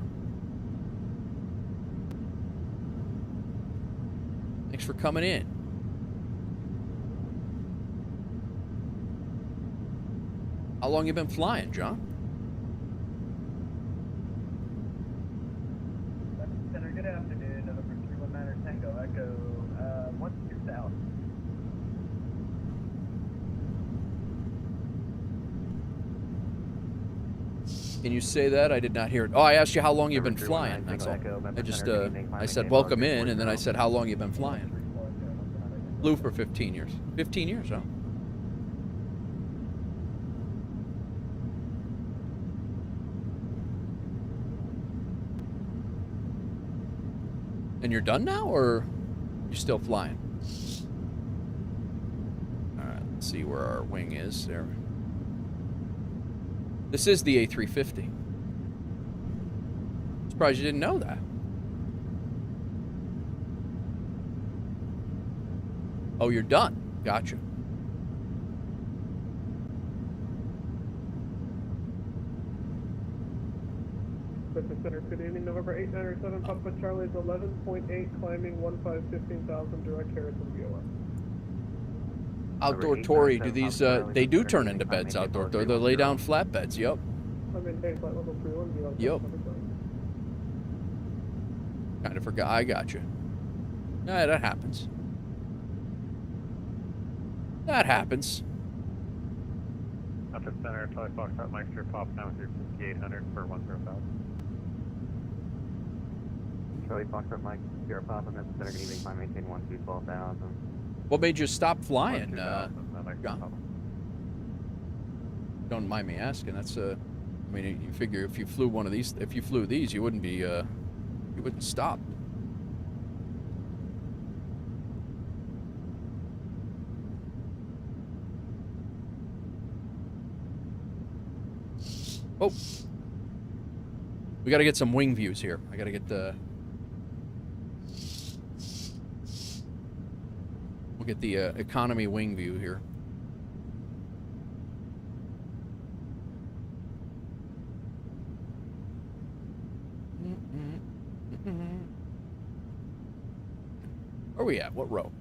Thanks for coming in. How long you been flying, John? Center, good afternoon. November 319 Tango Echo 12 South. Can you say that? I did not hear it. Oh, I asked you how long you've been flying. That's all. I just, I said welcome in, and then I said how long you've been flying. Flew for 15 years. 15 years, huh? And you're done now, or you're still flying? All right, let's see where our wing is there. This is the A350. Surprised you didn't know that. Oh, you're done. Gotcha. Pacific Center, good evening. November 8907, Papa Charlie's 11.8, climbing 15,000, direct Harrison VOS. Outdoor Tory, do these, they do turn into beds, Outdoor Tory. They lay down flat beds, yep. I maintain flight level 31, Yep. Kind of forgot, I got you. Yeah, that happens. That happens. Up at center, Charlie Foxtrot, Mike Strip, pop down through 5800 for 10,000. Charlie Foxtrot, Mike, Sierra Papa, Memphis Center, good evening, climb maintain 12,000. What made you stop flying, John? Don't mind me asking. That's I mean, you figure if you flew one of these, if you flew these, you wouldn't be, you wouldn't stop. Oh, we got to get some wing views here. I got to get the. We'll get the economy wing view here. Where are we at? What row?